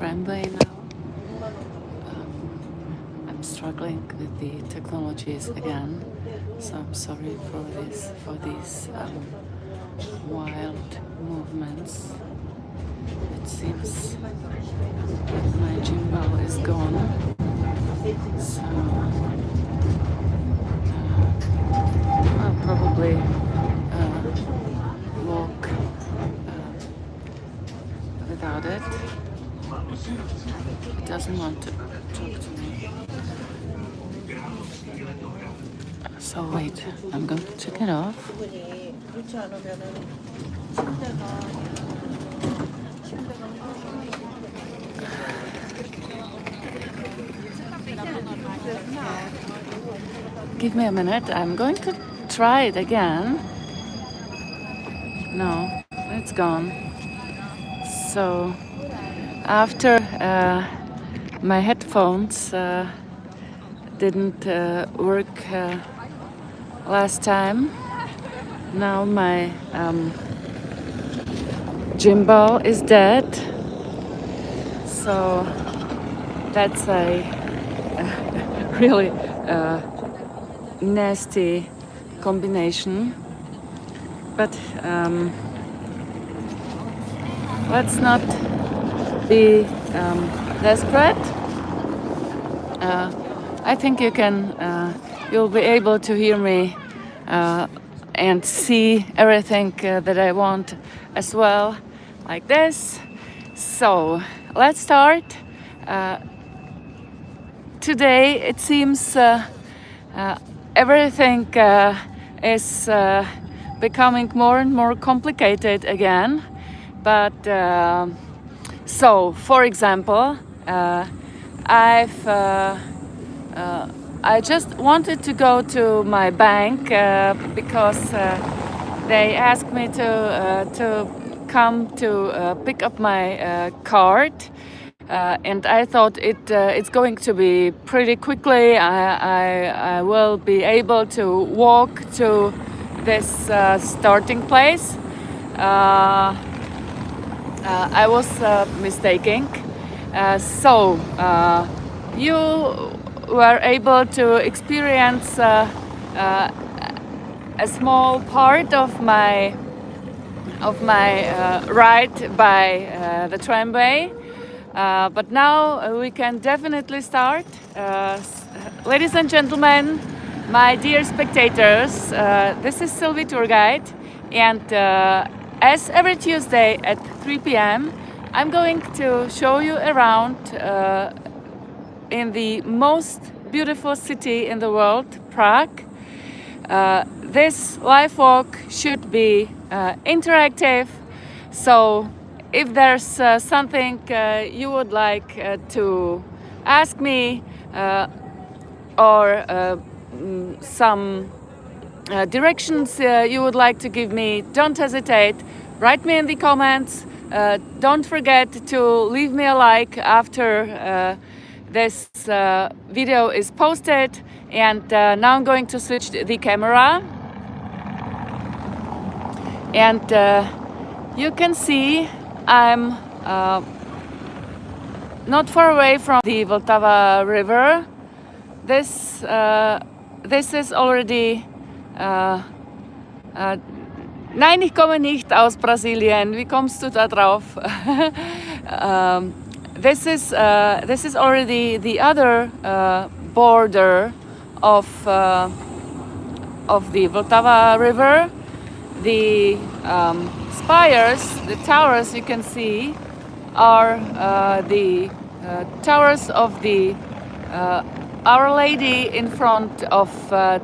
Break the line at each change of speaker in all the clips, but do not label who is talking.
tramway now. I'm struggling with the technologies again, so I'm sorry for these wild movements. It seems that my gimbal is gone, so I'll probably walk without it. It doesn't want to talk to me. So wait, I'm going to check it off. Give me a minute, I'm going to try it again. No, it's gone. So after my headphones didn't work last time, now my gimbal is dead. So that's a really nasty combination. But let's not be desperate. I think you'll be able to hear me and see everything that I want as well, like this. So let's start. Today it seems everything is becoming more and more complicated again. But so, for example, I just wanted to go to my bank because they asked me to come to pick up my card, and I thought it's going to be pretty quickly. I will be able to walk to this starting place. I was mistaken. So you were able to experience a small part of my ride by the tramway, but now we can definitely start. Ladies and gentlemen, my dear spectators, this is Sylvie Tour Guide, and as every Tuesday at 3 p.m. I'm going to show you around in the most beautiful city in the world, Prague. This live walk should be interactive, so if there's something you would like to ask me or some directions you would like to give me, don't hesitate, write me in the comments. Don't forget to leave me a like after this video is posted. And now I'm going to switch the camera, and you can see I'm not far away from the Vltava river. This is already nein, ich komme nicht aus Brasilien. Wie kommst du da drauf? This is already the other border of the Vltava river. The spires, the towers you can see, are the towers of the Our Lady in front of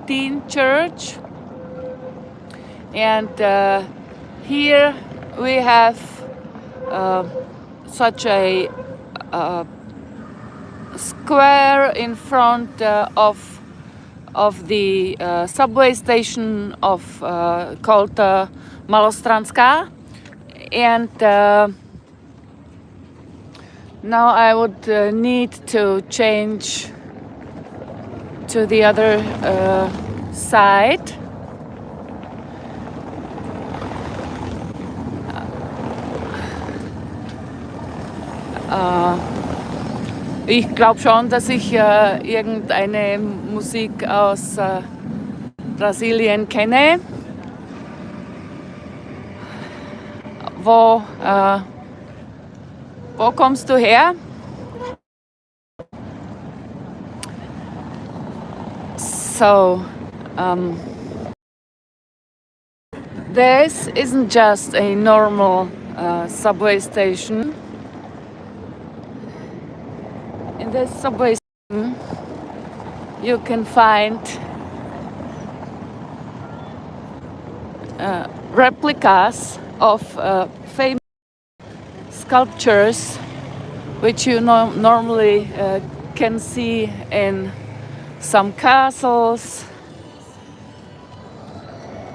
Teen Church. And here we have such a square in front of the subway station called Malostranská. And now I would need to change to the other side. Ich glaube schon, dass ich irgendeine Musik aus Brasilien kenne. Wo kommst du her? So, this isn't just a normal subway station. In this subway station, you can find replicas of famous sculptures, which you normally can see in some castles.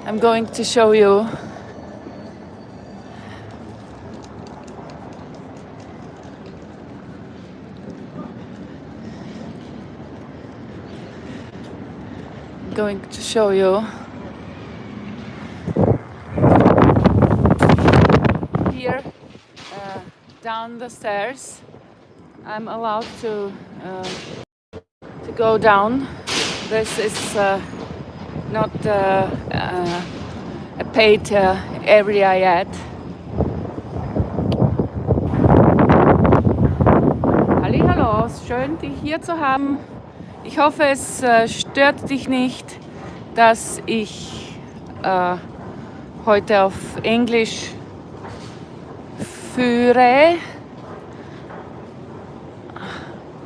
I'm going to show you. Here, down the stairs. I'm allowed to go down. This is not a paid area yet. Hallihallo, schön dich hier zu haben. Ich hoffe, es stört dich nicht, dass ich heute auf Englisch führe.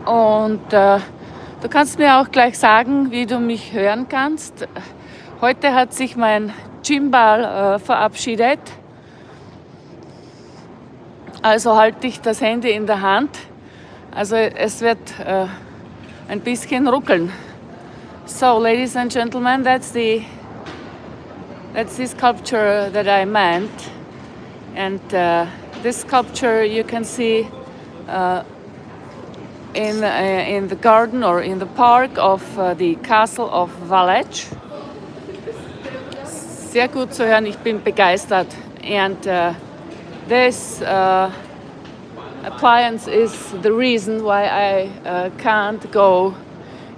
Und du kannst mir auch gleich sagen, wie du mich hören kannst. Heute hat sich mein Gimbal verabschiedet. Also halte ich das Handy in der Hand. Also es wird ein bisschen ruckeln. So, ladies and gentlemen, that's the sculpture that I meant. And this sculpture you can see in the garden or in the park of the Castle of Valech. Sehr gut zu hören, ich bin begeistert. And this appliance is the reason why I can't go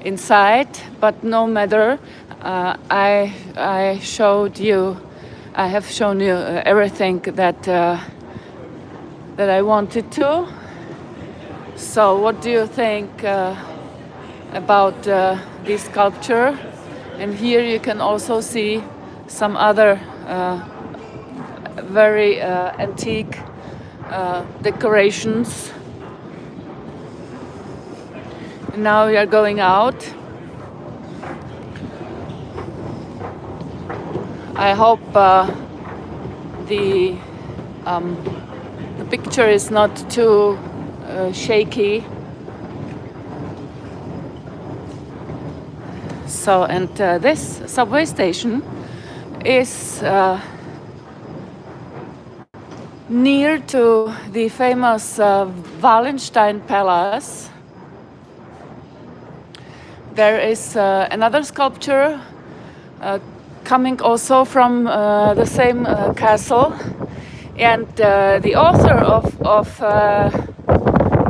inside, but no matter, I have shown you everything that I wanted to. So what do you think about this sculpture? And here you can also see some other very antique decorations. Now we are going out. I hope the picture is not too shaky. So, and this subway station is near to the famous Wallenstein Palace. There is another sculpture coming also from the same castle, and the author of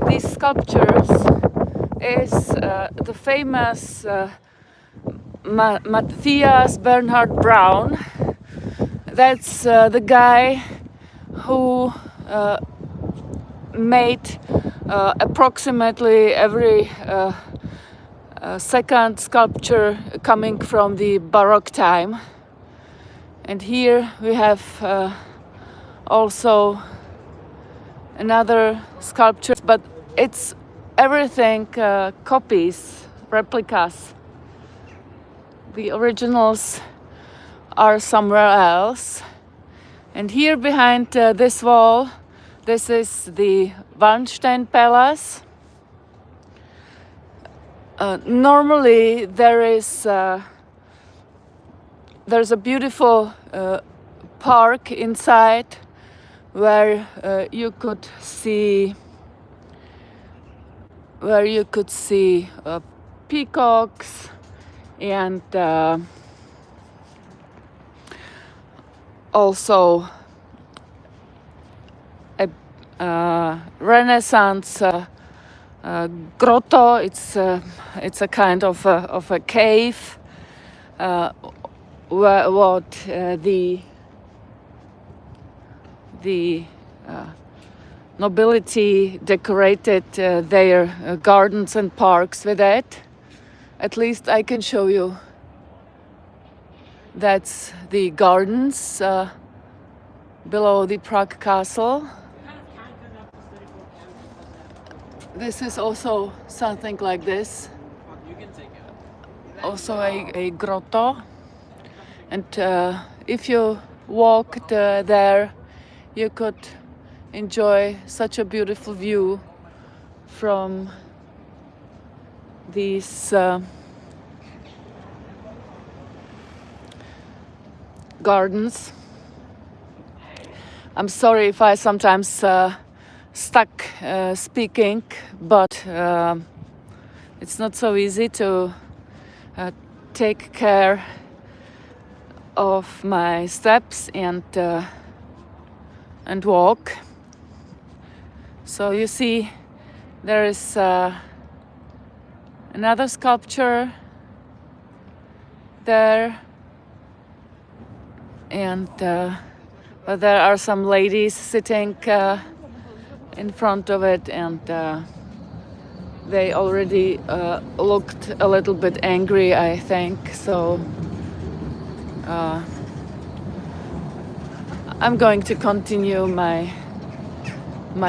these sculptures is the famous Matthias Bernhard Braun. That's the guy who made approximately every second sculpture coming from the Baroque time. And here we have also another sculpture, but it's everything copies, replicas. The originals are somewhere else. And here behind this wall, this is the Wallenstein Palace. Normally there's a beautiful park inside where you could see peacocks and also Renaissance grotto. It's a kind of a cave. What the nobility decorated their gardens and parks with it. At least I can show you. That's the gardens below the Prague Castle. This is also something like this. Also a grotto. And if you walked there, you could enjoy such a beautiful view from these gardens. I'm sorry if I sometimes stuck speaking, but it's not so easy to take care of my steps and walk. So you see, there is another sculpture there, and but there are some ladies sitting in front of it, and they already looked a little bit angry, I think. So I'm going to continue my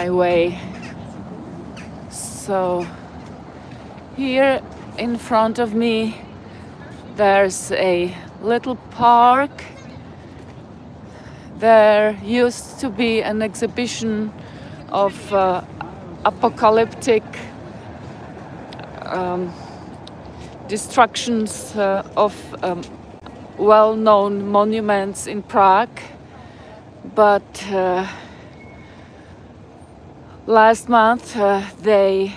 way. So here in front of me there's a little park. There used to be an exhibition of apocalyptic destructions of well-known monuments in Prague, but last month they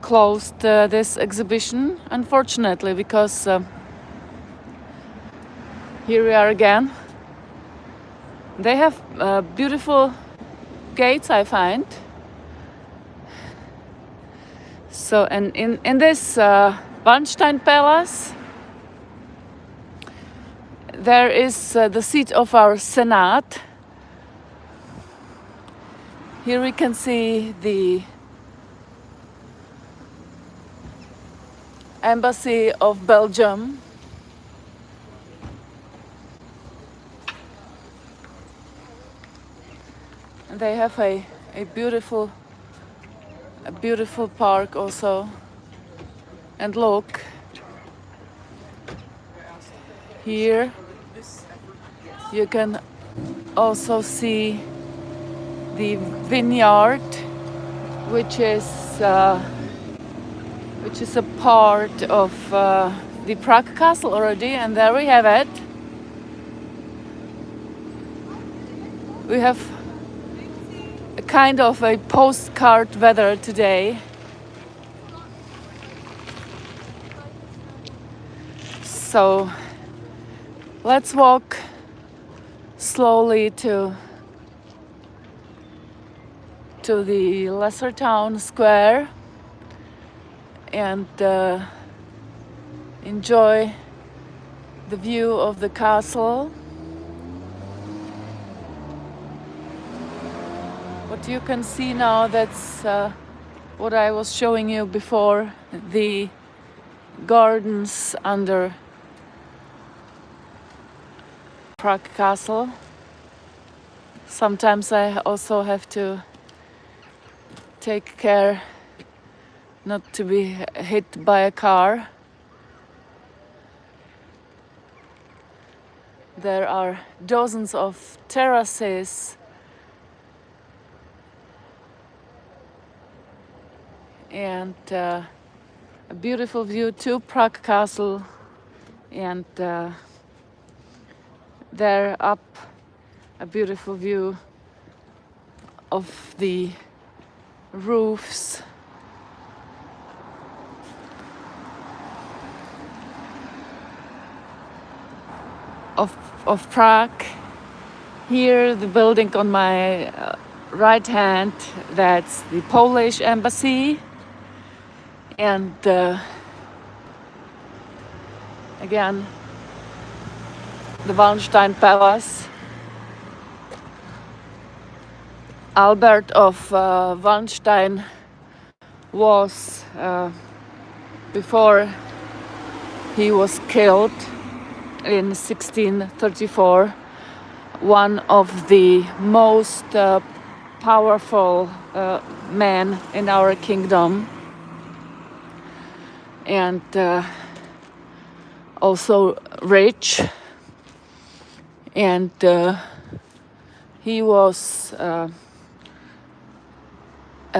closed this exhibition, unfortunately, because here we are again. They have beautiful gates, I find. So, and in this Bernstein Palace, there is the seat of our Senat. Here we can see the Embassy of Belgium. And they have a beautiful park also. And look, here you can also see the vineyard, which is a part of the Prague Castle already, and there we have it. We have a kind of a postcard weather today. So let's walk slowly to the lesser town square and enjoy the view of the castle. What you can see now, that's what I was showing you before, the gardens under Prague Castle. Sometimes I also have to take care not to be hit by a car. There are dozens of terraces and a beautiful view to Prague Castle, and there up a beautiful view of the roofs of Prague. Here, the building on my right hand, that's the Polish embassy, and again the Wallenstein Palace. Albert of Wallenstein was, before he was killed in 1634, one of the most powerful men in our kingdom, and also rich, and he was a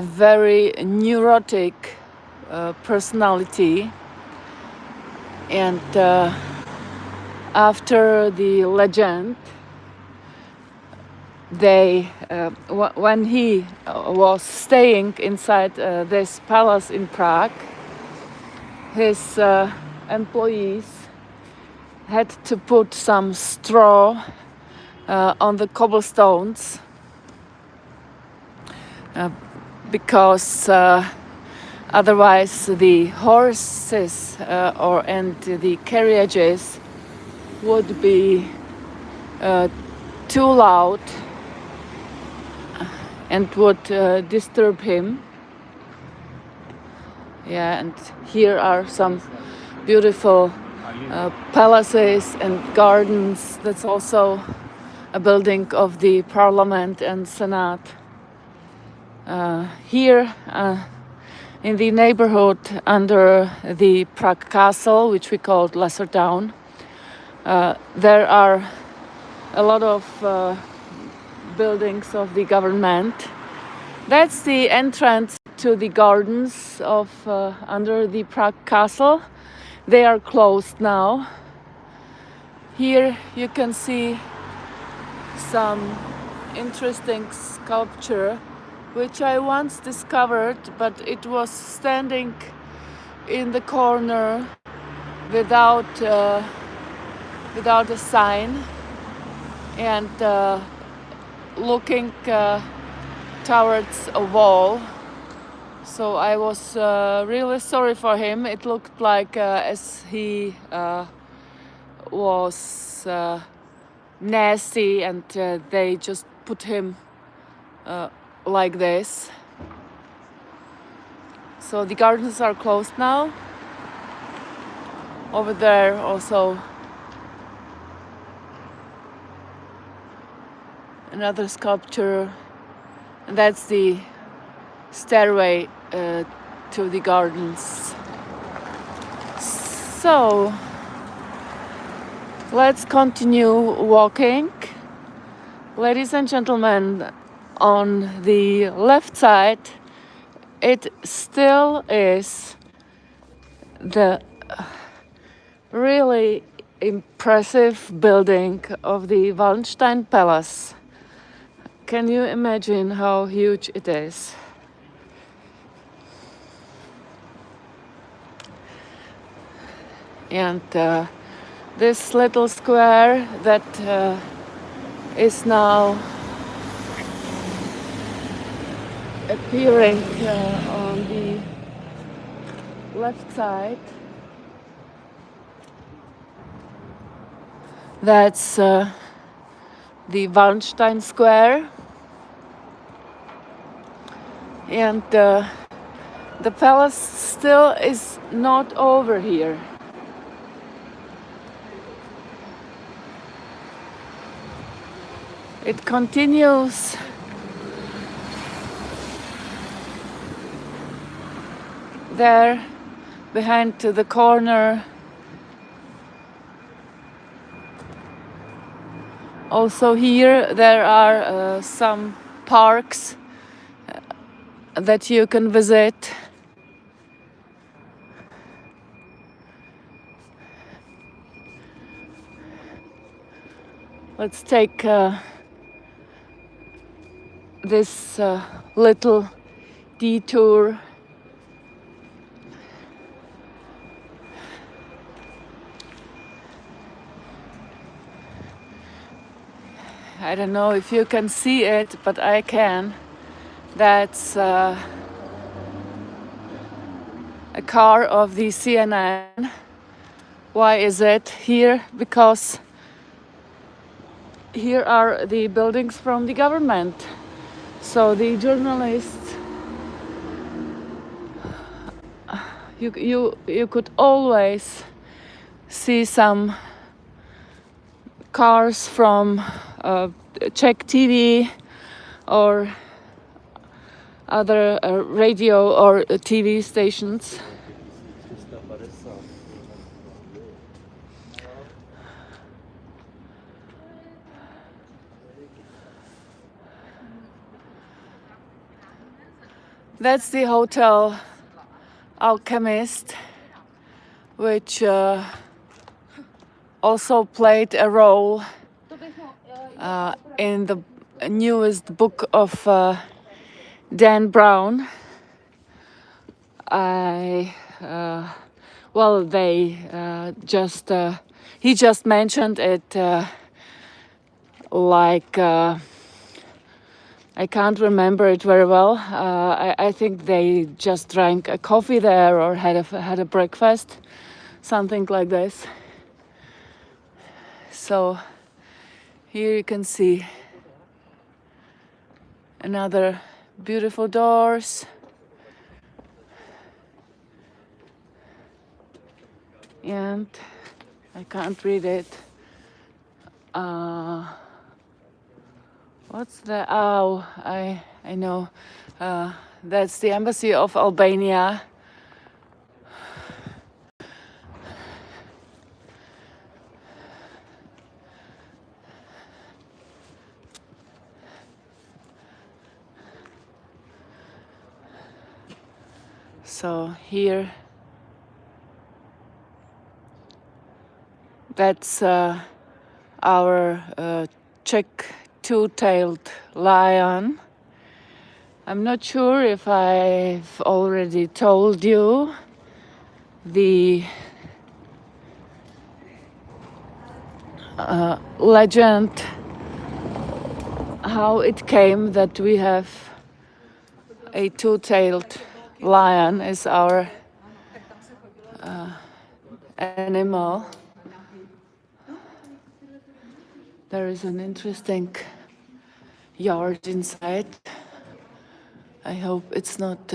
very neurotic personality, and after the legend, when he was staying inside this palace in Prague, his employees had to put some straw on the cobblestones because otherwise the horses and the carriages would be too loud and would disturb him. Yeah, and here are some beautiful palaces and gardens. That's also a building of the Parliament and Senat. Here in the neighborhood under the Prague Castle, which we called Lesser Town, there are a lot of buildings of the government. That's the entrance to the gardens of under the Prague Castle. They are closed now. Here you can see some interesting sculpture which I once discovered, but it was standing in the corner without a sign and looking towards a wall. So I was really sorry for him. It looked like as he was nasty, and they just put him like this. So the gardens are closed now. Over there also another sculpture, and that's the stairway to the gardens. So let's continue walking. Ladies and gentlemen, on the left side it still is the really impressive building of the Wallenstein Palace. Can you imagine how huge it is? And this little square that is now appearing on the left side, that's the Wallenstein Square, and the palace still is not over here. It continues there behind to the corner. Also here there are some parks that you can visit. Let's take this little detour. I don't know if you can see it, but I can. That's a car of the CNN. Why is it here? Because here are the buildings from the government. So the journalists, you could always see some cars from Czech TV or other radio or TV stations. That's the Hotel Alchemist, which also played a role in the newest book of Dan Brown. He just mentioned it I can't remember it very well. I think they just drank a coffee there or had a breakfast, something like this. So here you can see another beautiful doors. And I can't read it. What's the... Oh, I know. That's the embassy of Albania. So here, that's our Czech two-tailed lion. I'm not sure if I've already told you the legend, how it came that we have a two-tailed lion as our animal. There is an interesting yard inside. I hope it's not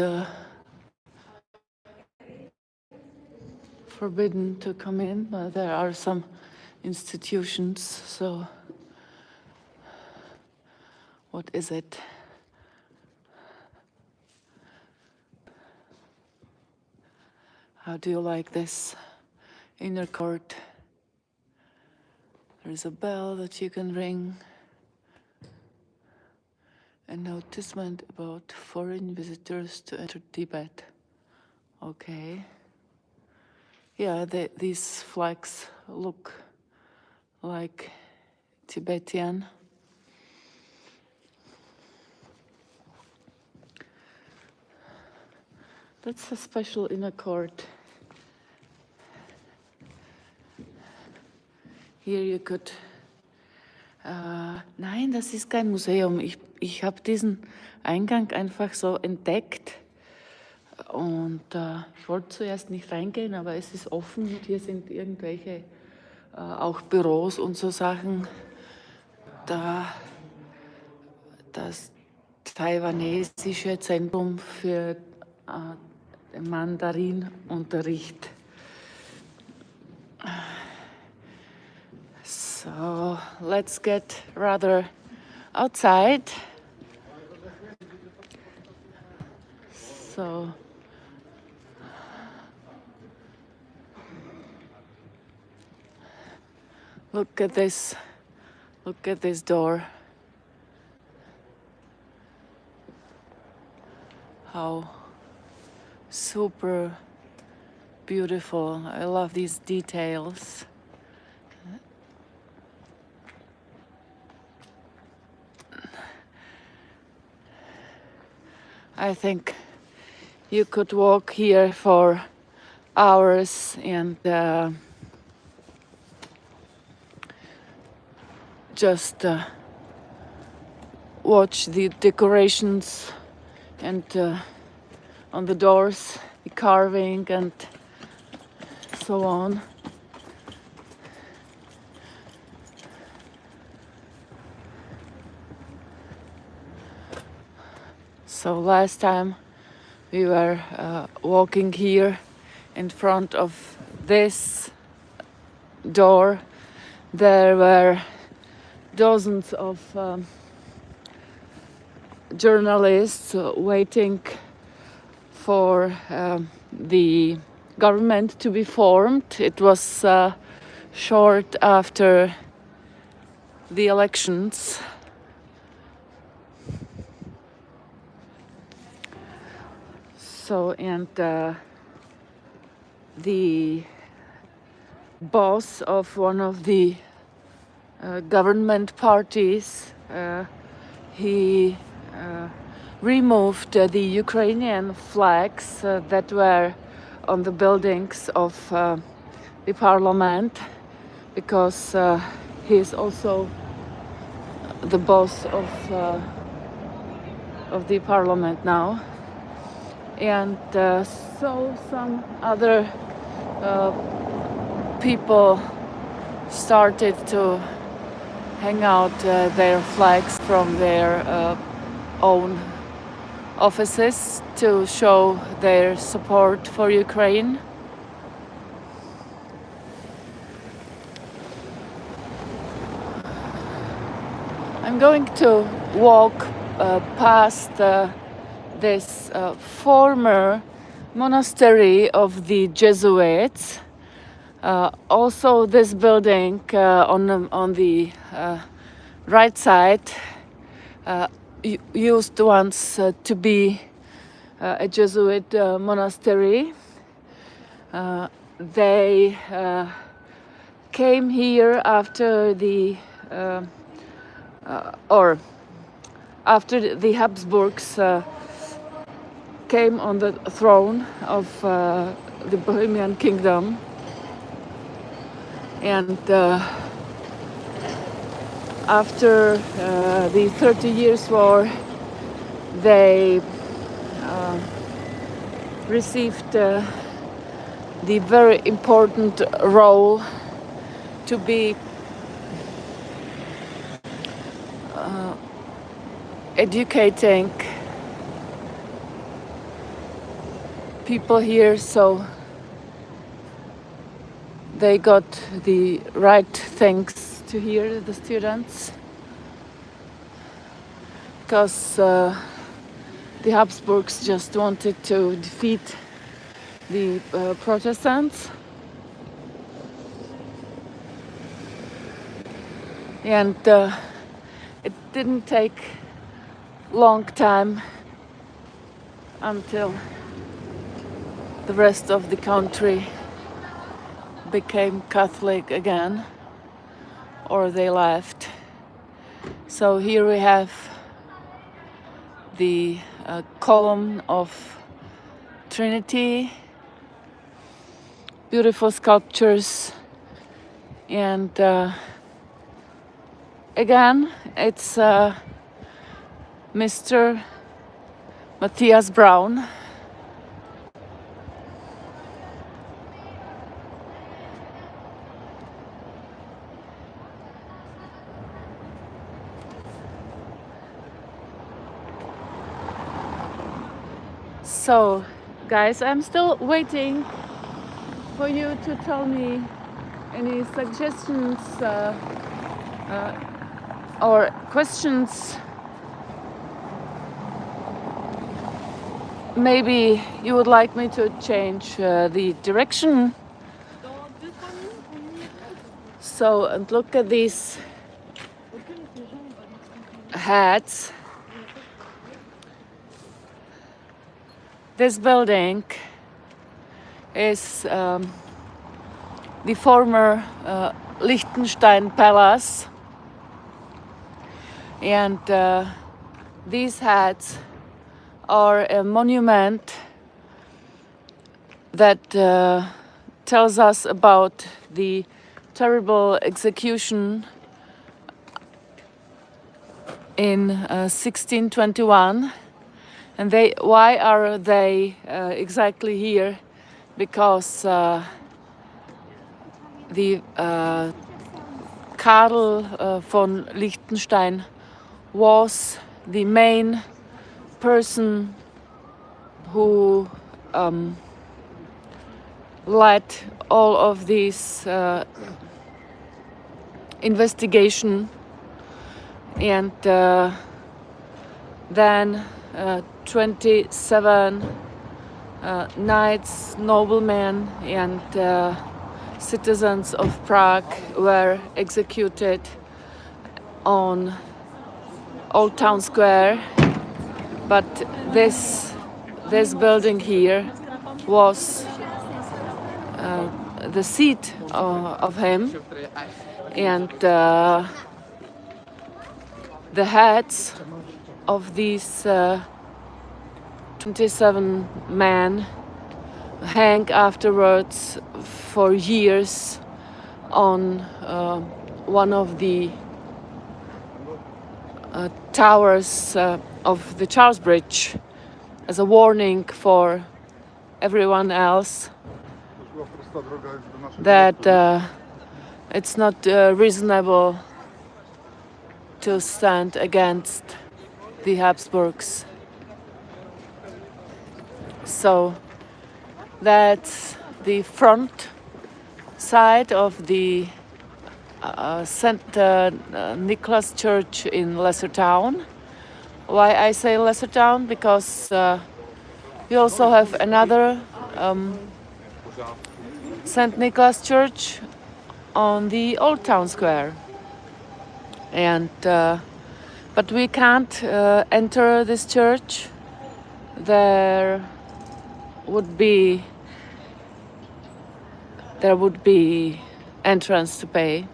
forbidden to come in, but there are some institutions, so what is it? How do you like this inner court? There's a bell that you can ring. A noticement about foreign visitors to enter Tibet. Okay. Yeah, these flags look like Tibetan. That's a special inner court. Here you could... nein, das ist kein Museum. Ich habe diesen Eingang einfach so entdeckt. Und ich wollte zuerst nicht reingehen, aber es ist offen und hier sind irgendwelche auch Büros und so Sachen. Das taiwanesische Zentrum für den Mandarinunterricht. So let's get rather outside. So look at this door. How super beautiful. I love these details. I think you could walk here for hours and just watch the decorations and on the doors, the carving and so on. So last time we were walking here in front of this door, there were dozens of journalists waiting for the government to be formed. It was short after the elections. So, and the boss of one of the government parties, he removed the Ukrainian flags that were on the buildings of the parliament, because he is also the boss of the parliament now. And so some other people started to hang out their flags from their own offices to show their support for Ukraine. I'm going to walk past this former monastery of the Jesuits. Also, this building on the right side used once to be a Jesuit monastery. They came here after the after the Habsburgs came on the throne of the Bohemian Kingdom, and after the 30 Years' War, they received the very important role to be educating people here, so they got the right things to hear, the students, because the Habsburgs just wanted to defeat the Protestants. And it didn't take long time until the rest of the country became Catholic again, or they left. So here we have the column of Trinity, beautiful sculptures, and again it's Mr. Matthias Braun. So, guys, I'm still waiting for you to tell me any suggestions or questions. Maybe you would like me to change the direction. So, and look at these hats. This building is the former Liechtenstein Palace, and these hats are a monument that tells us about the terrible execution in 1621. And why are they exactly here? Because the Karl von Liechtenstein was the main person who led all of these investigation, and then 27 knights, noblemen, and citizens of Prague were executed on Old Town Square. But this building here was the seat of him, and the heads of these 27 men hang afterwards for years on one of the towers of the Charles Bridge as a warning for everyone else that it's not reasonable to stand against the Habsburgs. So that's the front side of the St. Nicholas Church in Lesser Town. Why I say Lesser Town? Because we also have another St. Nicholas Church on the Old Town Square, and but we can't enter this church. There would be entrance to pay.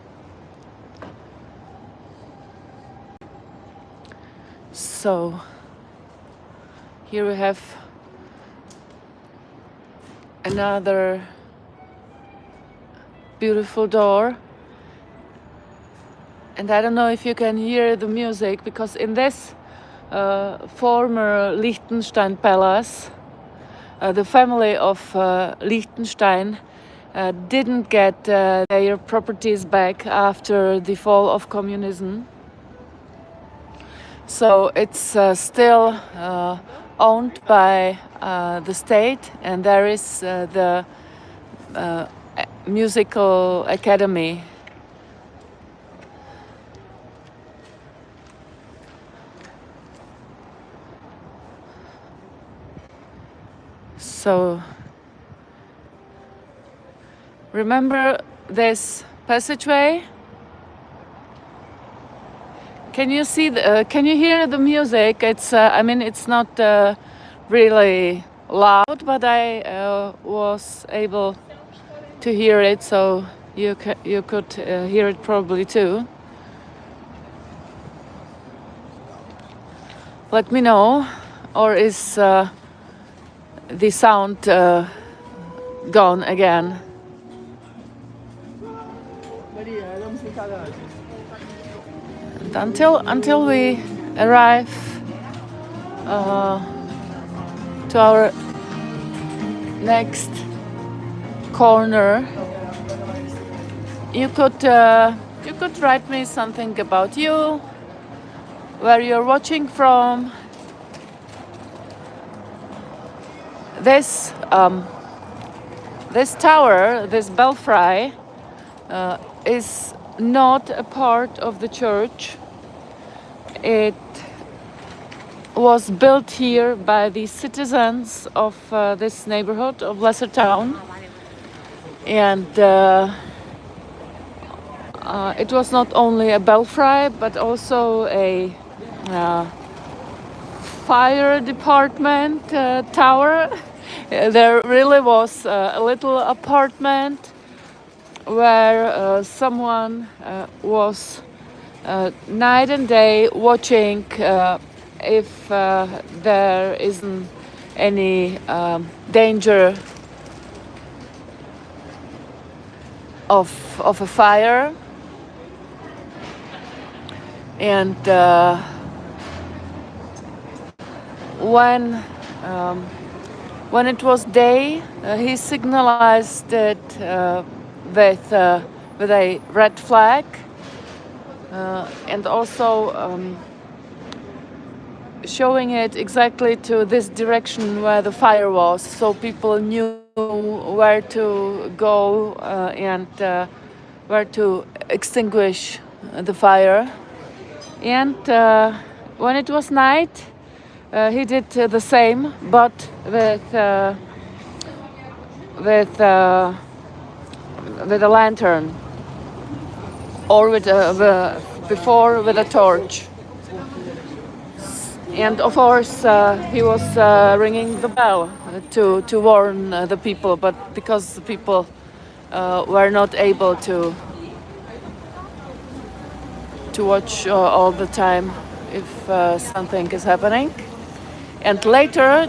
So here we have another beautiful door, and I don't know if you can hear the music, because in this former Liechtenstein palace, the family of Liechtenstein didn't get their properties back after the fall of communism. So it's still owned by the state, and there is the musical academy. So remember this passageway? Can you see? Can you hear the music? It's I mean, it's not really loud, but I was able to hear it, so you could hear it probably too. Let me know, or is the sound gone again? And until we arrive to our next corner, you could write me something about you, where you're watching from. This tower, this belfry, is not a part of the church. It was built here by the citizens of this neighborhood of Lesser Town, and it was not only a belfry but also a fire department tower. There really was a little apartment where someone was night and day watching if there isn't any danger of a fire, and when um, when it was day, he signalized it with a red flag, and also showing it exactly to this direction where the fire was, so people knew where to go and where to extinguish the fire. And when it was night, he did the same, but with a lantern, or before with a torch. And of course, he was ringing the bell to warn the people, but because the people were not able to watch all the time if something is happening. And later,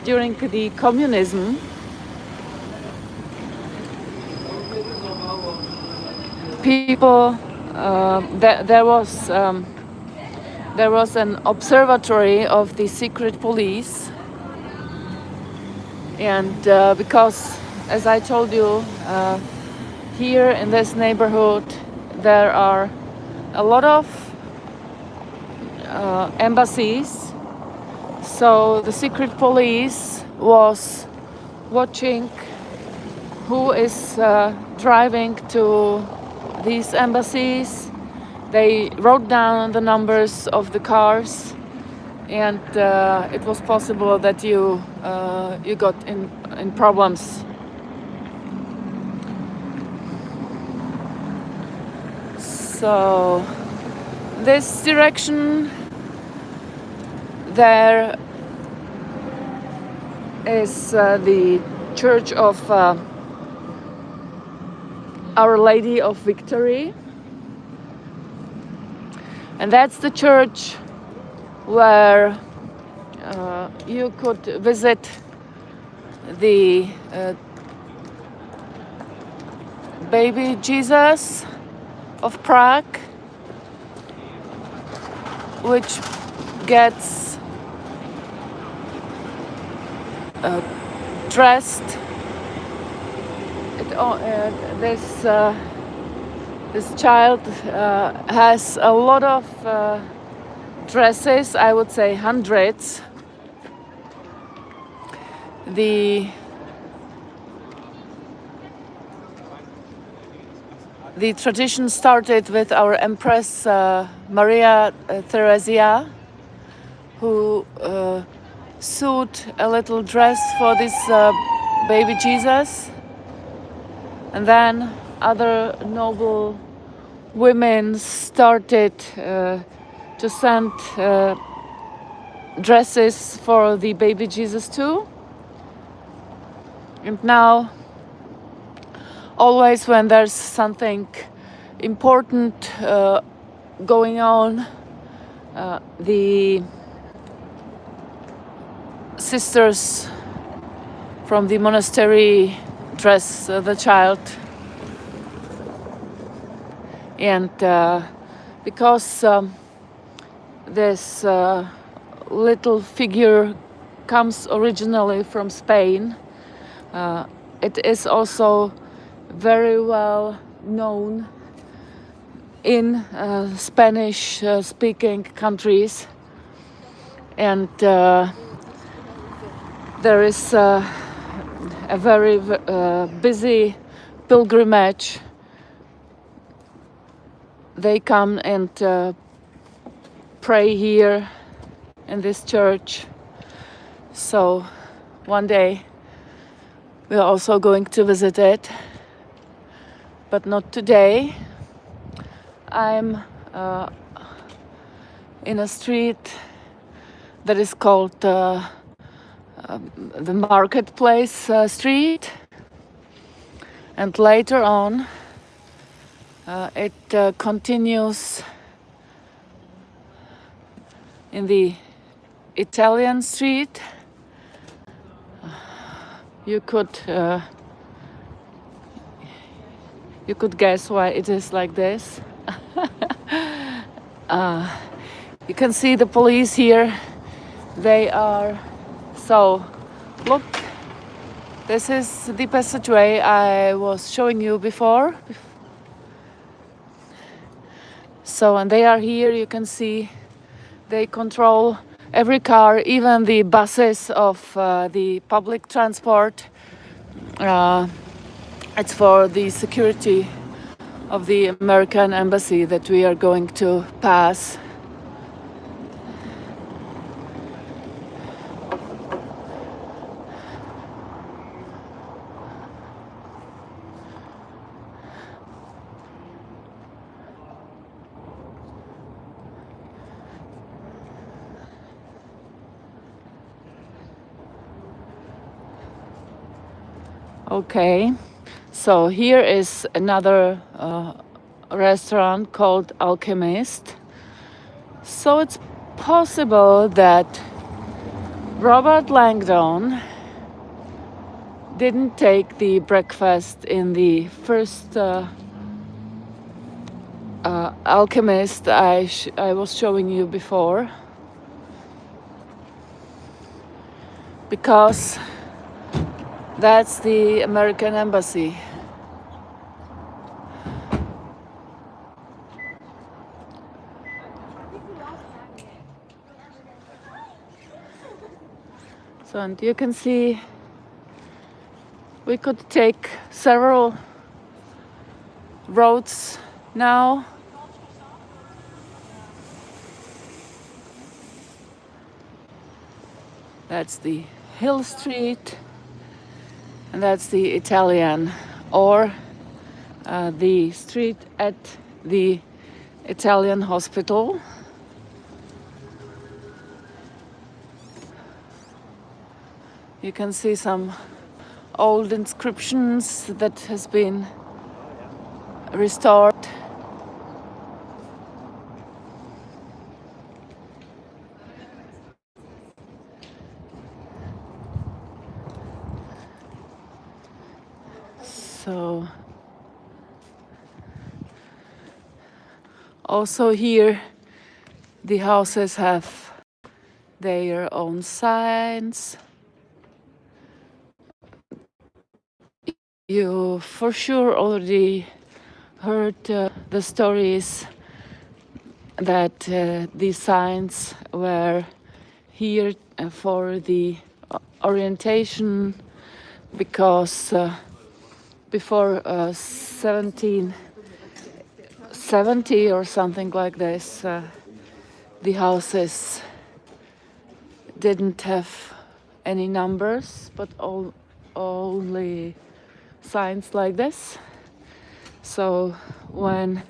during the communism, people there was an observatory of the secret police, and because, as I told you, here in this neighborhood there are a lot of embassies, so the secret police was watching who is driving to these embassies. They wrote down the numbers of the cars, and it was possible that you got in problems. So this direction, there is the Church of Our Lady of Victory. And that's the church where you could visit the baby Jesus of Prague, which gets dressed. This child has a lot of dresses, I would say hundreds. The tradition started with our Empress Maria Theresia, who sewed a little dress for this baby Jesus, and then other noble women started to send dresses for the baby Jesus too. And now, always when there's something important going on, the sisters from the monastery dress the child. And because this little figure comes originally from Spain, it is also very well known in Spanish speaking countries, and there is a very busy pilgrimage. They come and pray here in this church. So one day we are also going to visit it, but not today. I'm in a street that is called the Marketplace Street, and later on it continues in the Italian street. You could guess why it is like this. You can see the police here They are, so look, this is the passageway I was showing you before. So, and they are here, you can see they control every car, even the buses of the public transport. It's for the security of the American embassy that we are going to pass. Okay, so here is another restaurant called Alchemist. So it's possible that Robert Langdon didn't take the breakfast in the first Alchemist I was showing you before, because that's the American embassy. So, and you can see we could take several roads now. That's the Hill Street, and that's the Italian, or the street at the Italian hospital. You can see some old inscriptions that has been restored. So also here the houses have their own signs. You for sure already heard the stories that these signs were here for the orientation, because before 1770 or something like this, the houses didn't have any numbers, but only signs like this. So when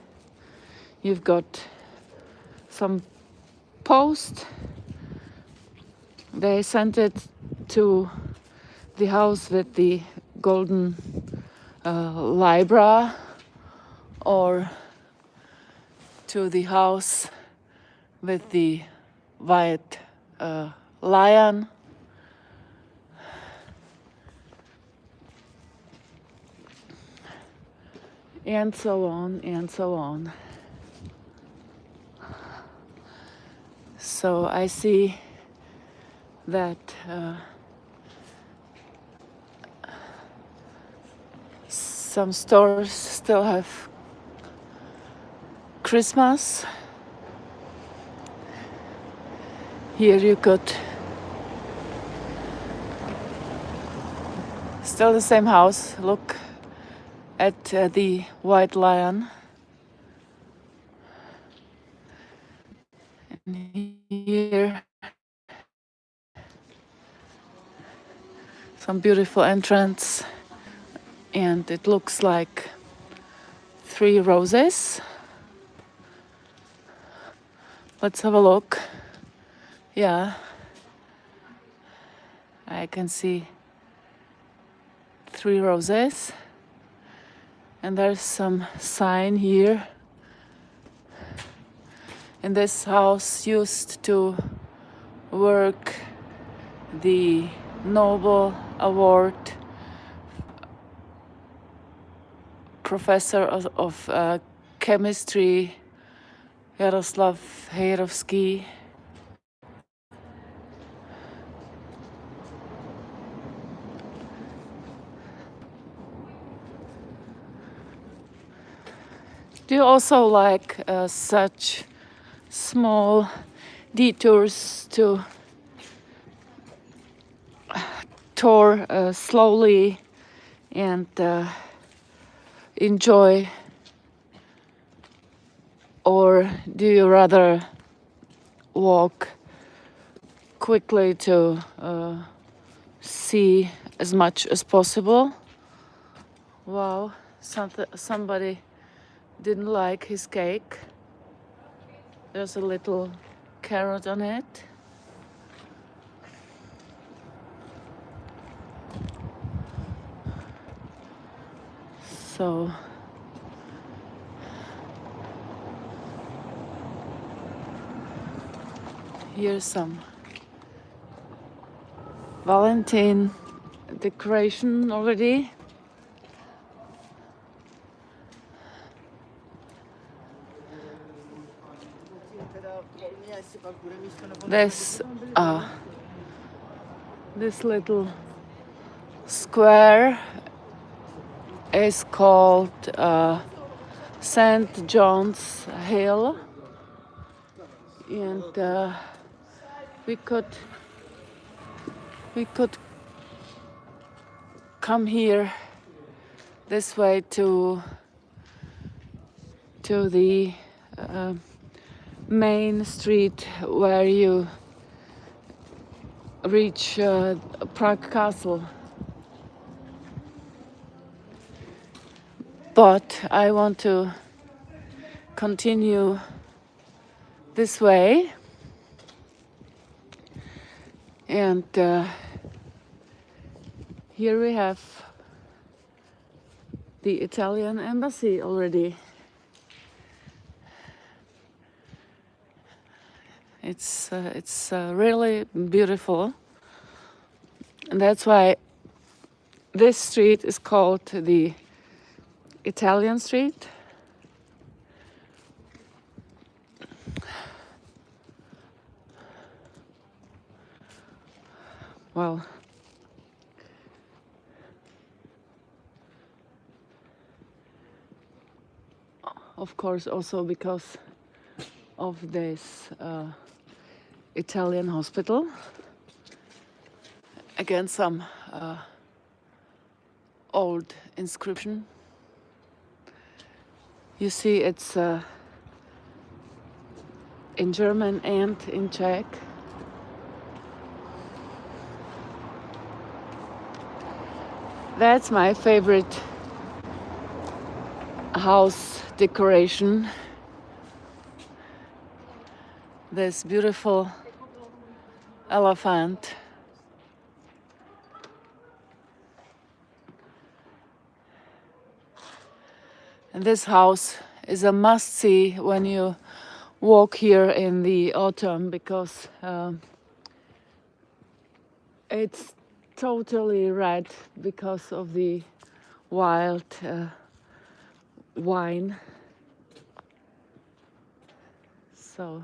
you've got some post, they sent it to the house with the golden libra, or to the house with the white lion. And so on, and so on. So I see that some stores still have Christmas. Here you could, still the same house, look at the white lion. And here some beautiful entrance, and it looks like 3 roses. Let's have a look. Yeah, I can see 3 roses. And there's some sign here. And this house used to work the Nobel Award professor of chemistry, Jaroslav Hejrovský. you also like such small detours to tour slowly and enjoy, or do you rather walk quickly to see as much as possible? Wow, somebody didn't like his cake. There's a little carrot on it. So here's some Valentine decoration already. This little square is called St. John's Hill, and we could come here this way to the main street where you reach Prague Castle. But I want to continue this way, and here we have the Italian embassy already. It's really beautiful, and that's why this street is called the Italian street. Well, of course, also because of this Italian hospital. Again, some old inscription. You see, it's in German and in Czech. That's my favorite house decoration. This beautiful elephant. And this house is a must-see when you walk here in the autumn, because it's totally red because of the wild wine. So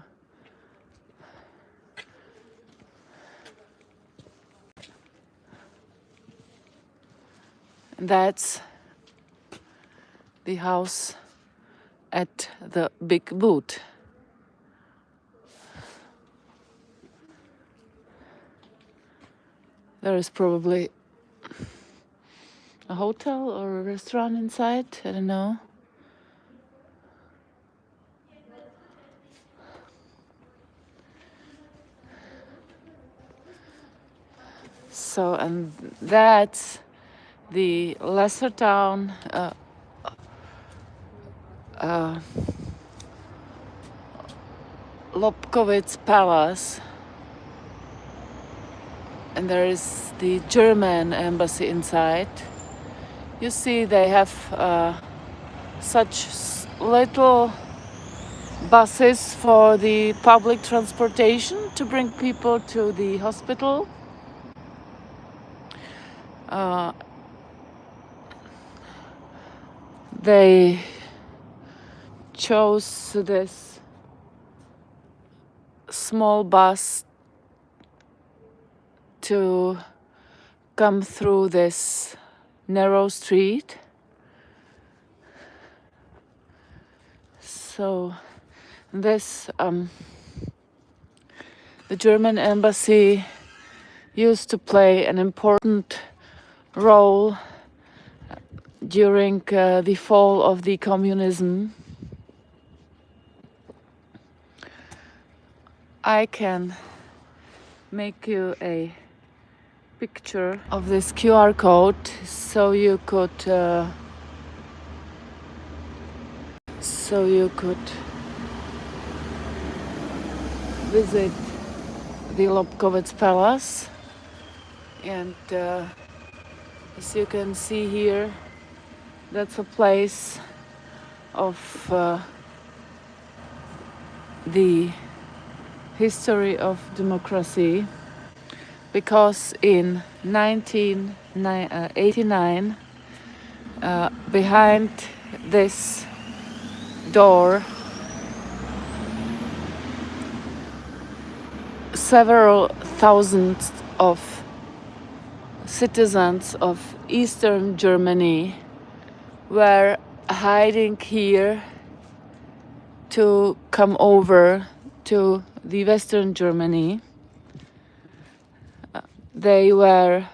that's the house at the Big Boot. There is probably a hotel or a restaurant inside, I don't know. So, and that's the lesser town Lobkowitz Palace, and there is the German embassy inside. You see, they have such little buses for the public transportation to bring people to the hospital. They chose this small bus to come through this narrow street. So this the German embassy used to play an important role during the fall of the communism. I can make you a picture of this QR code so you could visit the Lobkowitz Palace, and as you can see here, that's a place of the history of democracy, because in 1989 behind this door several thousands of citizens of Eastern Germany were hiding here to come over to the Western Germany. They were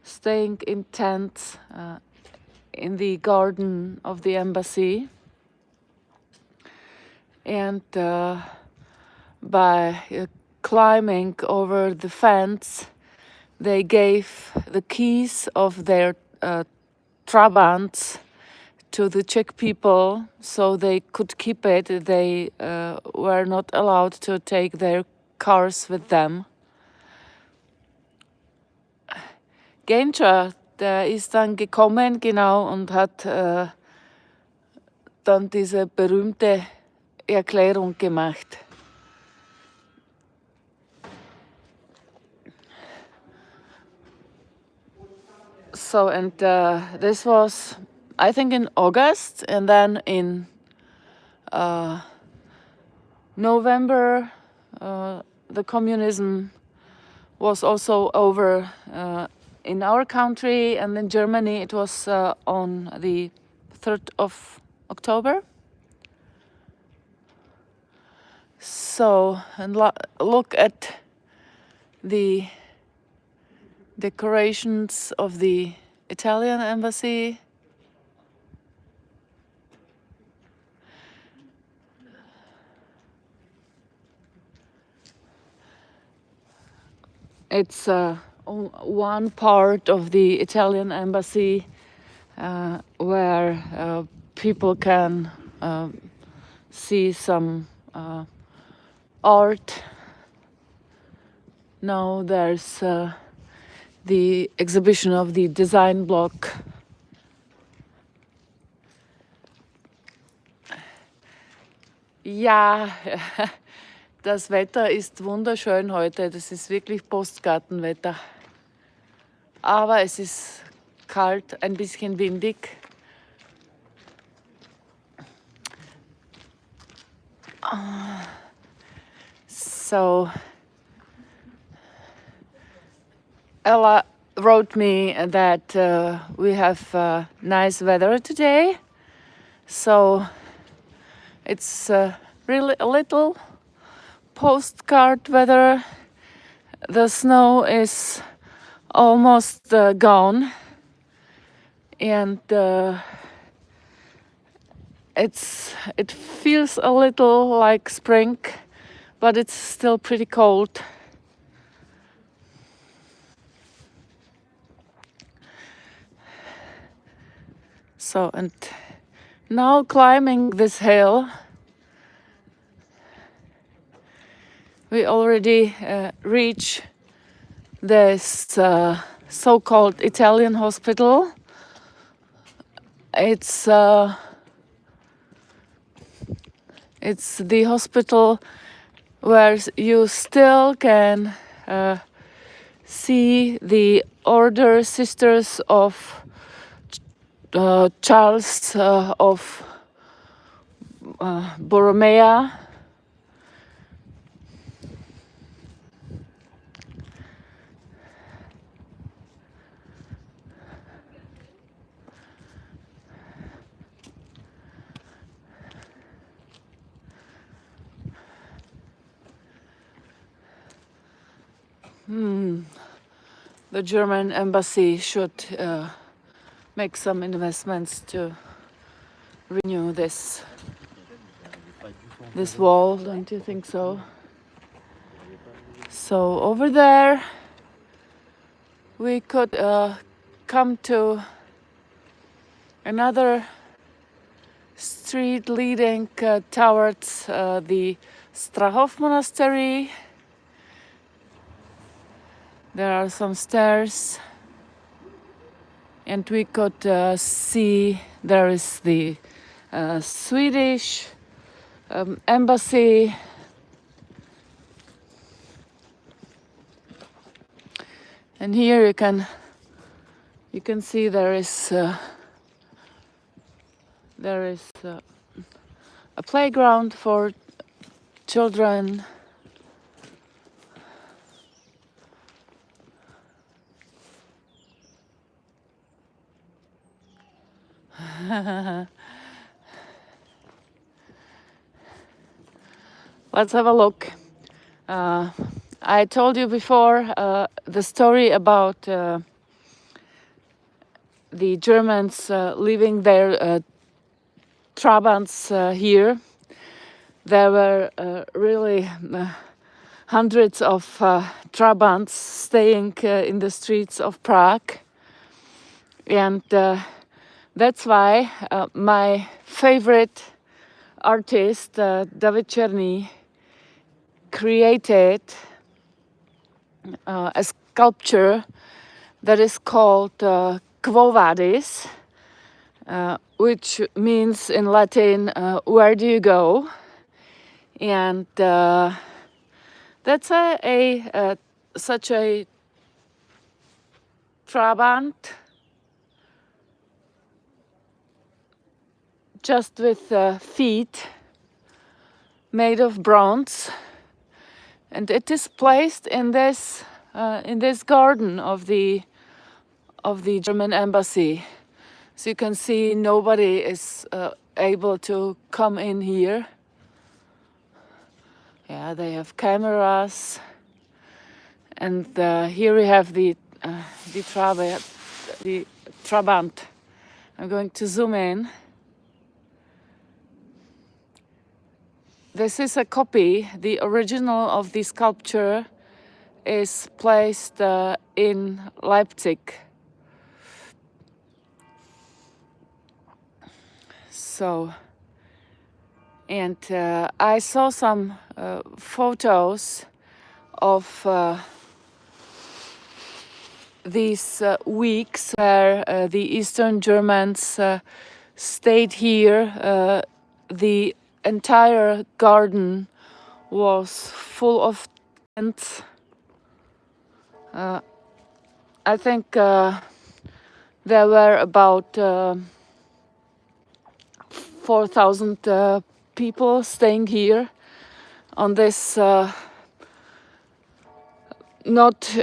staying in tents in the garden of the embassy, and by climbing over the fence, they gave the keys of their Trabants to the Czech people so they could keep it. They were not allowed to take their cars with them. Genscher, der ist dann gekommen, genau, und hat dann diese berühmte Erklärung gemacht. So, and this was, I think, in August, and then in November, the communism was also over in our country, and in Germany it was on the 3rd of October. So, and look at the decorations of the Italian embassy. It's one part of the Italian embassy where people can see some art. Now there's the exhibition of the design block. Ja, das Wetter ist wunderschön heute. Das ist wirklich Postgartenwetter. Aber es ist kalt, ein bisschen windig. So Ella wrote me that we have nice weather today. So it's really a little postcard weather. The snow is almost gone, and it feels a little like spring, but it's still pretty cold. So, and now climbing this hill, we already reach this so-called Italian hospital. It's the hospital where you still can see the Order Sisters of Charles of Borromea. the German embassy should make some investments to renew this wall, don't you think so? So over there we could come to another street leading towards the Strahov monastery. There are some stairs, and we could see there is the Swedish embassy. And here you can see there is a playground for children. Let's have a look. I told you before the story about the Germans leaving their Trabants here. There were really hundreds of Trabants staying in the streets of Prague, and that's why my favorite artist, David Černý, created a sculpture that is called Quo Vadis, which means in Latin, where do you go? And that's such a Trabant, just with feet made of bronze, and it is placed in this garden of the German embassy. So you can see nobody is able to come in here. Yeah, they have cameras, and here we have the Trabant. I'm going to zoom in. This is a copy. The original of the sculpture is placed in Leipzig. So, and I saw some photos of these weeks where the Eastern Germans stayed here. The entire garden was full of tents. I think there were about 4,000 people staying here on this not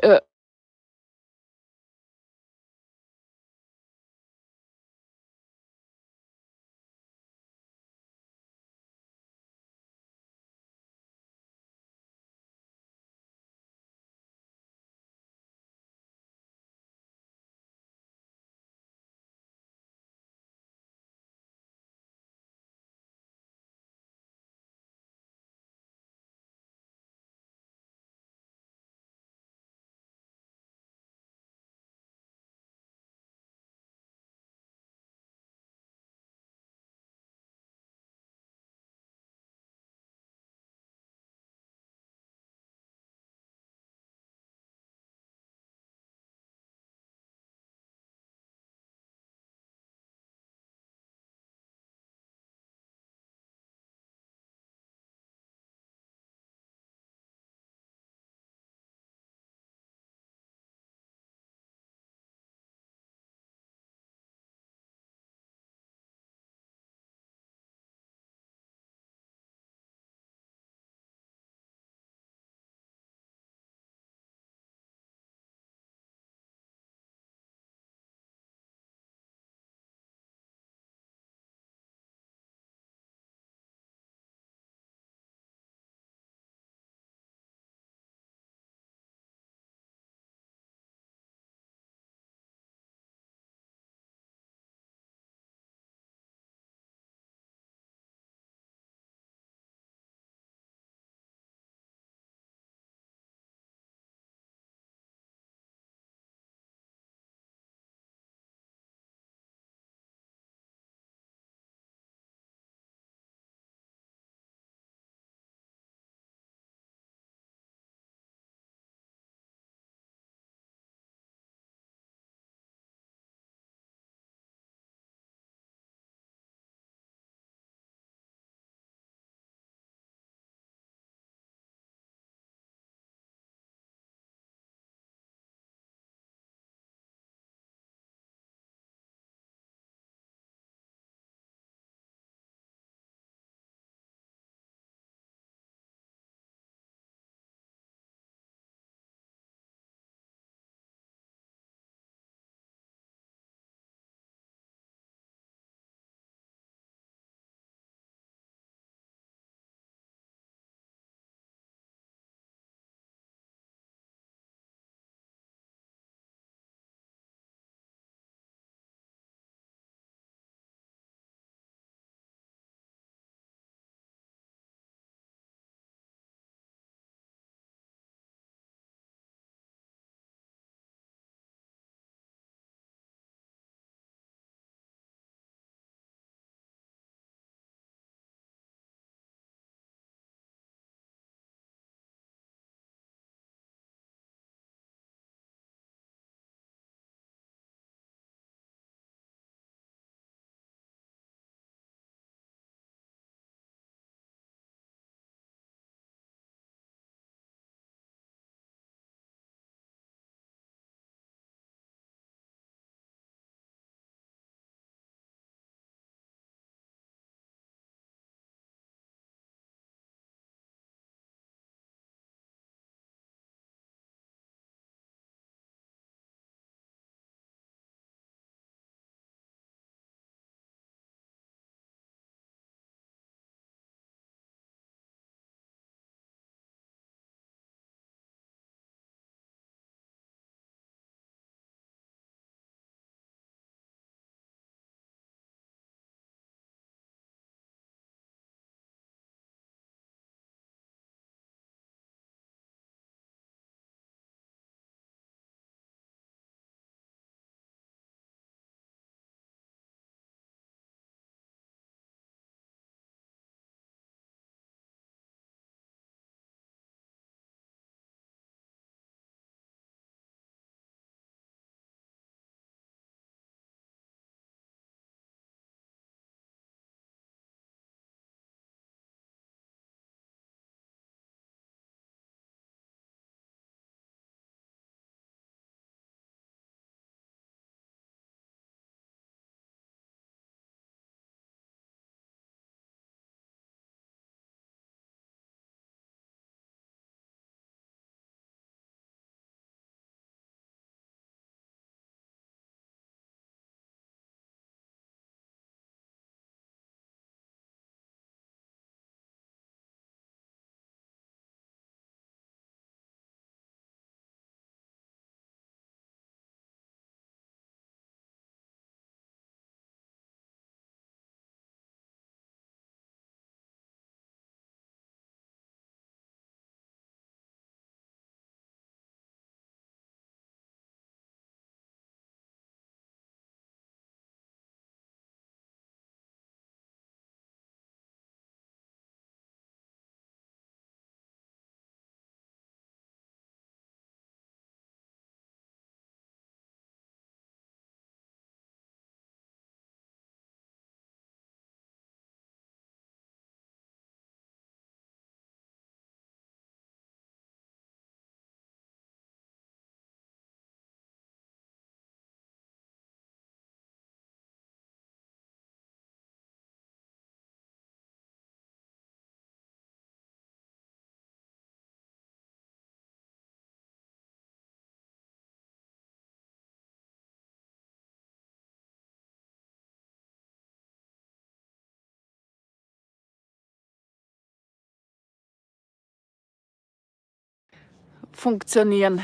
funktionieren.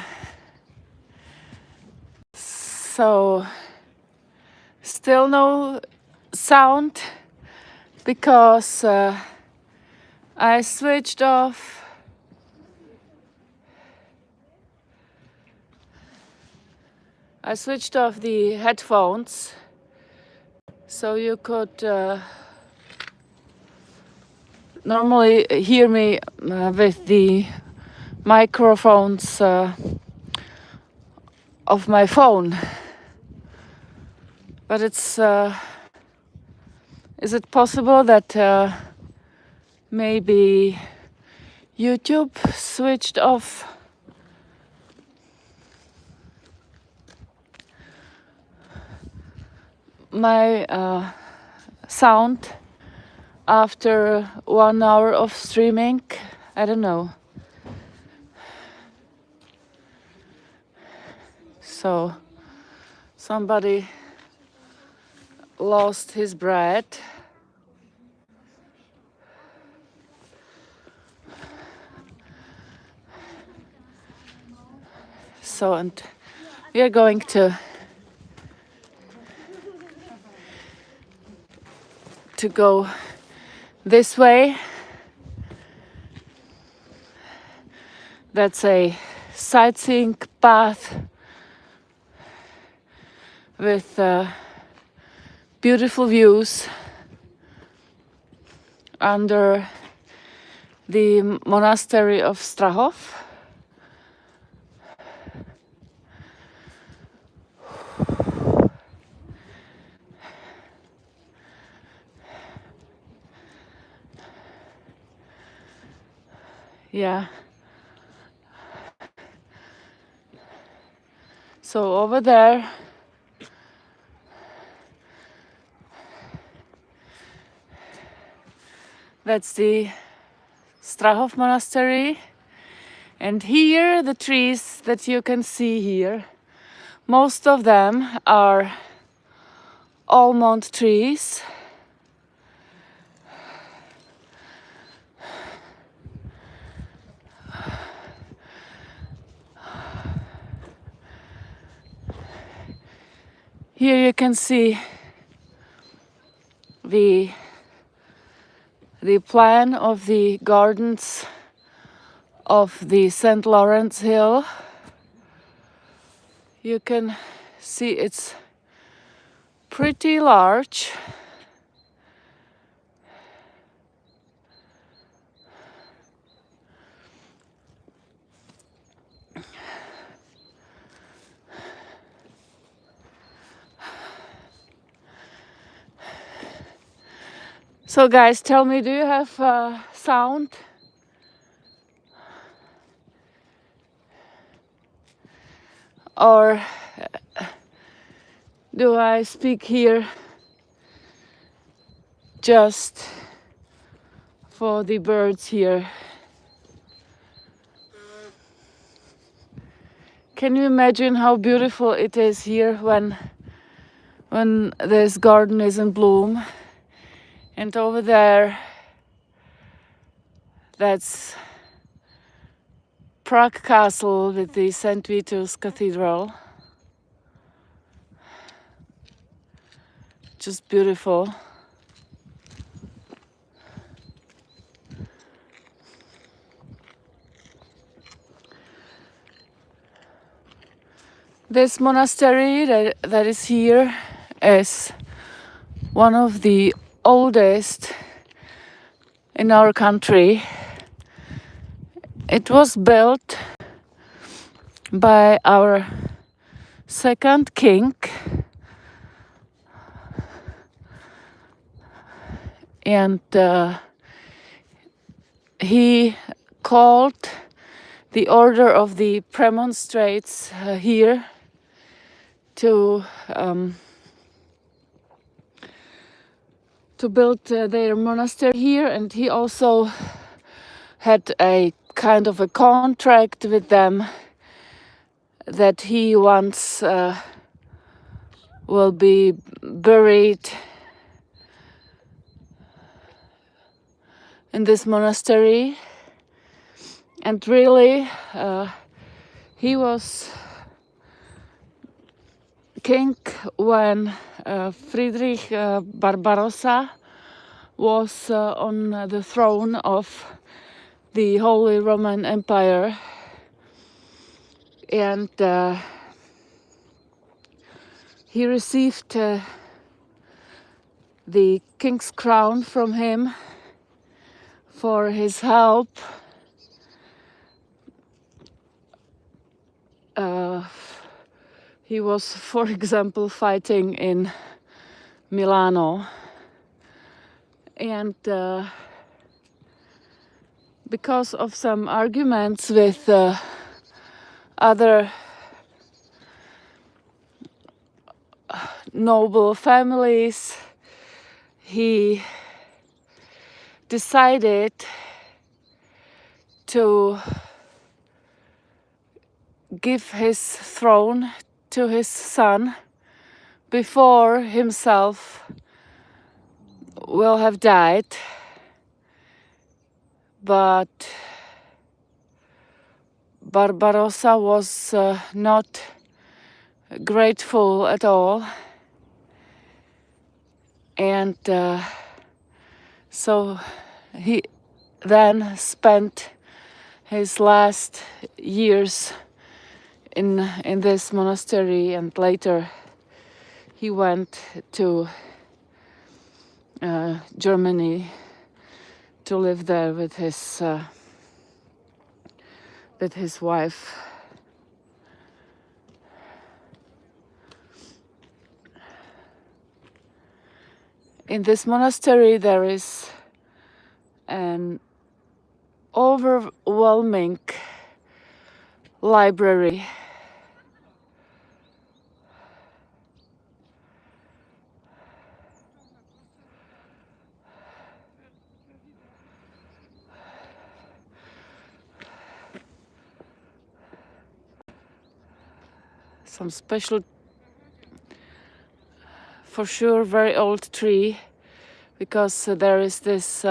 So still no sound because I switched off the headphones so you could normally hear me with the microphones of my phone. But it's is it possible that maybe YouTube switched off my sound after 1 hour of streaming? I don't know. So somebody lost his bread. So, and we are going to go this way. That's a sightseeing path with beautiful views under the monastery of Strahov. Yeah. So over there that's the Strahov monastery, and here the trees that you can see here, most of them are almond trees. Here you can see the plan of the gardens of the St. Lawrence Hill. You can see it's pretty large. So guys, tell me, do you have sound? Or do I speak here just for the birds here? Can you imagine how beautiful it is here when this garden is in bloom? And over there, that's Prague Castle with the St. Vitus Cathedral. Just beautiful. This monastery that is here is one of the oldest in our country. It was built by our second king, and he called the order of the premonstrates here to build their monastery here, and he also had a kind of a contract with them that he once will be buried in this monastery. And really He was king when Friedrich Barbarossa was on the throne of the Holy Roman Empire, and he received the king's crown from him for his help he was, for example, fighting in Milano, and because of some arguments with other noble families, he decided to give his throne to his son before himself will have died. But Barbarossa was not grateful at all, and so he then spent his last years in this monastery, and later he went to Germany to live there with his wife. In this monastery there is an overwhelming library. Some special, for sure, very old tree, because there is this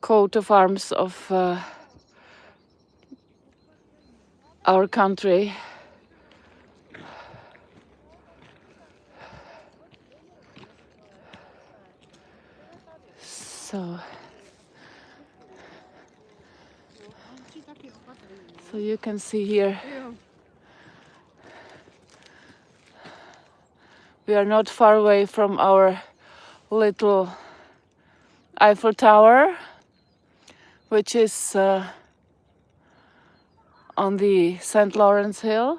coat of arms of our country. So you can see here we are not far away from our little Eiffel Tower, which is on the St. Lawrence Hill,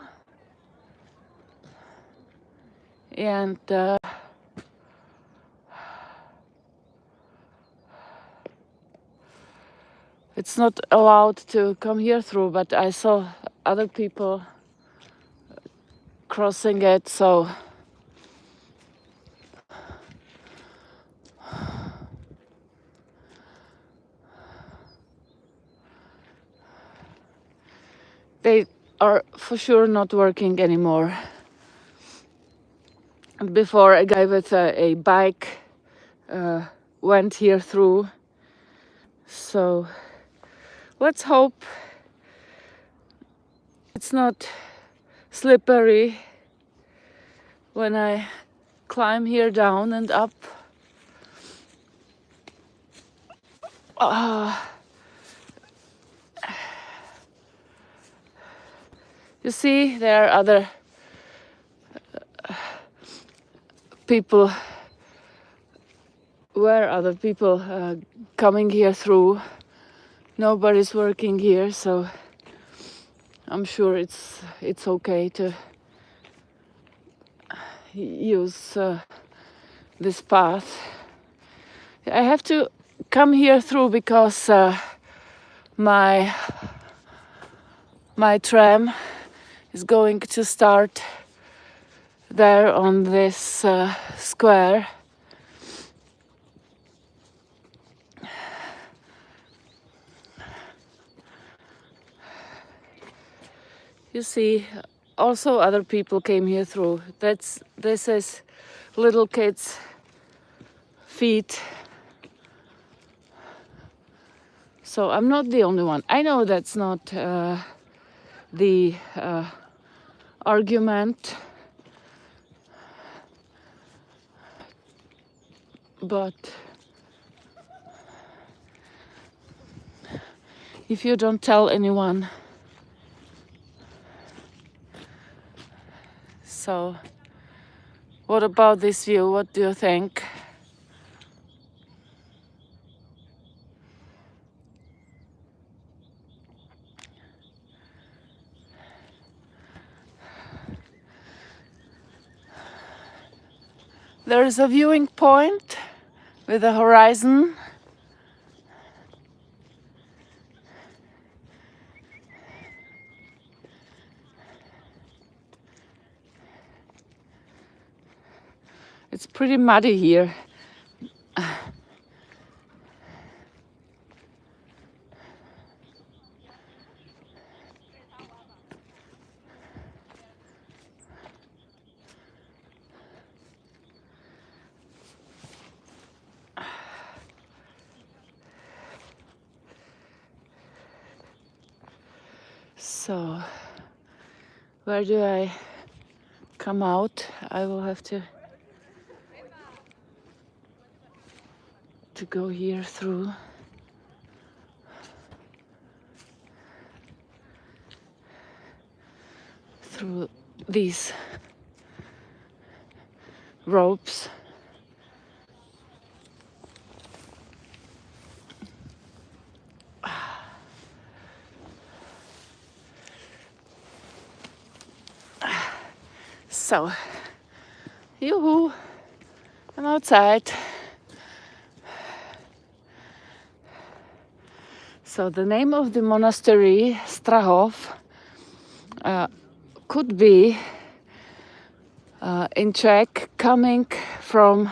and it's not allowed to come here through, but I saw other people crossing it, so they are for sure not working anymore. Before, a guy with a bike went here through, so let's hope it's not slippery when I climb here down and up. You see, there are other people, other people coming here through. Nobody's working here, so I'm sure it's okay to use this path. I have to come here through because my tram is going to start there on this square. You see, also other people came here through. This is little kids' feet. So I'm not the only one. I know that's not the argument, but if you don't tell anyone, so what about this view? What do you think? There is a viewing point with a horizon. It's pretty muddy here. So, where do I come out? I will have to go here through. Through these ropes. So, yoo-hoo, I'm outside. So the name of the monastery, Strahov, could be in Czech coming from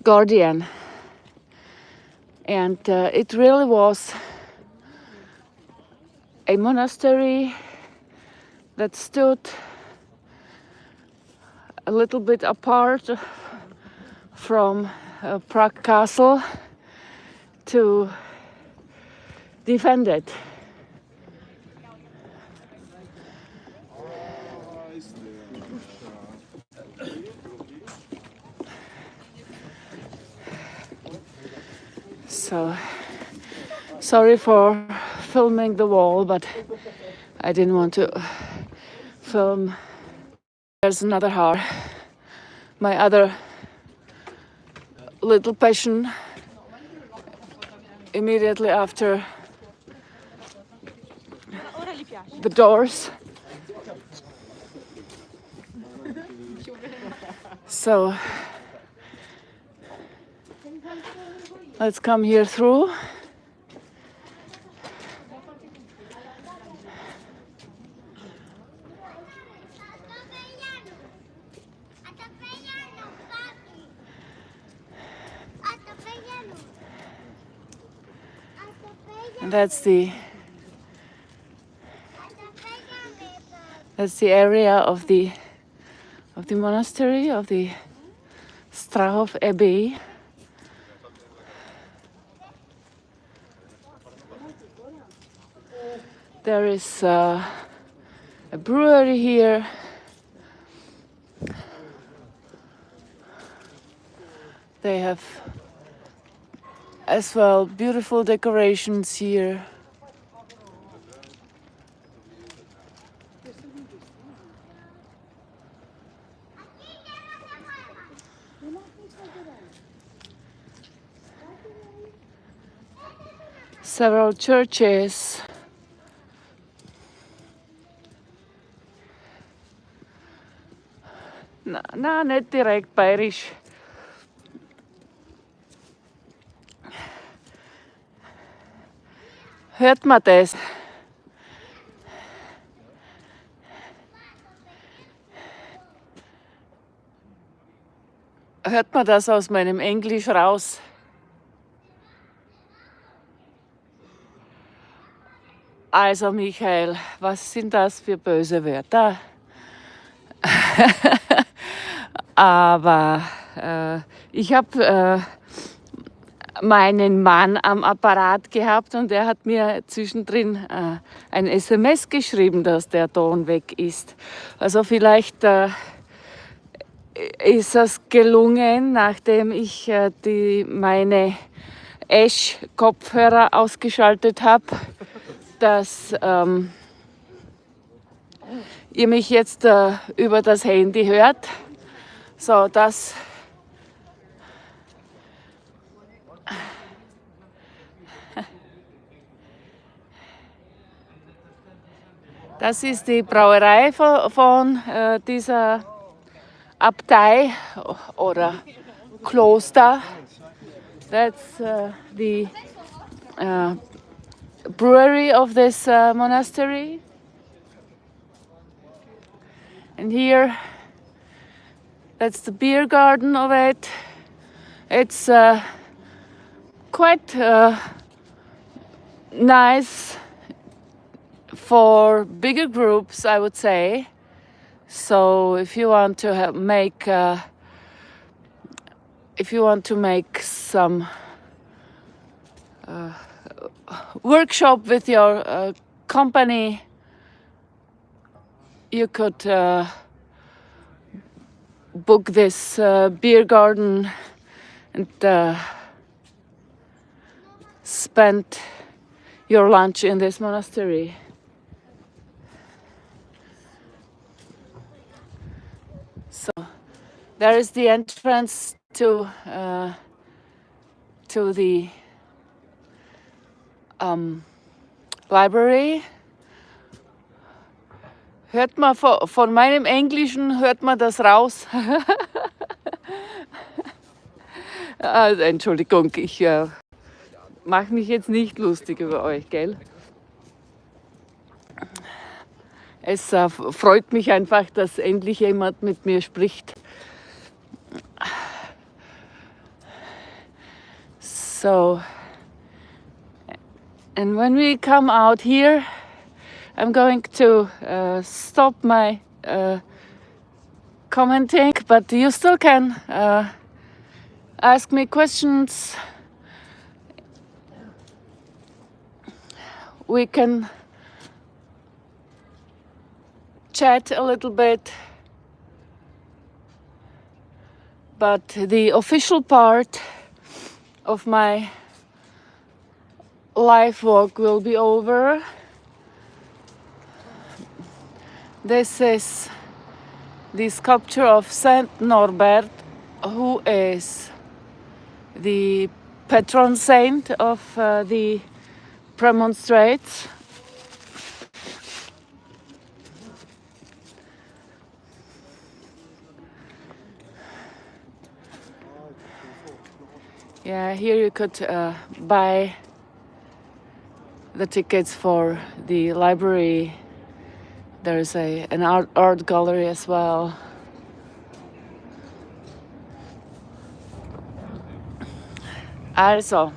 guardian, and it really was a monastery that stood a little bit apart from Prague Castle to defend it. So, sorry for filming the wall, but I didn't want to film. There's another heart, my other little passion, immediately after the doors. So let's come here through. And that's the area of the monastery, of the Strahov Abbey. There is a brewery here. They have as well beautiful decorations here. Several churches. Nicht direkt bayerisch. Hört man das? Hört man das aus meinem Englisch raus? Also Michael, was sind das für böse Wörter? Aber ich habe meinen Mann am Apparat gehabt und er hat mir zwischendrin ein SMS geschrieben, dass der Ton weg ist. Also vielleicht ist es gelungen, nachdem ich meine Ash-Kopfhörer ausgeschaltet habe, dass ihr mich jetzt über das Handy hört. So, das ist die Brauerei von dieser Abtei oder Kloster. That's the brewery of this monastery. And here, that's the beer garden of it. It's quite nice for bigger groups, I would say. So if you want to make some workshop with your company, you could book this beer garden and spend your lunch in this monastery. So there is the entrance to the library. Hört man von meinem Englischen, hört man das raus? Entschuldigung, ich mache mich jetzt nicht lustig über euch, gell? Es freut mich einfach, dass endlich jemand mit mir spricht. So, and when we come out here, I'm going to stop my commenting, but you still can ask me questions. We can chat a little bit, but the official part of my life walk will be over. This is the sculpture of Saint Norbert, who is the patron saint of the Premonstrates. Yeah, here you could buy the tickets for the library. There's an art gallery as well. Also,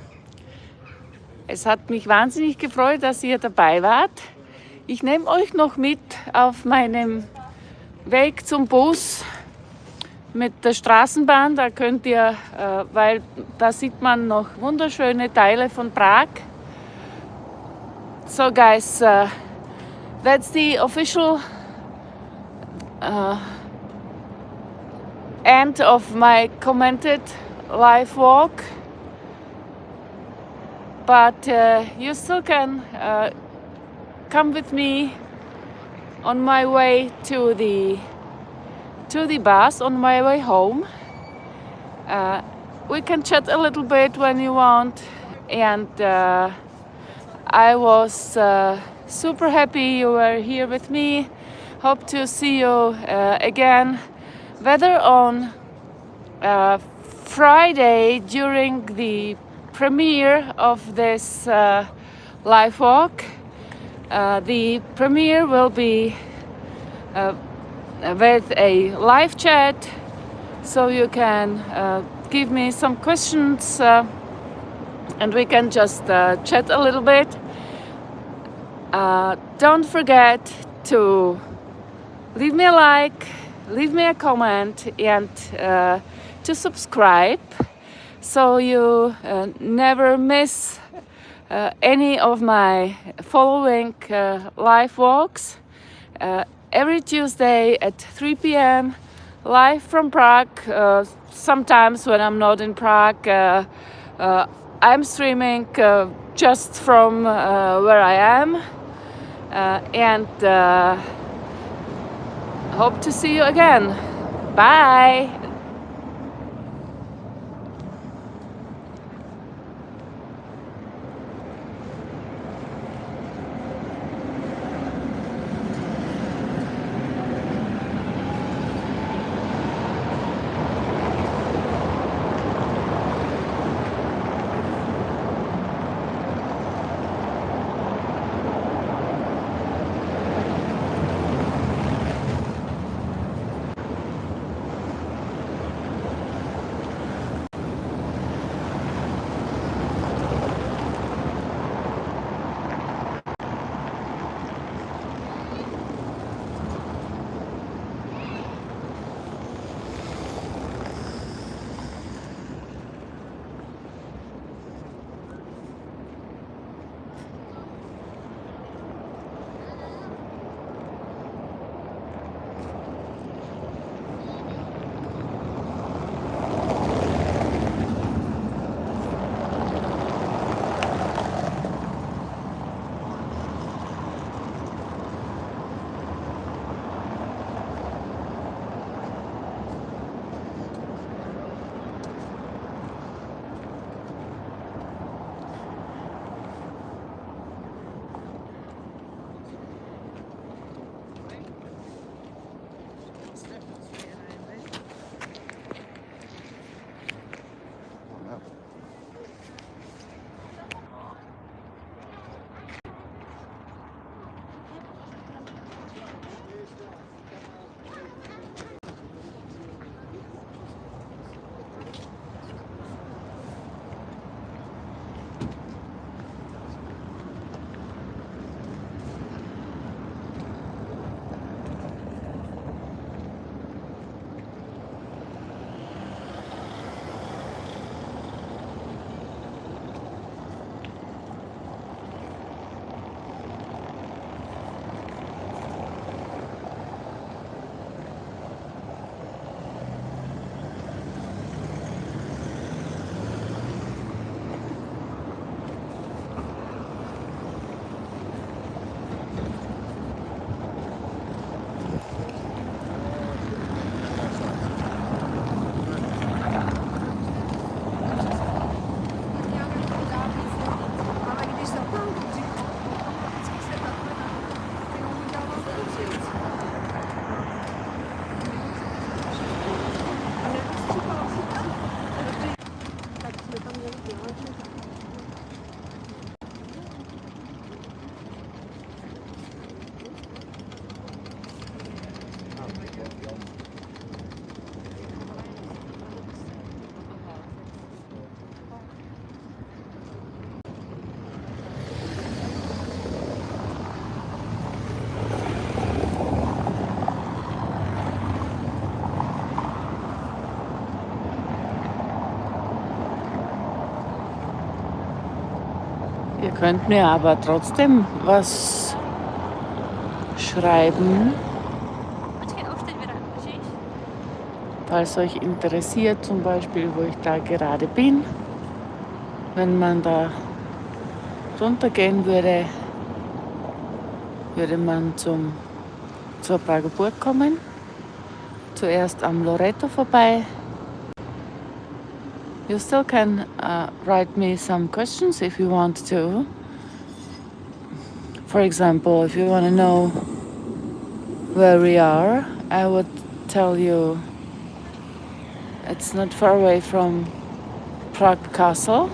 es hat mich wahnsinnig gefreut, dass ihr dabei wart. Ich nehme euch noch mit auf meinem Weg zum Bus mit der Straßenbahn. Da könnt ihr, weil da sieht man noch wunderschöne Teile von Prag. So guys, that's the official end of my commented live walk. But you still can come with me on my way to the bus, on my way home. We can chat a little bit when you want, and I was super happy you were here with me. Hope to see you again, whether on Friday during the premiere of this live walk. The premiere will be with a live chat, so you can give me some questions and we can just chat a little bit. Don't forget to leave me a like, leave me a comment, and to subscribe, so you never miss any of my following live walks. Every Tuesday at 3 p.m. live from Prague. Sometimes when I'm not in Prague, I'm streaming just from where I am, and hope to see you again. Bye. Ihr könnt mir aber trotzdem was schreiben, falls euch interessiert, zum Beispiel, wo ich da gerade bin. Wenn man da runtergehen würde, würde man zur Prager Burg kommen. Zuerst am Loreto vorbei. You still can write me some questions if you want to. For example, if you want to know where we are, I would tell you it's not far away from Prague Castle.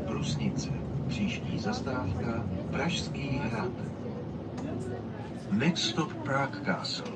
Brusnice. Příští zastávka Pražský hrad. Next stop Prague Castle.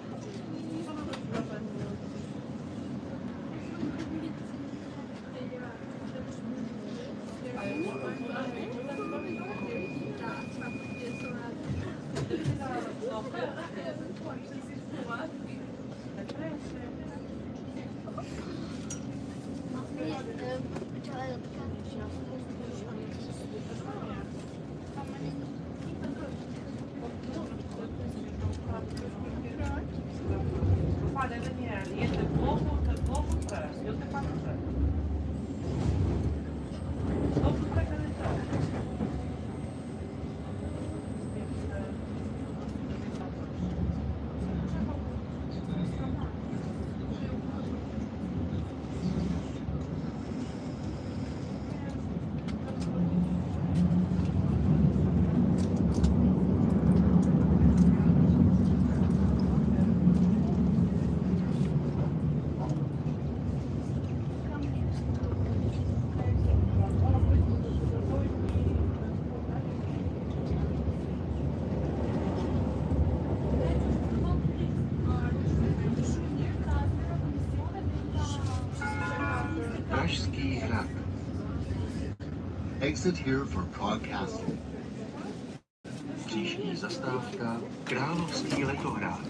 Pražský hrad. Exit here for Prague Castle. Příští zastávka Královský letohrad.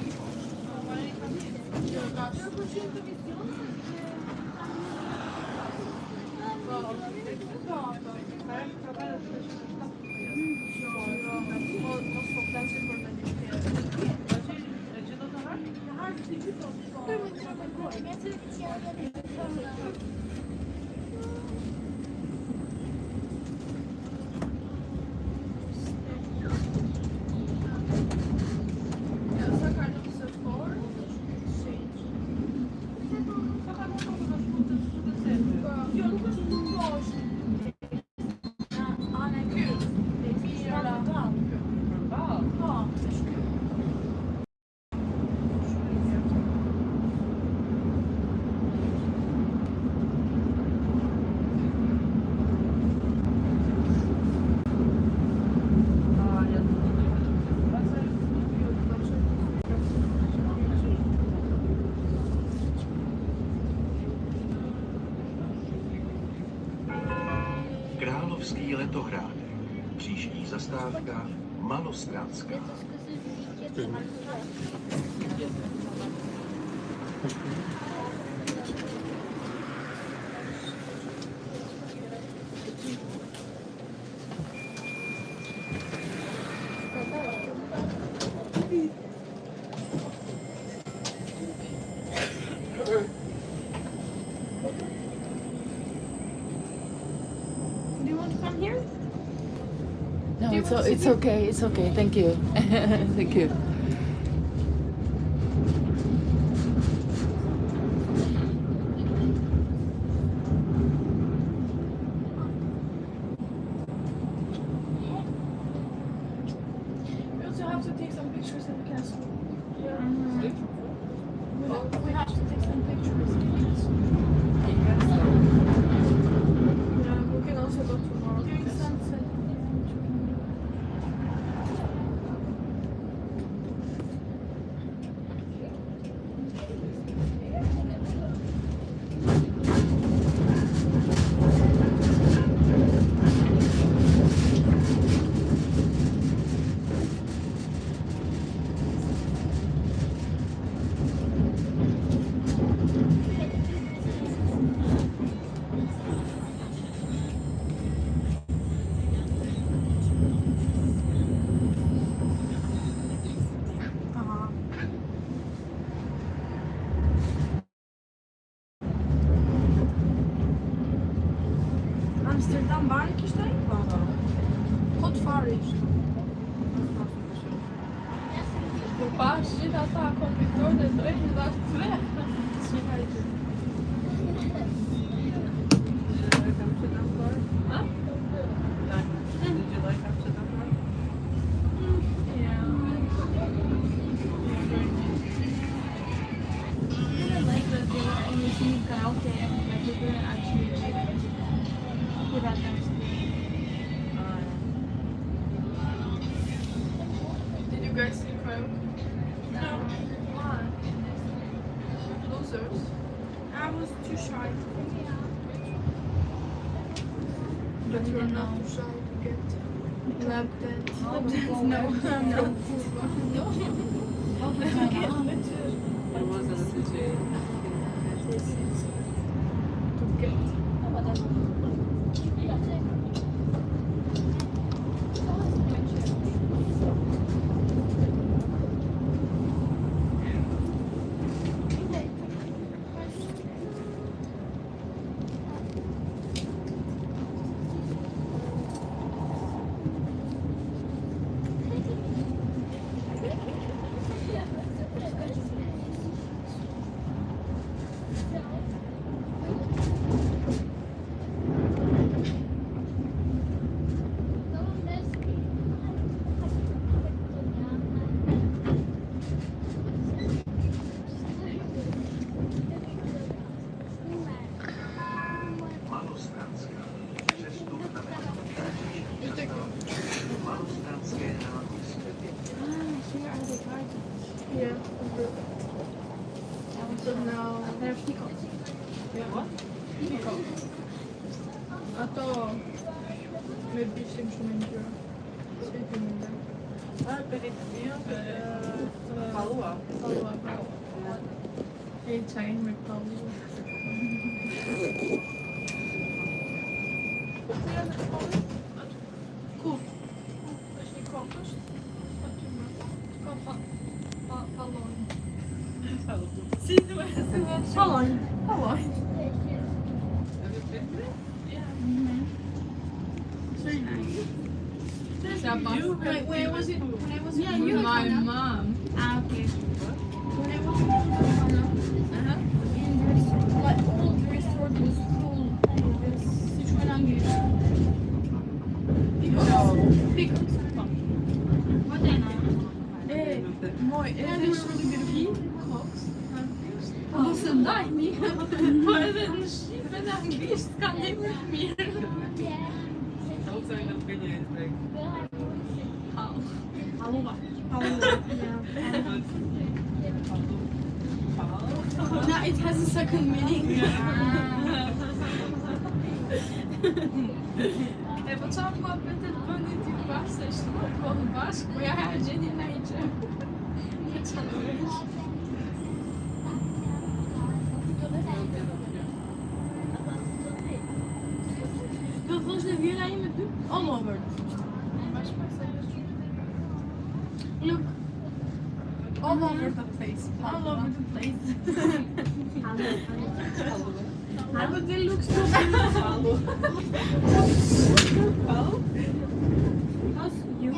Královský letohrad. Příští zastávka Malostranská.
No, it's okay. It's okay. Thank you. Thank you.
We also have to take some pictures at the castle. Yeah. We have to take some pictures at the castle. Yeah, we can also go tomorrow. During sunset. Amsterdam waren jakieś tutaj? Otwarliś. Popatrzcie na taką wygodę, to jest nasz chleb. Słuchajcie. Yeah. too shy. But you're not too shy to get lap dance. No, no.
I was a little bit.
To get.
Malostranská. Přestup na metropolitní zastávku. Malostranské náměstí.
Here are the gardens. Yeah. So now. Yeah. A to my píšem, že nemůžu světím jinde.
Palua.
Palua, bravo. Hej, čaj, mi palua. Cool. Palon. Palon. When I was in with my mom.
Okay.
When I was in Ghana, my old resort was full of Sichuan language. Because
What then?
moj energi koks. Och sen där ni på den skiven anglisk kan det mer.
Also in Albania it's like
Palua.
Palu.
No, it has a second meaning. Po całym muhabbetet böyle bir varsa işte konu baş koya her cennetince. Różne wielajmy all over. Look, all over the place. All over the place. But they look so beautiful.
Palu?
How's you?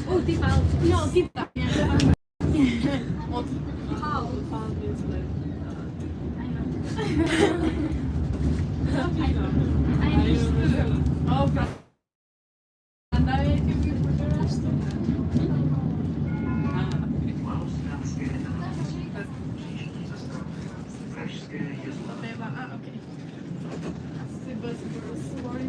Oh, tipa. No, tipa.
Palu is like
Oh, and I ate you for the rest of them.
Malostranské náměstí. Příští zastávka. Pražské Jesuit.
Okay. Sorry.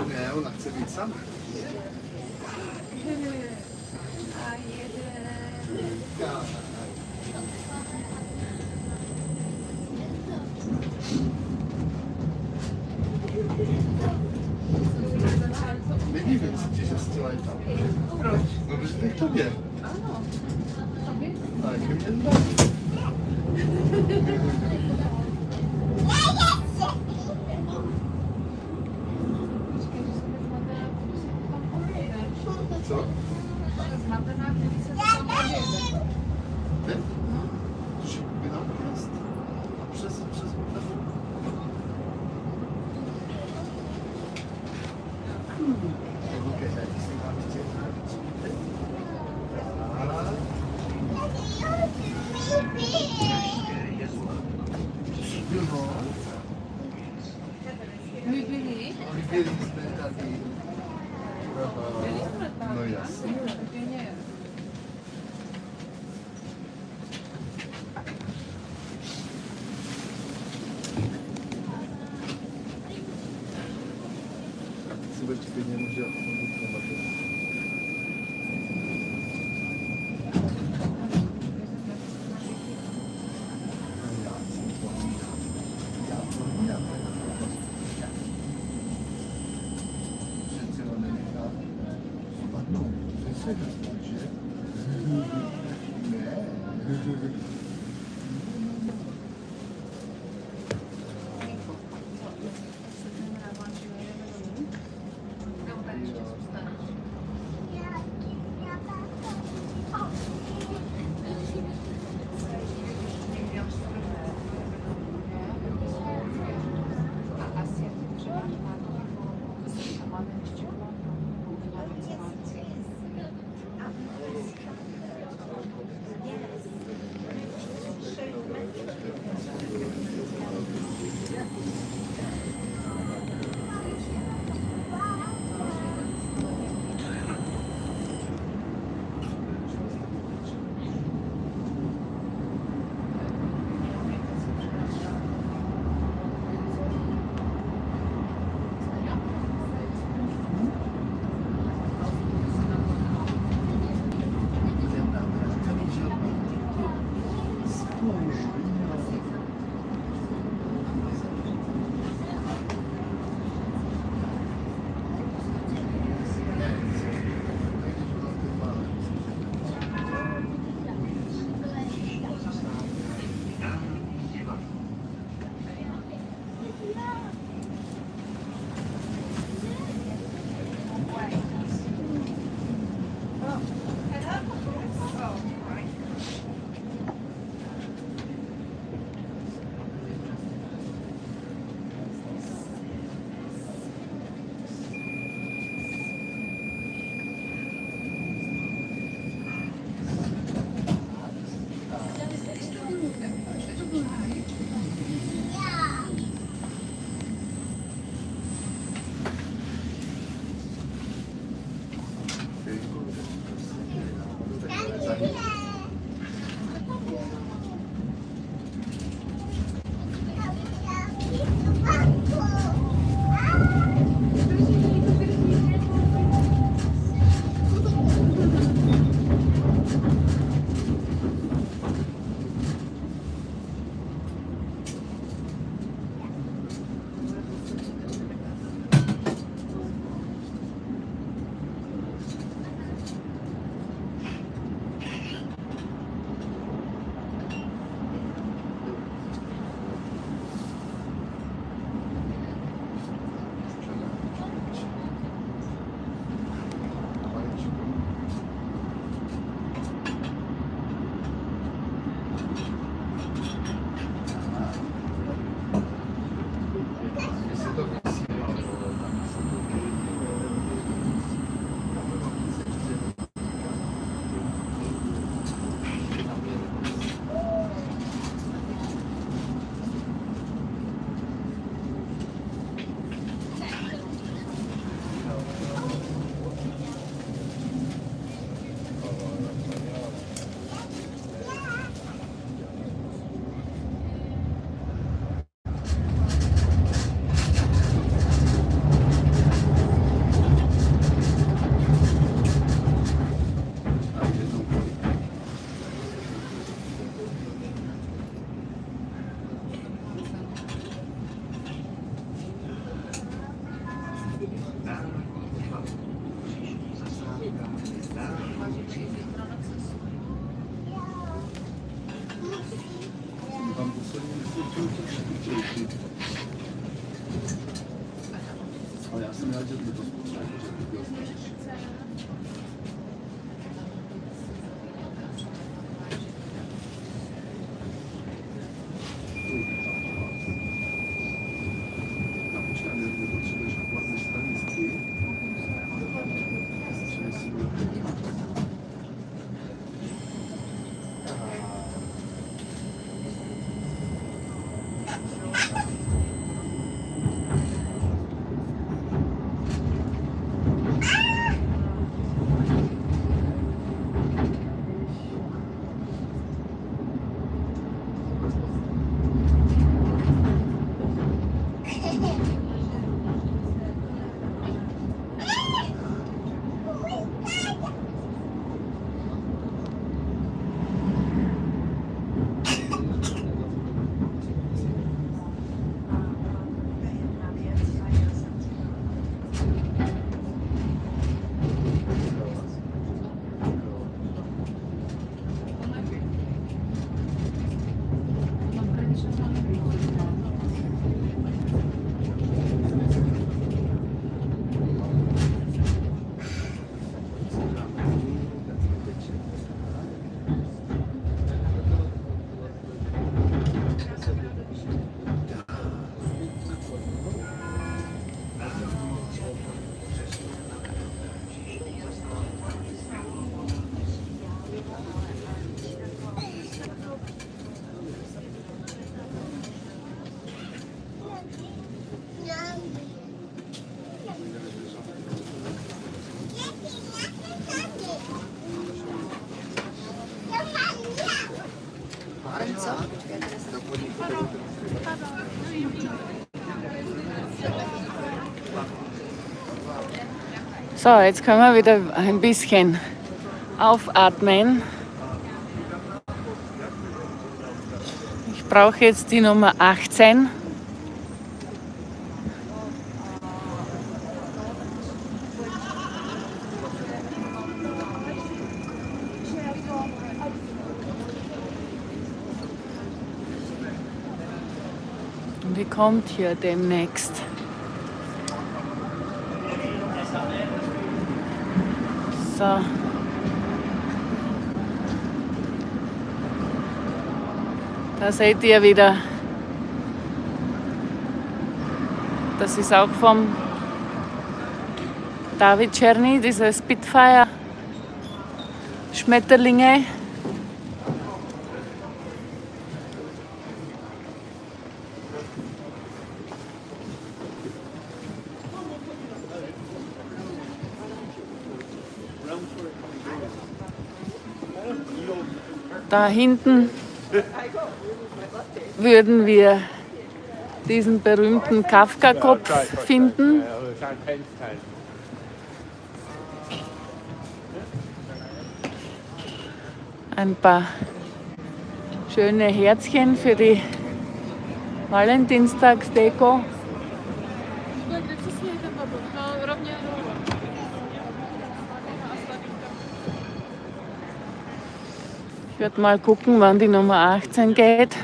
Ne, ona chce být sama. Nedívím se ti, že jsi léta. Proč? No, protože to je k tobě.
Ano.
Ale ke mně ne. Co? Ty? Že by nám prst. A přes vodu. Okay, tak si mám chtěl.
Pražské Jesuit.
No jasne. Zobaczcie, tutaj nie może na bakiet. O, já jsem rád, že to spotřebuje.
So, jetzt können wir wieder ein bisschen aufatmen. Ich brauche jetzt die Nummer 18. Und die kommt hier demnächst. So. Da seht ihr wieder. Das ist auch vom David Czerny, diese Spitfire Schmetterlinge. Da hinten würden wir diesen berühmten Kafka-Kopf finden. Ein paar schöne Herzchen für die Valentinstagsdeko. Ich werde mal gucken, wann die Nummer 18 geht.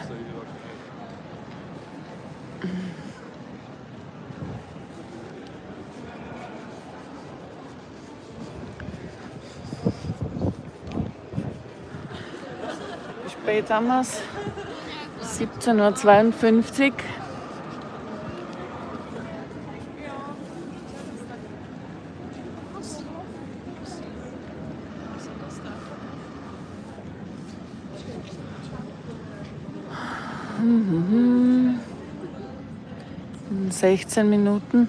Wie spät haben wir es? 17:52 Uhr. In 16 Minuten.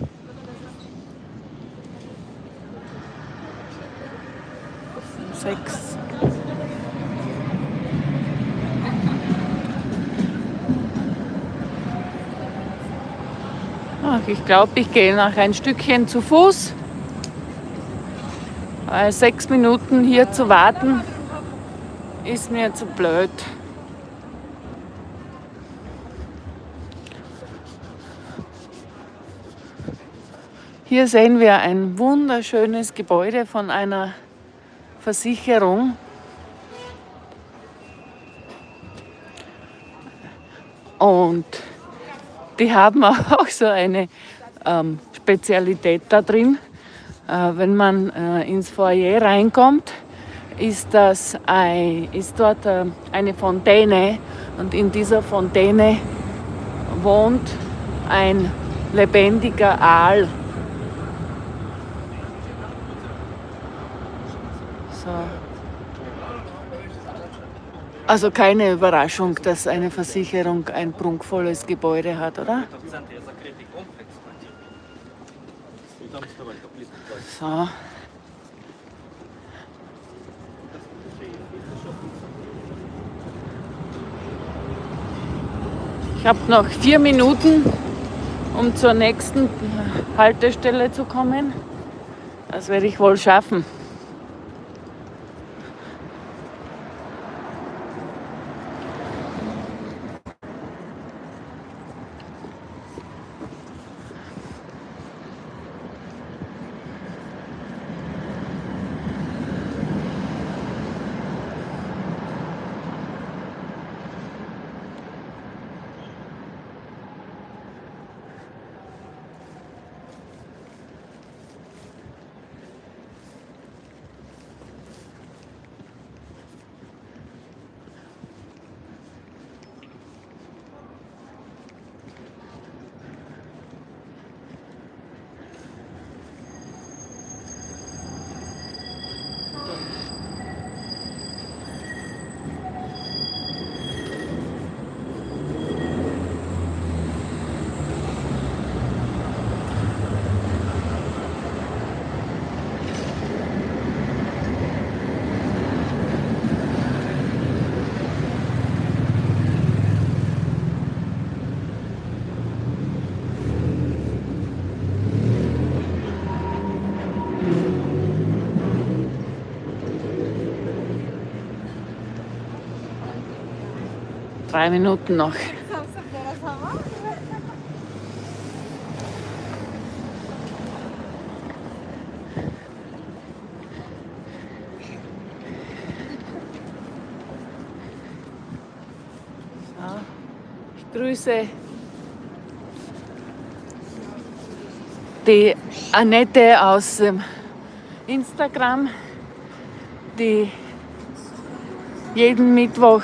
Sechs. Ach, ich glaube, ich gehe noch ein Stückchen zu Fuß. 6 Minuten hier zu warten ist mir zu blöd. Hier sehen wir ein wunderschönes Gebäude von einer Versicherung. Und die haben auch so eine Spezialität da drin. Wenn man ins Foyer reinkommt, ist dort eine Fontäne. Und in dieser Fontäne wohnt ein lebendiger Aal. So. Also keine Überraschung, dass eine Versicherung ein prunkvolles Gebäude hat, oder? So. Ich habe noch 4 Minuten, um zur nächsten Haltestelle zu kommen. Das werde ich wohl schaffen. 3 Minuten noch. So, ich grüße die Annette aus Instagram, die jeden Mittwoch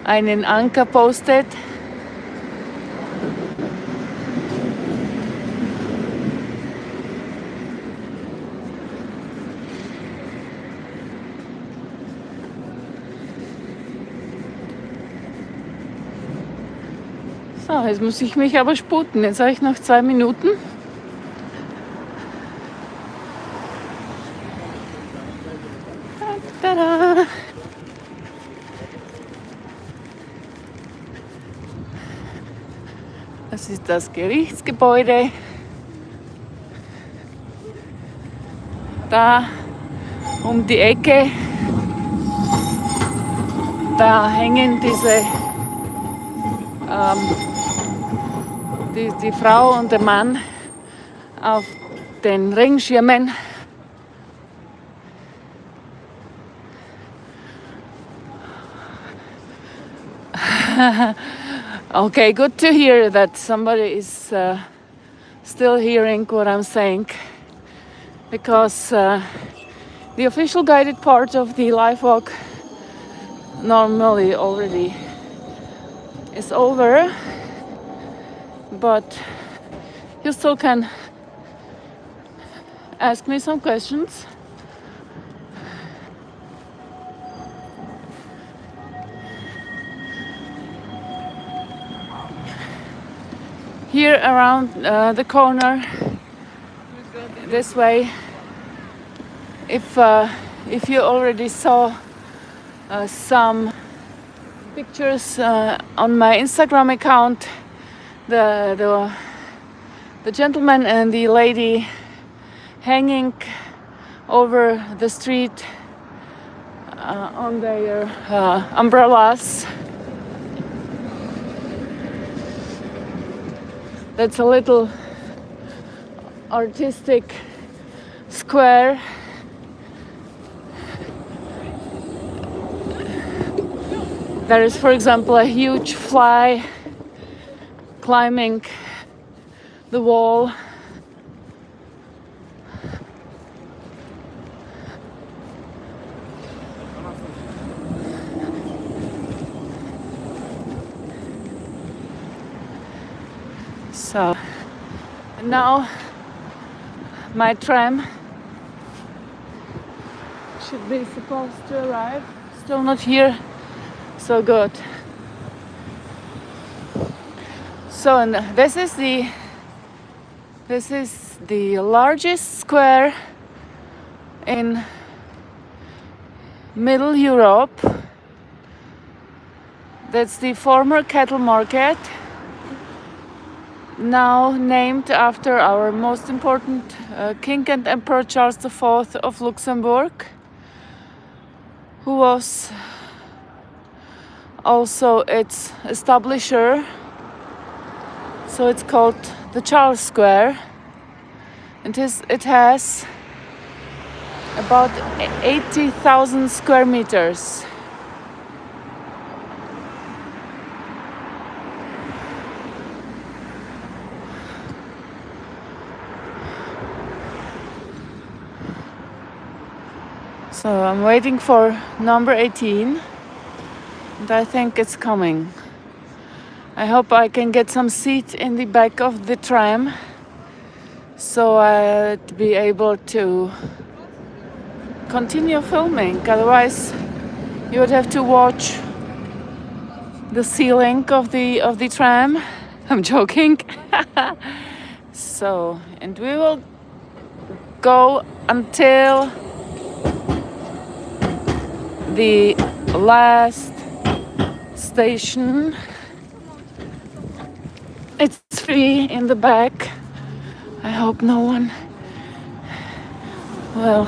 einen Anker postet. So, jetzt muss ich mich aber sputen. Jetzt habe ich noch 2 Minuten. Tada! Das ist das Gerichtsgebäude. Da um die Ecke, da hängen die Frau und der Mann auf den Regenschirmen. Okay, good to hear that somebody is still hearing what I'm saying, because the official guided part of the life walk normally already is over, but you still can ask me some questions. Here around the corner, this way, if you already saw some pictures on my Instagram account, the gentleman and the lady hanging over the street on their umbrellas. That's a little artistic square. There is, for example, a huge fly climbing the wall. So now my tram should be supposed to arrive. Still not here. So good. So, and this is the largest square in Middle Europe. That's the former cattle market, now named after our most important King and Emperor Charles IV of Luxembourg, who was also its establisher. So it's called the Charles Square. It has about 80,000 square meters. So I'm waiting for number 18, and I think it's coming. I hope I can get some seat in the back of the tram, so I'd be able to continue filming. Otherwise, you would have to watch the ceiling of the tram. I'm joking. So, and we will go until the last station. It's free in the back. I hope no one will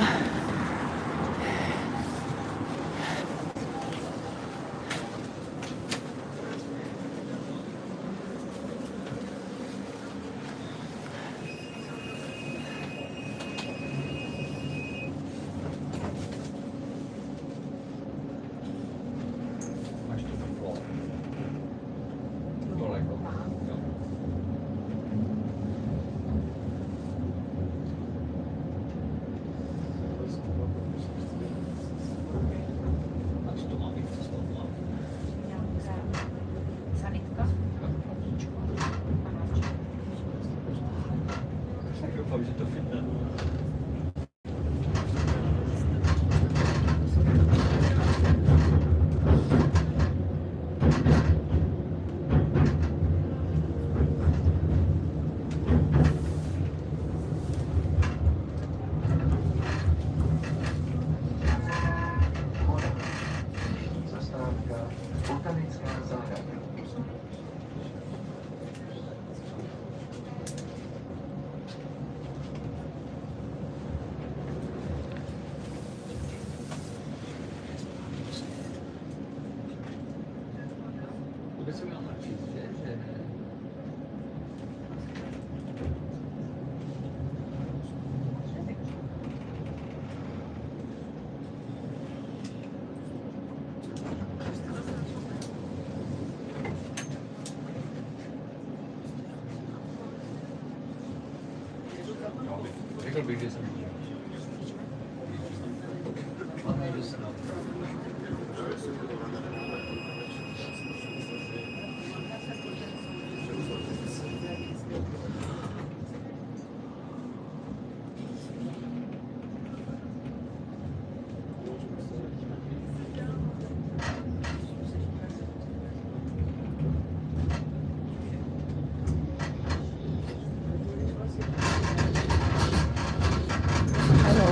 Hallo.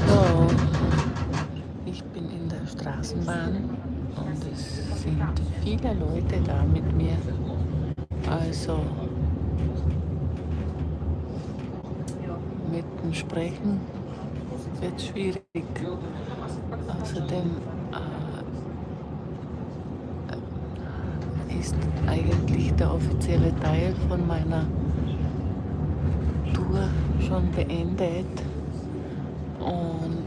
So, ich bin in der Straßenbahn und es sind viele Leute da mit mir. Also mit dem Sprechen wird es schwierig. Außerdem ist eigentlich der offizielle Teil von meiner Tour schon beendet und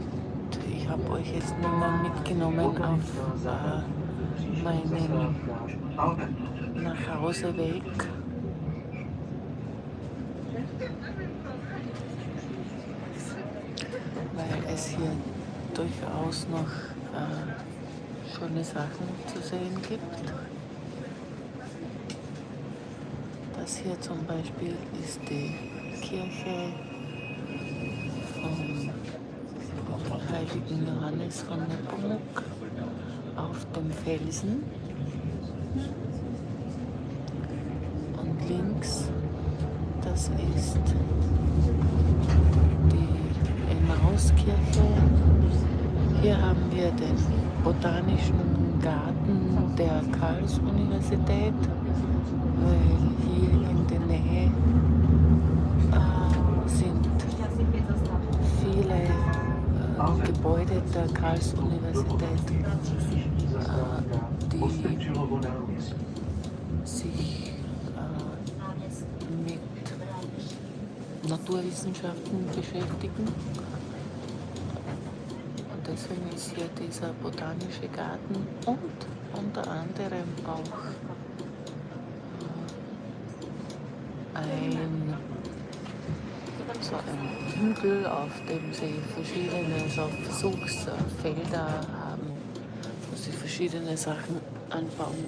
ich habe euch jetzt nur mal mitgenommen auf meinen Nachhauseweg. Weil es hier durchaus noch schöne Sachen zu sehen gibt. Das hier zum Beispiel ist die Kirche vom heiligen Johannes von Nepomuk auf dem Felsen. Und links, das ist die Emmauskirche. Hier haben wir den Botanischen Garten der Karls-Universität, weil hier in der Nähe sind viele Gebäude der Karls-Universität, die sich mit Naturwissenschaften beschäftigen. Und deswegen ist hier dieser botanische Garten und unter anderem auch ein Hügel, auf dem sie verschiedene Versuchsfelder haben, wo sie verschiedene Sachen anbauen.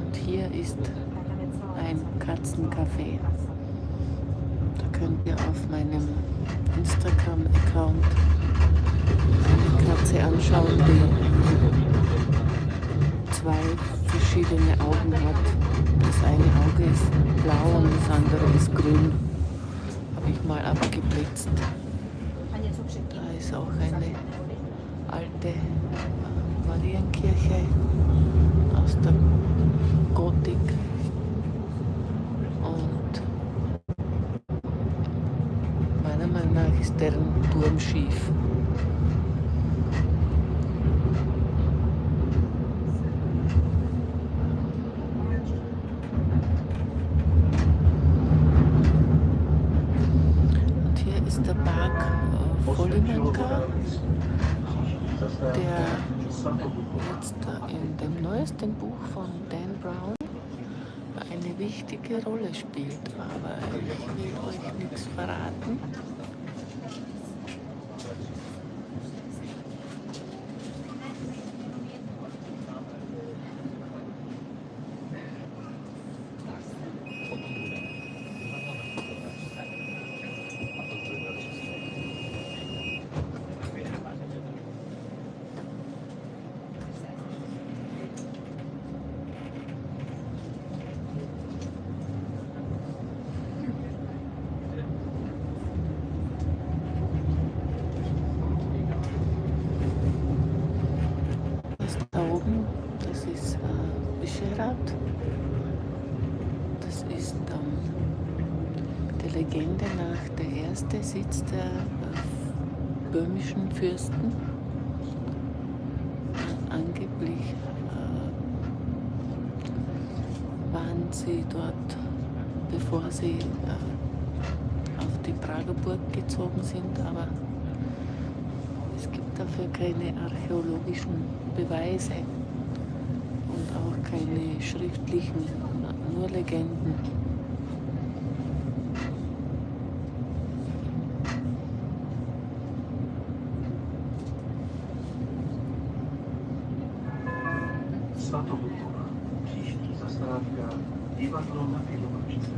Und hier ist ein Katzencafé. Da könnt ihr auf meinem Instagram-Account eine Katze anschauen, die zwei verschiedene Augen hat. Das eine Auge ist blau und das andere ist grün. Habe ich mal abgeblitzt. Da ist auch eine alte Marienkirche aus der Gotik. Und meiner Meinung nach ist deren Turm schief. Und hier ist der Park Polimenka, der jetzt in dem neuesten Buch von Dan Brown eine wichtige Rolle spielt, aber ich will euch nichts verraten. Courtyard. Das ist der Legende nach der erste Sitz der böhmischen Fürsten. Angeblich waren sie dort, bevor sie auf die Prager Burg gezogen sind, aber es gibt dafür keine archäologischen Beweise und auch keine schriftlichen, nur Legenden.
Svatobutová. Příští zastávka divadlo na Pilovačce.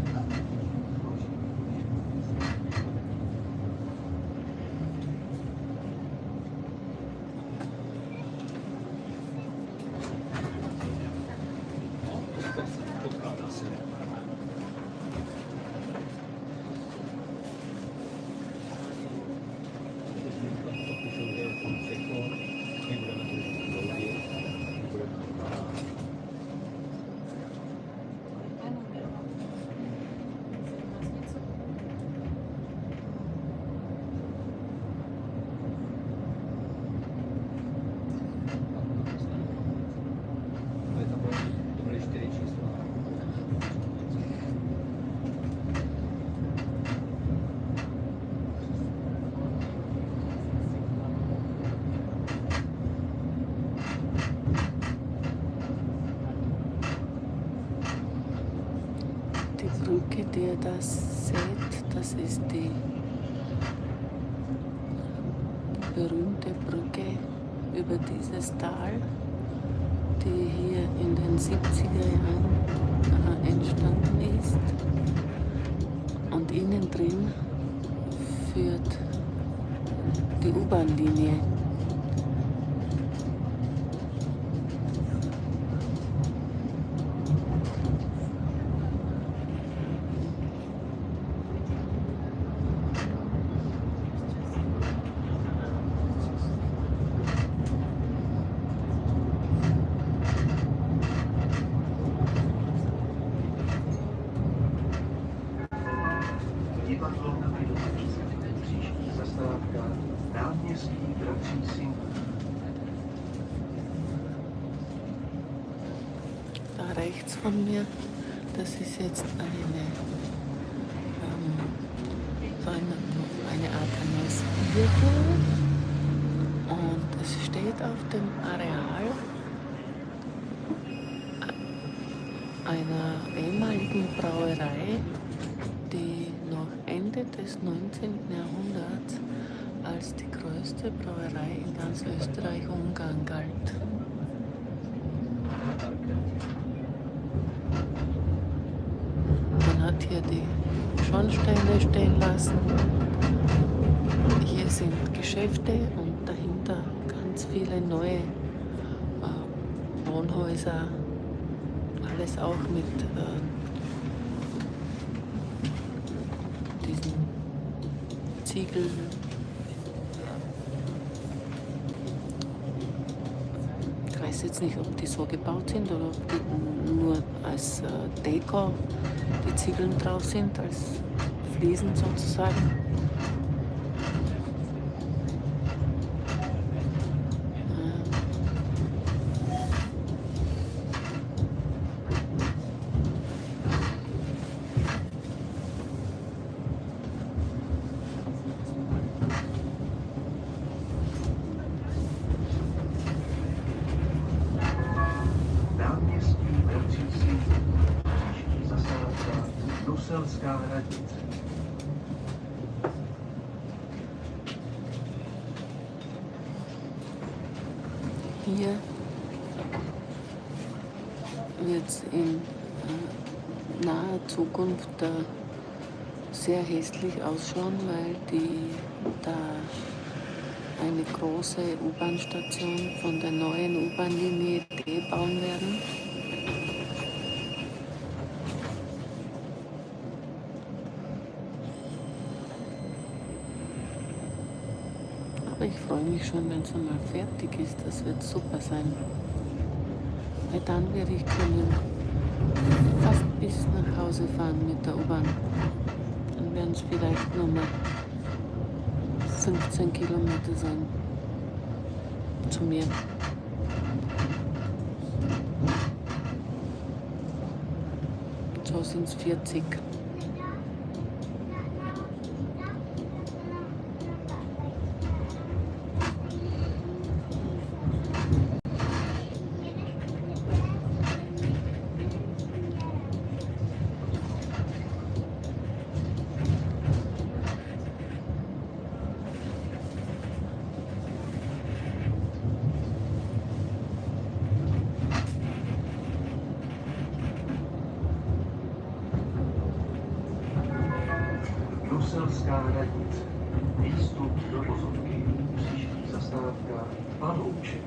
Die Brücke, die ihr da seht, das ist die berühmte Brücke über dieses Tal, die hier in den 70er Jahren entstanden ist. Und innen drin führt die U-Bahn-Linie.
Divadlo na Pilovačce. Příští zastávka náměstí bratří Synů.
Da rechts von mir, das ist jetzt eine Art neues Viertel und es steht auf dem Areal einer ehemaligen Brauerei, die noch Ende des 19. Jahrhunderts als die größte Brauerei in ganz Österreich-Ungarn galt. Man hat hier die Schornsteine stehen lassen. Hier sind Geschäfte und dahinter ganz viele neue Wohnhäuser. Alles auch mit diesen Ziegel. Ich weiß jetzt nicht, ob die so gebaut sind oder ob die nur als Deko die Ziegeln drauf sind, als Fliesen sozusagen.
Náměstí bratří Synů. Příští zastávka Bruselská radnice.
Hier wird es in naher Zukunft sehr hässlich ausschauen, weil die da eine große U-Bahn-Station von der neuen U-Bahn-Linie D bauen werden. Aber ich freue mich schon, wenn es einmal fertig ist. Das wird super sein. Weil dann werde ich können fast bis nach Hause fahren mit der U-Bahn. Dann werden es vielleicht nur mal 15 Kilometer sein zu mir. So sind es 40.
Bruselská radnice. Výstup do vozovky. Příští zastávka Palouček.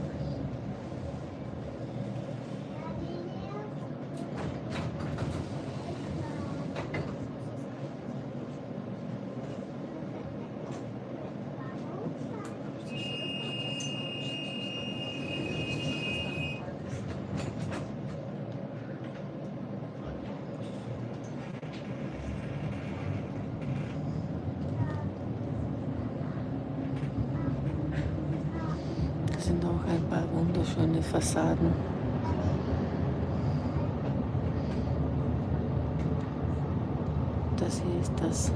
Da sind auch ein paar wunderschöne Fassaden. Das hier ist das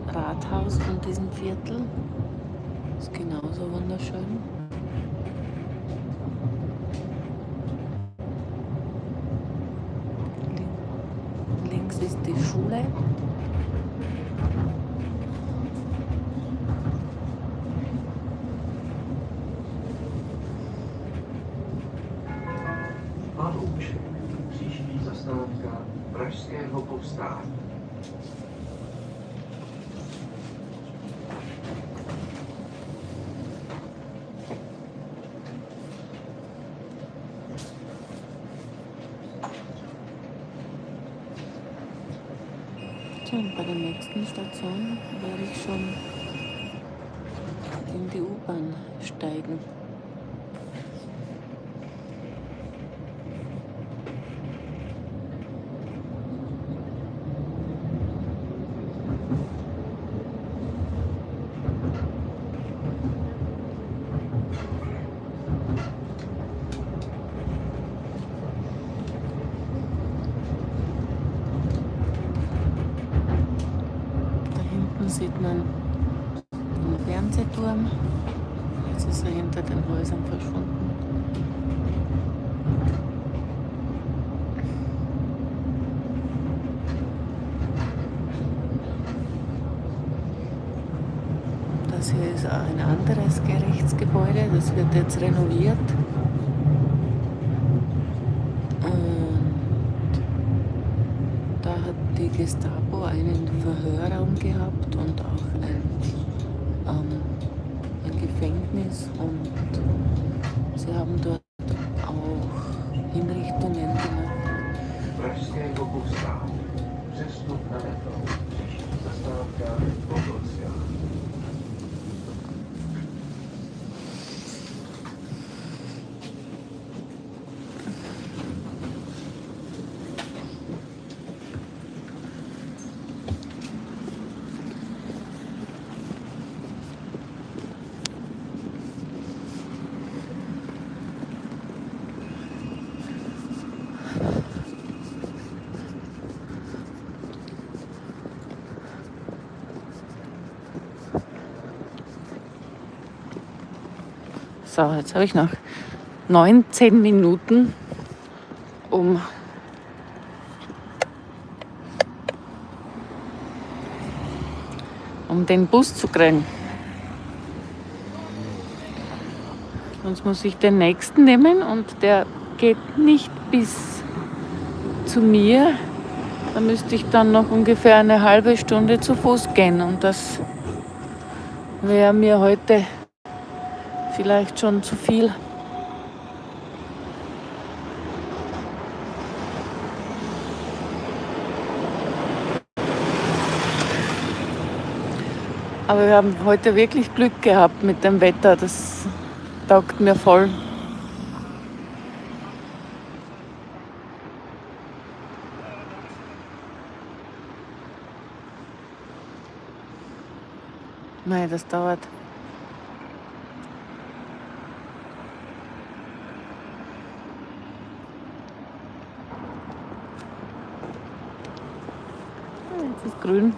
Rathaus von diesem Viertel. Ist genauso wunderschön. Links ist die Schule.
Palouček. Příští zastávka Pražského povstání.
So, und bei der nächsten Station werde ich schon in die U-Bahn steigen. Sieht man den Fernsehturm. Jetzt ist er hinter den Häusern verschwunden. Das hier ist ein anderes Gerichtsgebäude, das wird jetzt renoviert. Und da hat die Gestapo einen Verhörraum gehabt und auch ein Gefängnis, und sie haben dort auch Hinrichtungen gemacht.
Pražského povstání. Přestup na metro. Příští zastávka Malostranská.
So, jetzt habe ich noch 19 Minuten, um den Bus zu kriegen. Sonst muss ich den nächsten nehmen, und der geht nicht bis zu mir. Da müsste ich dann noch ungefähr eine halbe Stunde zu Fuß gehen, und das wäre mir heute vielleicht schon zu viel. Aber wir haben heute wirklich Glück gehabt mit dem Wetter. Das taugt mir voll. Mei, das dauert. Jetzt ist grün.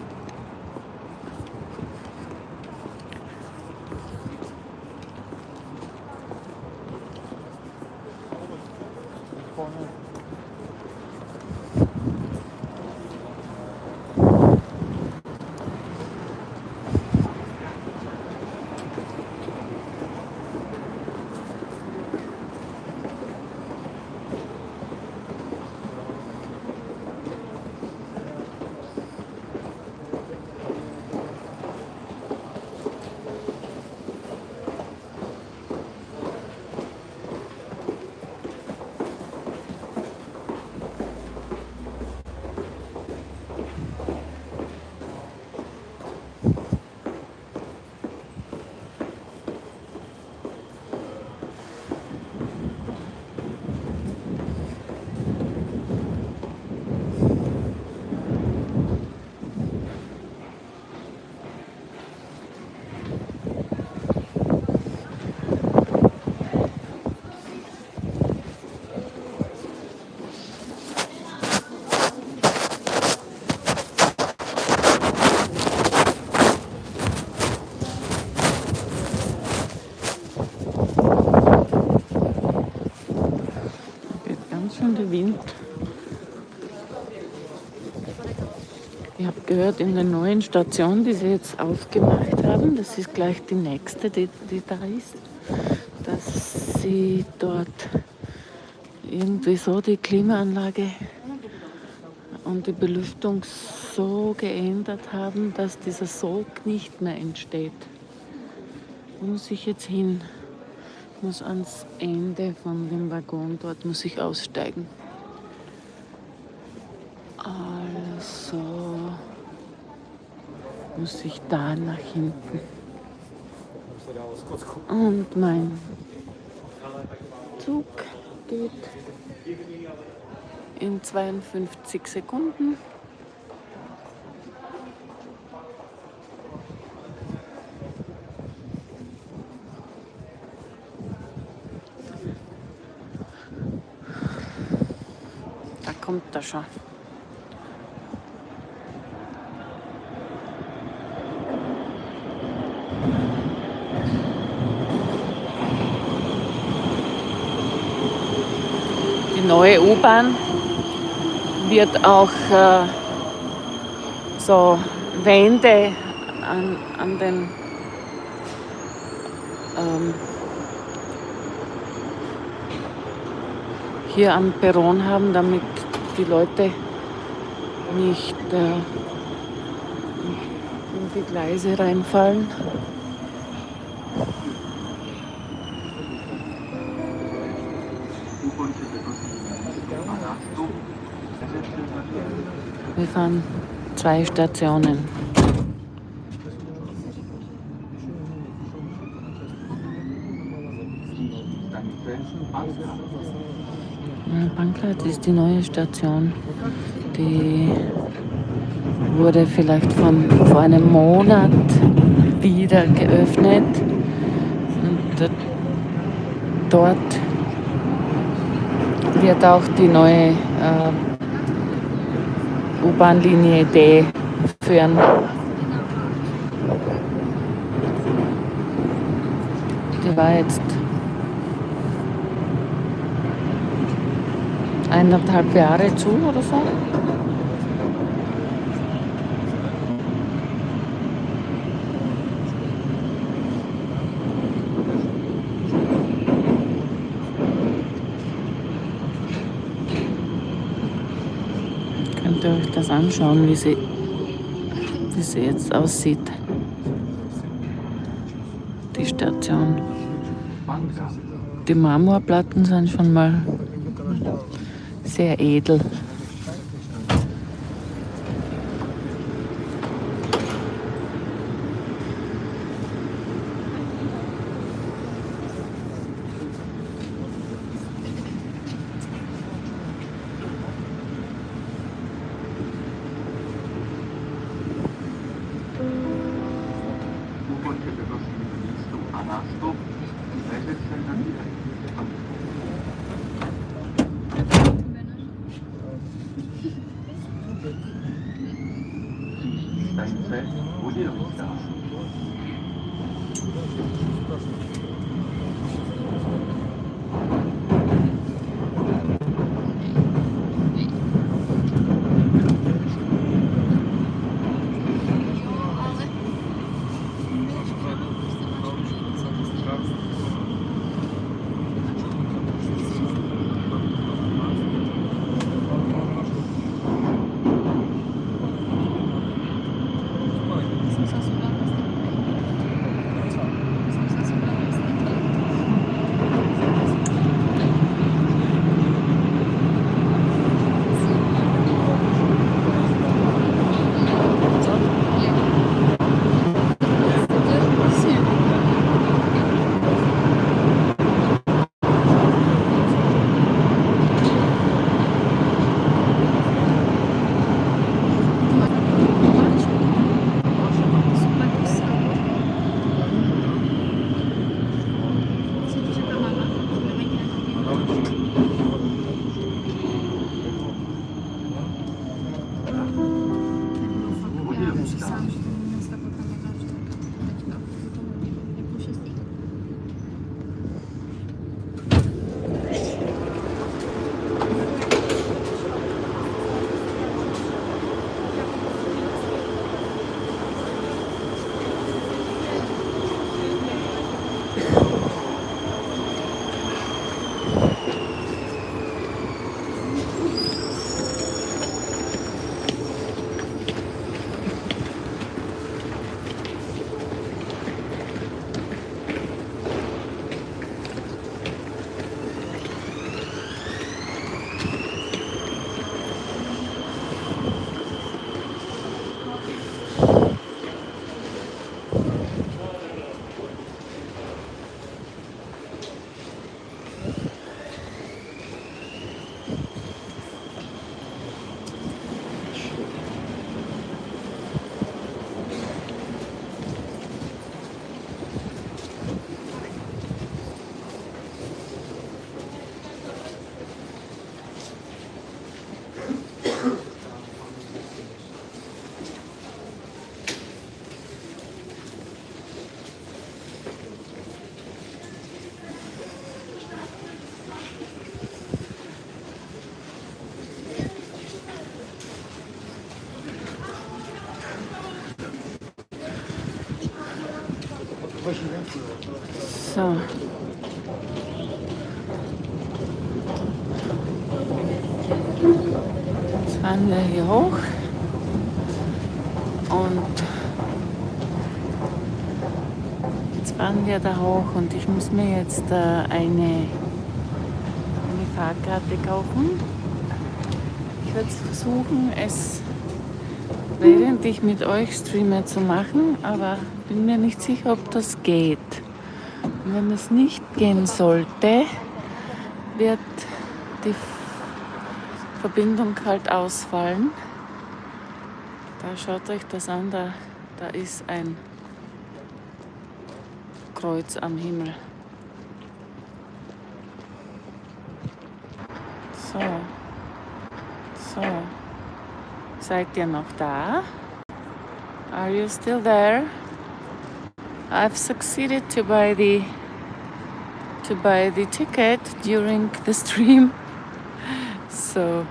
Der Wind. Ich habe gehört, in der neuen Station, die sie jetzt aufgemacht haben, das ist gleich die nächste, die da ist, dass sie dort irgendwie so die Klimaanlage und die Belüftung so geändert haben, dass dieser Sog nicht mehr entsteht. Da muss ich jetzt hin. Ich muss ans Ende von dem Waggon, dort muss ich aussteigen. Also muss ich da nach hinten. Und mein Zug geht in 52 Sekunden. Kommt da schon. Die neue U-Bahn wird auch so Wände an den hier am Perron haben, damit die Leute nicht in die Gleise reinfallen. Wir fahren 2 Stationen. Bankrat ist die neue Station. Die wurde vielleicht vor einem Monat wieder geöffnet. Und dort wird auch die neue U-Bahn-Linie D führen. Die war jetzt 1,5 Jahre zu oder so. Könnt ihr euch das anschauen, wie sie jetzt aussieht. Die Station. Die Marmorplatten sind schon mal sehr edel.
nástup vede se na stanice Budějovická.
So. Jetzt fahren wir hier hoch und jetzt fahren wir da hoch und ich muss mir jetzt eine Fahrkarte kaufen. Ich werde versuchen, es während ich mit euch streame zu machen, aber bin mir nicht sicher, ob das geht. Und wenn es nicht gehen sollte, wird die Verbindung halt ausfallen. Da schaut euch das an, da ist ein Kreuz am Himmel. So. Seid ihr noch da? Are you still there? I've succeeded to buy the ticket during the stream. So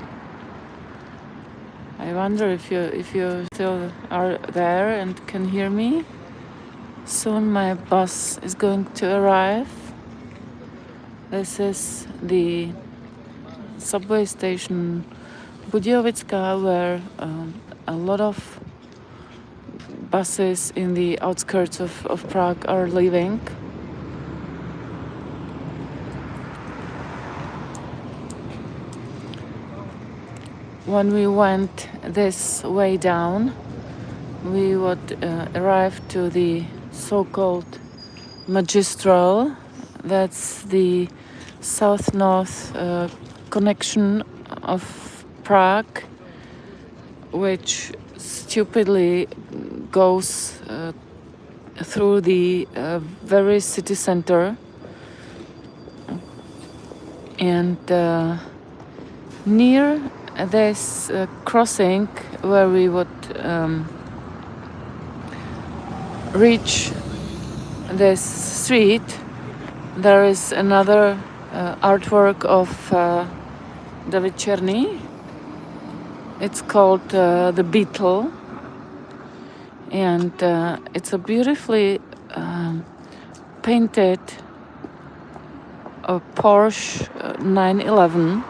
I wonder if you still are there and can hear me. Soon my bus is going to arrive. This is the subway station Budějovická, where a lot of buses in the outskirts of Prague are leaving. When we went this way down, we would arrive to the so-called magistral. That's the south-north connection of Prague, which stupidly goes
through the very city center, and near this crossing where we would reach this street, there is another artwork of David Černý. It's called The Beetle, and it's a beautifully painted Porsche 911,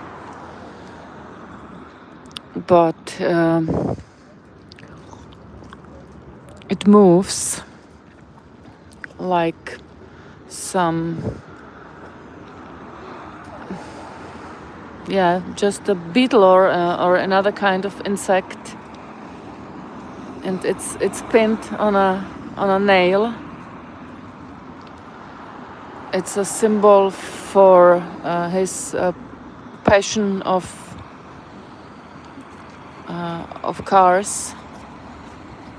but it moves like some, just a beetle or another kind of insect, and it's pinned on a nail. It's a symbol for his passion of cars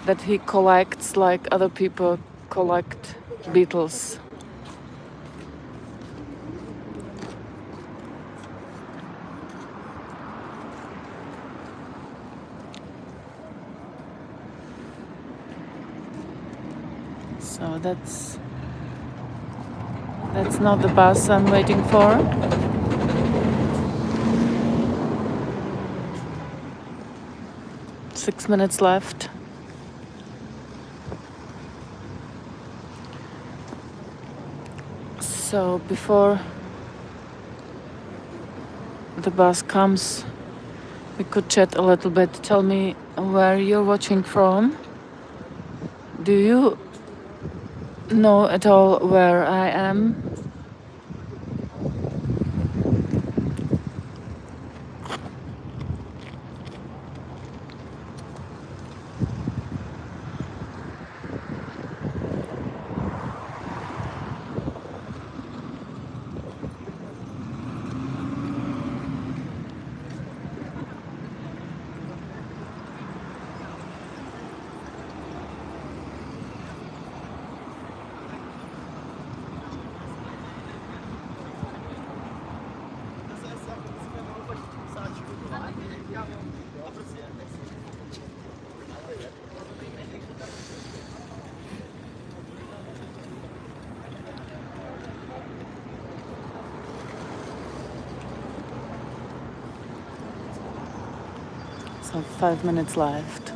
that he collects like other people collect beetles. So that's not the bus I'm waiting for. Six minutes left. So before the bus comes, we could chat a little bit. Tell me where you're watching from. Do you know at all where I am? So 5 minutes left.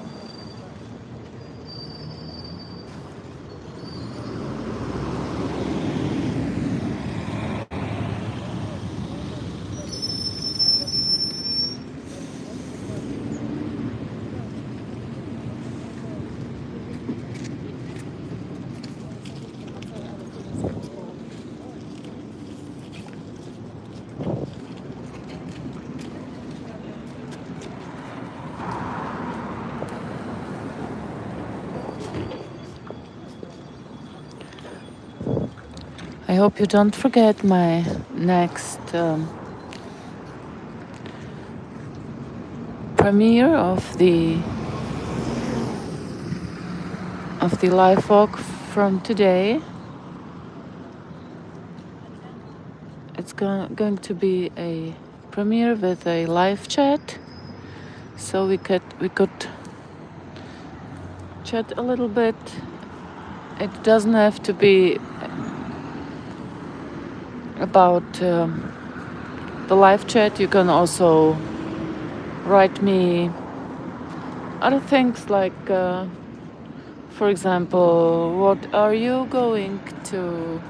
I hope you don't forget my next premiere of the live walk from today. It's going to be a premiere with a live chat, so we could chat a little bit. It doesn't have to be about the live chat. You can also write me other things like, for example, what are you going to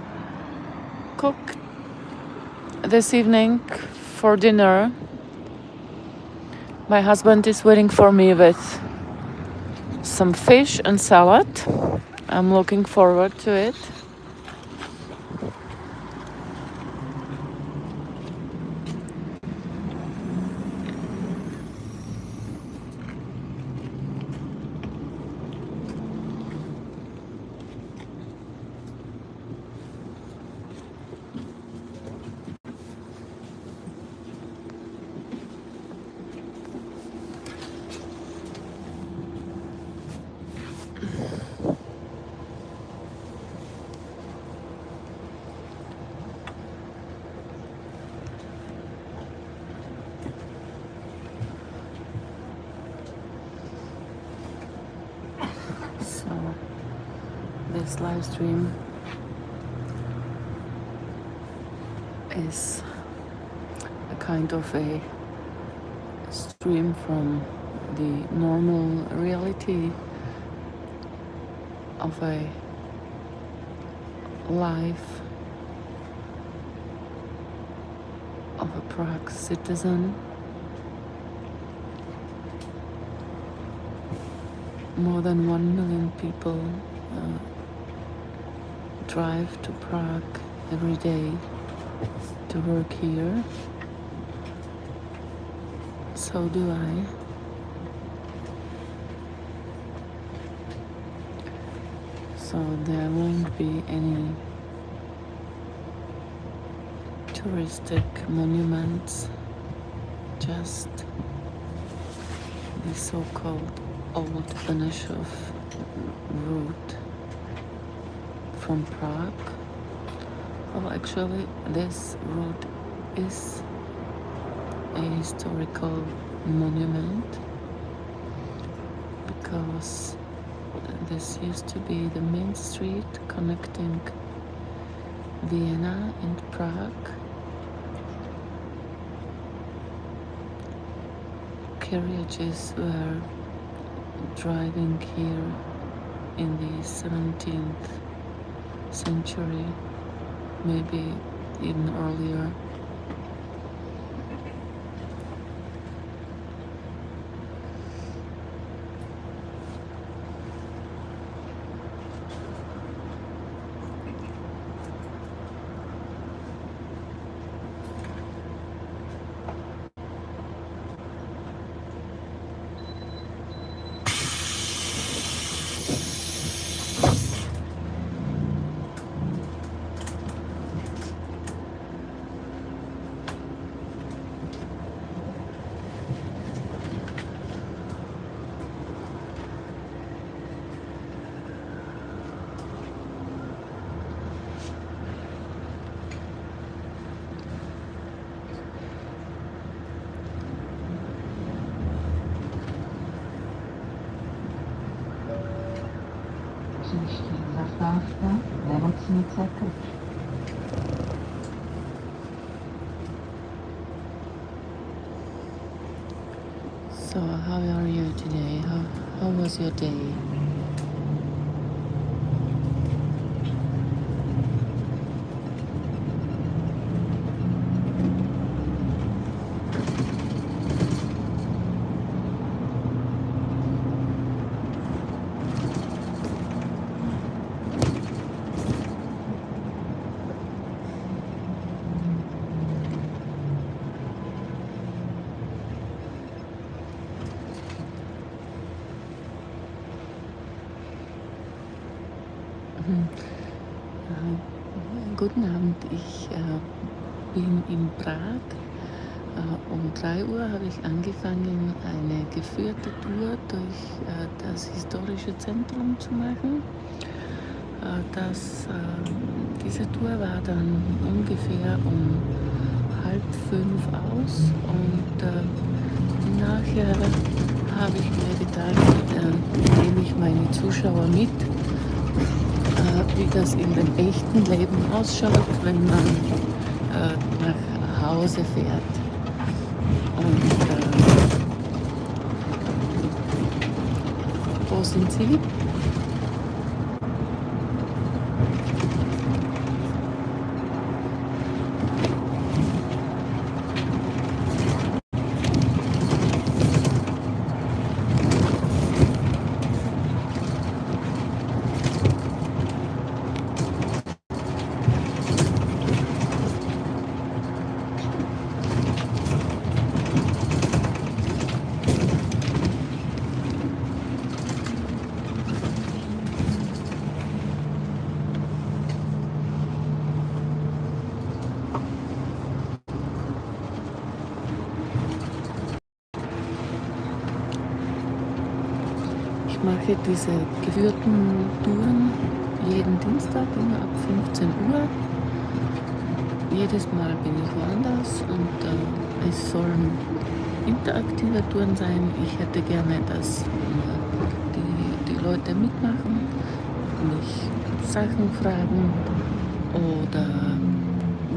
cook this evening for dinner? My husband is waiting for me with some fish and salad. I'm looking forward to it.
this live stream is a kind of a stream from the normal reality of a life of a Prague citizen. More than 1 million people drive to Prague every day to work here. So do I. So there won't be any touristic monuments, just the so-called old Benešov route from Prague. Well, actually, this route is a historical monument because this used to be the main street connecting Vienna and Prague. Carriages were driving here in the 17th century, maybe even earlier.
Příští zastávka Nemocnice Krk.
So how are you today? How was your day? Guten Abend, ich bin in Prag. Um 3 Uhr habe ich angefangen, eine geführte Tour durch das historische Zentrum zu machen. Diese Tour war dann ungefähr um 4:30 aus und nachher habe ich mir gedacht, nehme ich meine Zuschauer mit, wie das in dem echten Leben ausschaut, wenn man nach Hause fährt. Und wo sind Sie? Ich mache diese geführten Touren jeden Dienstag immer ab 15 Uhr. Jedes Mal bin ich woanders und es sollen interaktive Touren sein. Ich hätte gerne, dass die Leute mitmachen, mich Sachen fragen oder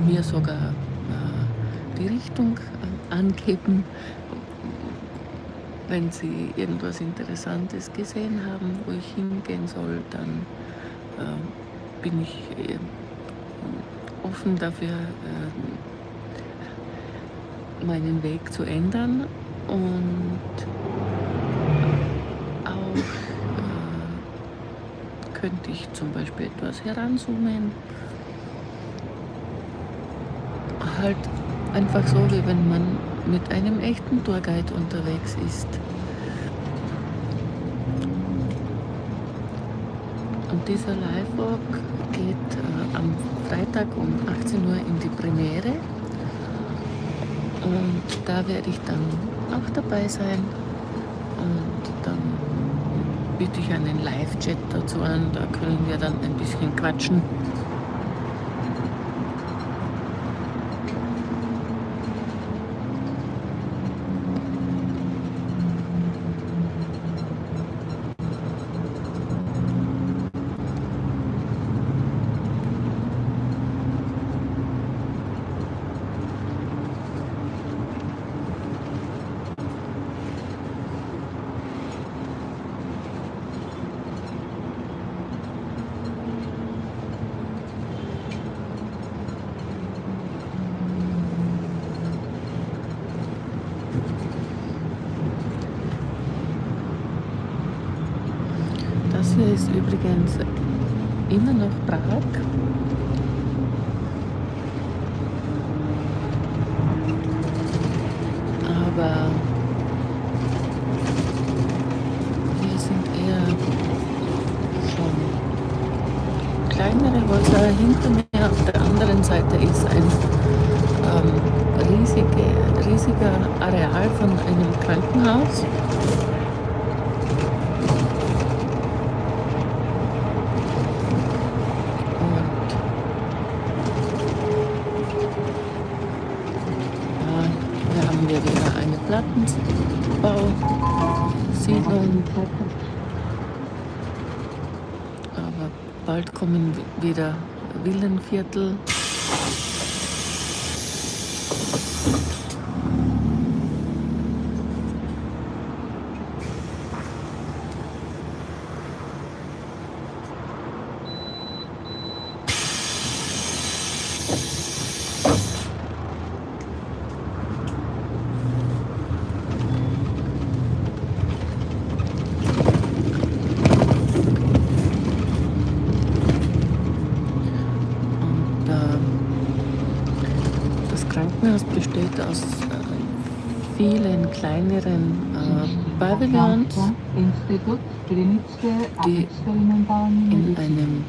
mir sogar die Richtung angeben, wenn sie irgendwas Interessantes gesehen haben, wo ich hingehen soll, dann bin ich offen dafür, meinen Weg zu ändern und auch könnte ich zum Beispiel etwas heranzoomen. Halt einfach so, wie wenn man mit einem echten Tourguide unterwegs ist. Und dieser Live-Walk geht am Freitag um 18 Uhr in die Premiere. Und da werde ich dann auch dabei sein. Und dann biete ich einen Live-Chat dazu an. Da können wir dann ein bisschen quatschen. Das hier ist übrigens immer noch Prag. Aber hier sind eher schon kleinere Häuser. Hinter mir auf der anderen Seite ist ein riesiger Areal von einem Krankenhaus. Plattenbausiedlung. Aber bald kommen wieder Villenviertel. Das besteht aus vielen kleineren Pavillons, die in einem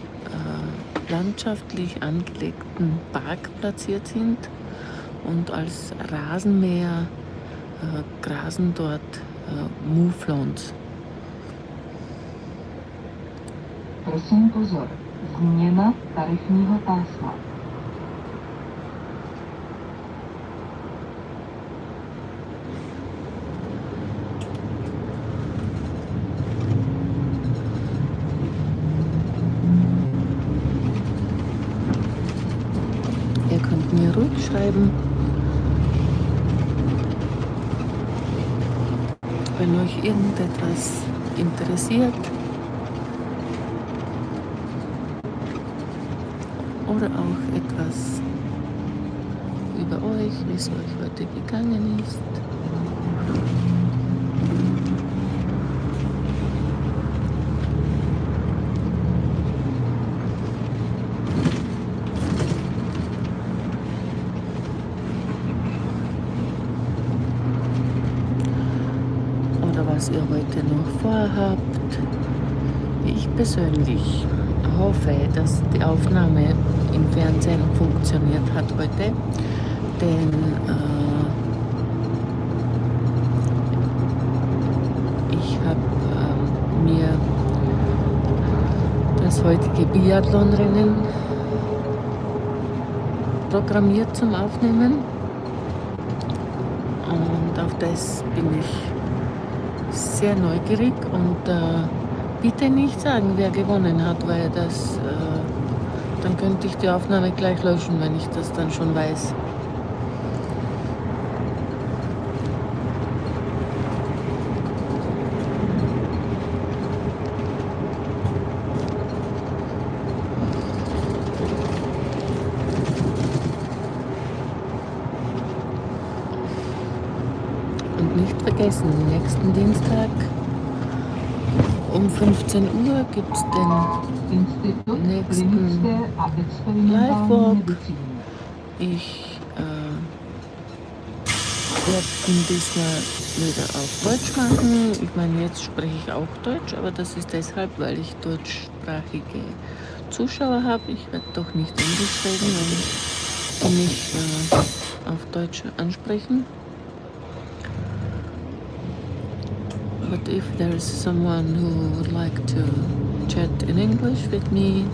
landschaftlich angelegten Park platziert sind und als Rasenmäher grasen dort Mouflons.
Prosím pozor, změna tarifního pásma.
Ihr könnt mir ruhig schreiben, wenn euch irgendetwas interessiert oder auch etwas über euch, wie es euch heute gegangen ist. Was ihr heute noch vorhabt. Ich persönlich hoffe, dass die Aufnahme im Fernsehen funktioniert hat heute, denn ich habe mir das heutige Biathlonrennen programmiert zum Aufnehmen und auf das bin ich sehr neugierig und bitte nicht sagen, wer gewonnen hat, weil das Dann könnte ich die Aufnahme gleich löschen, wenn ich das dann schon weiß. Und nicht vergessen, nächsten Dienstag um 15 Uhr gibt es den
Institut
nächsten
klinické a experimentální
Live-Walk.
medicíny.
Ich werde diesmal wieder auf Deutsch machen. Ich meine, jetzt spreche ich auch Deutsch, aber das ist deshalb, weil ich deutschsprachige Zuschauer habe. Ich werde doch nicht Englisch reden, wenn die mich auf Deutsch ansprechen. But if there's someone who would like to chat in English with me,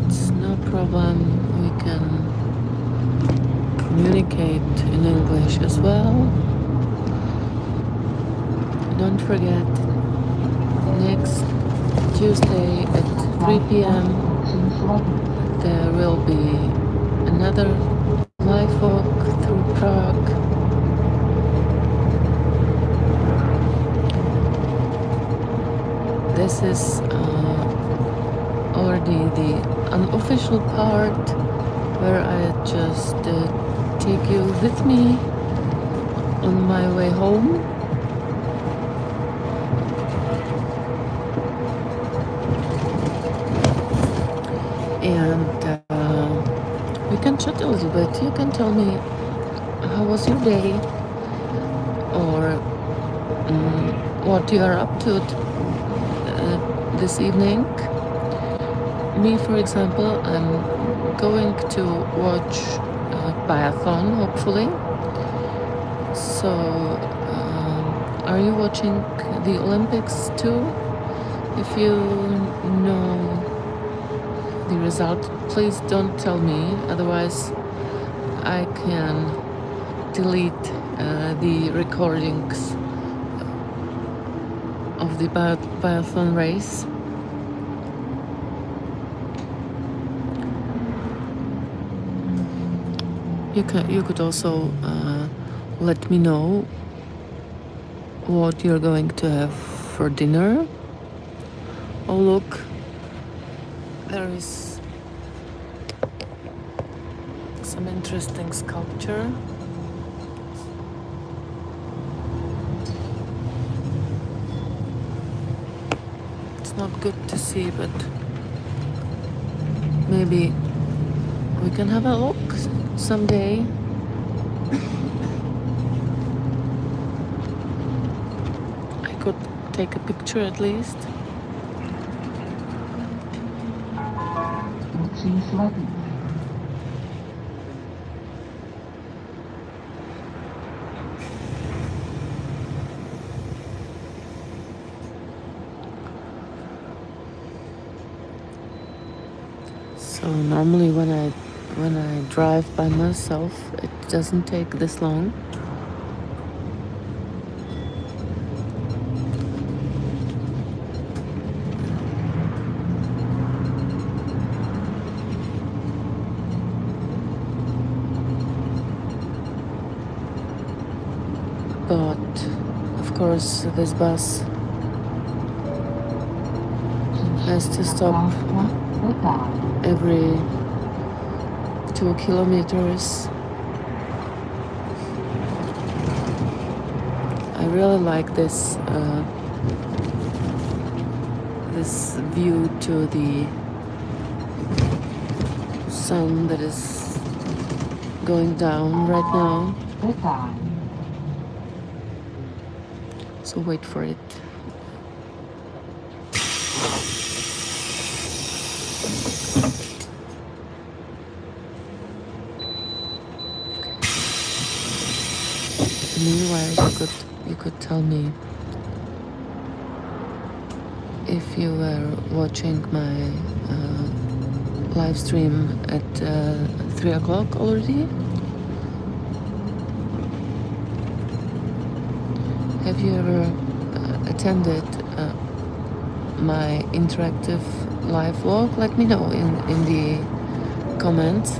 it's no problem. We can communicate in English as well. Don't forget, next Tuesday at 3 p.m. there will be another live walk through Prague. This is already the unofficial part where I just take you with me on my way home. And we can chat a little bit. You can tell me how was your day, or what you are up to this evening. Me, for example, I'm going to watch biathlon, hopefully. So, are you watching the Olympics too? If you know the result, please don't tell me, otherwise I can delete the recordings of the biathlon race. You could also let me know what you're going to have for dinner. Oh look, there is some interesting sculpture. It's not good to see, but maybe we can have a look someday. I could take a picture at least.
Stručný svatý.
So normally when I drive by myself, it doesn't take this long. But of course this bus has to stop every 2 kilometers. I really like this this view to the sun that is going down right now. So wait for it. Meanwhile, you could tell me if you were watching my live stream at 3 o'clock already. Have you ever attended my interactive live walk, let me know in the comments.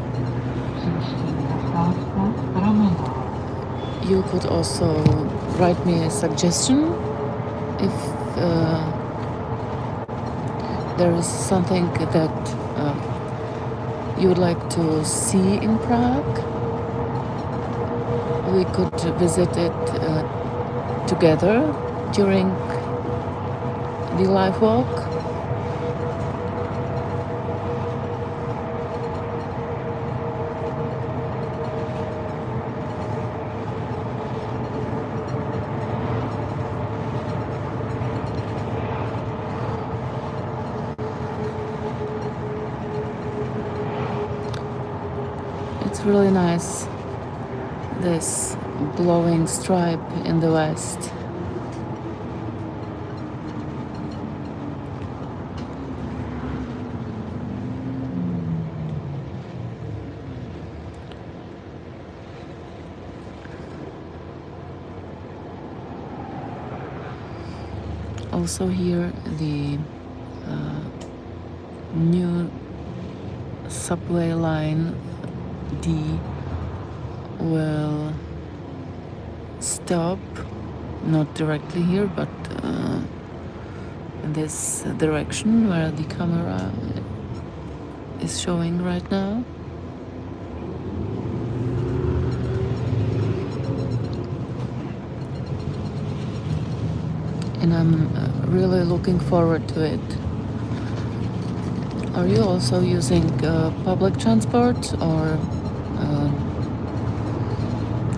You could also write me a suggestion if there is something that you would like to see in Prague. We could visit it together during the live walk. It's really nice, this glowing stripe in the west. Also here the new subway line D will stop, not directly here, but in this direction where the camera is showing right now. And I'm really looking forward to it. Are you also using public transport, or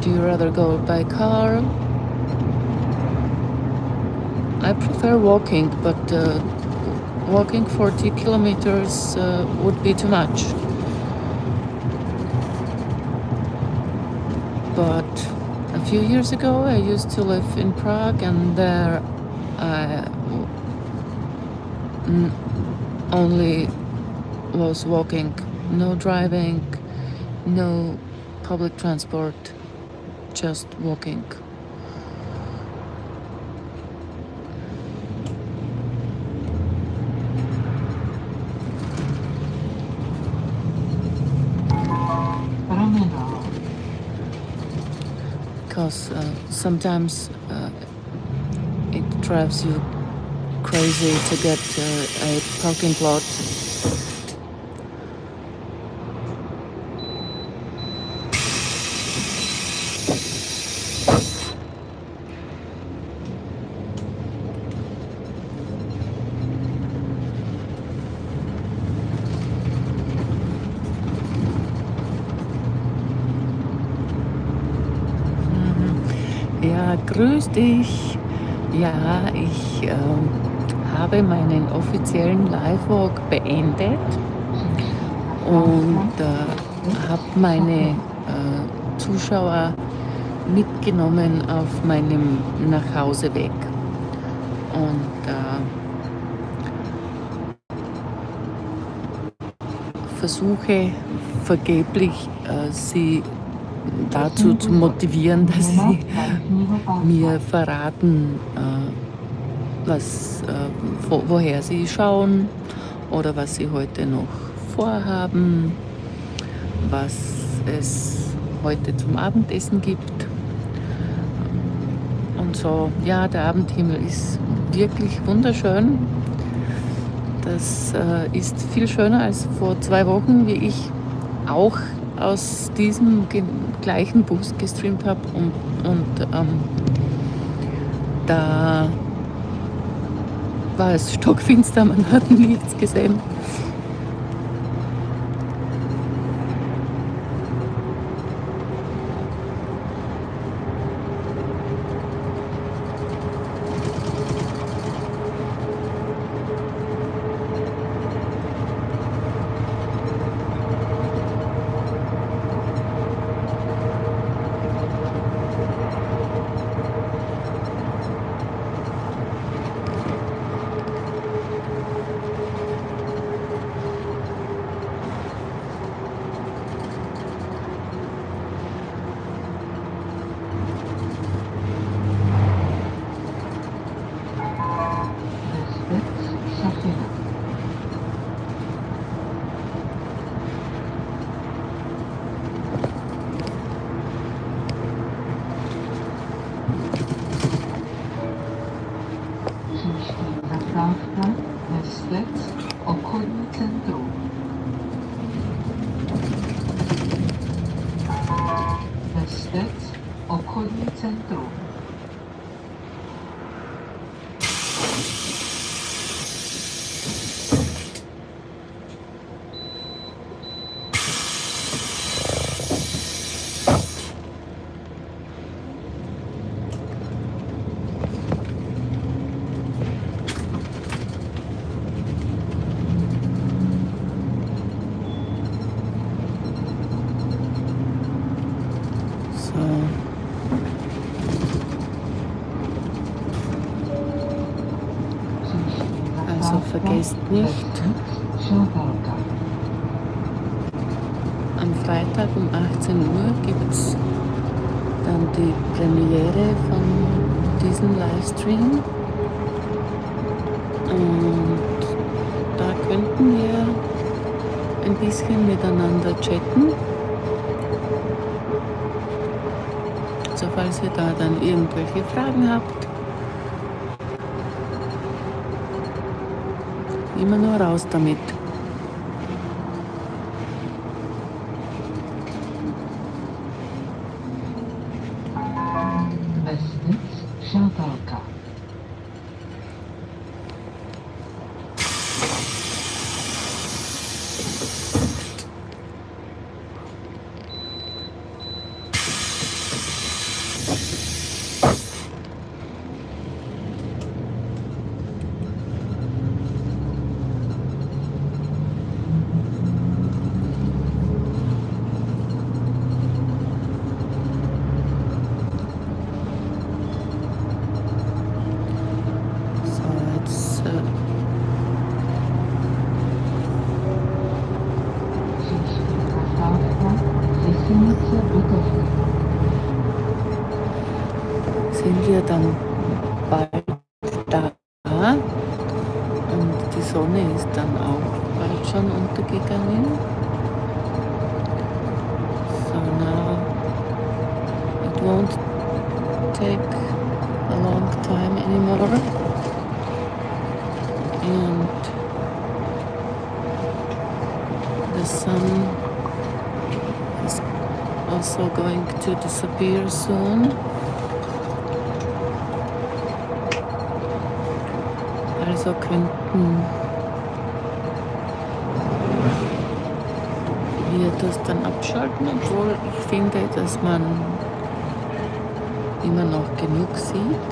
do you rather go by car? I prefer walking, but walking 40 kilometers would be too much. But a few years ago I used to live in Prague, and there I only was walking, no driving, no public transport, just walking. Because sometimes it drives you crazy to get a parking lot. Ja, grüß dich. Ja, ich habe meinen offiziellen Live-Walk beendet und habe meine Zuschauer mitgenommen auf meinem Nachhauseweg. Und versuche vergeblich, sie dazu zu motivieren, dass sie mir verraten, woher sie schauen oder was sie heute noch vorhaben, was es heute zum Abendessen gibt. Und so, ja, der Abendhimmel ist wirklich wunderschön. Das ist viel schöner als vor 2 Wochen, wie ich auch aus diesem gleichen Bus gestreamt habe, und da war es stockfinster, man hat nichts gesehen.
Bestec, obchodní centrum.
Also vergesst nicht, am Freitag um 18 Uhr gibt es dann die Premiere von diesem Livestream. Und da könnten wir ein bisschen miteinander chatten. Also falls ihr da dann irgendwelche Fragen habt, immer nur raus damit.
Bestec, Chantalka.
Sind wir dann bald da und die Sonne ist dann auch bald schon untergegangen. So now it won't take a long time anymore. And the sun is also going to disappear soon. Also könnten wir das dann abschalten, obwohl ich finde, dass man immer noch genug sieht.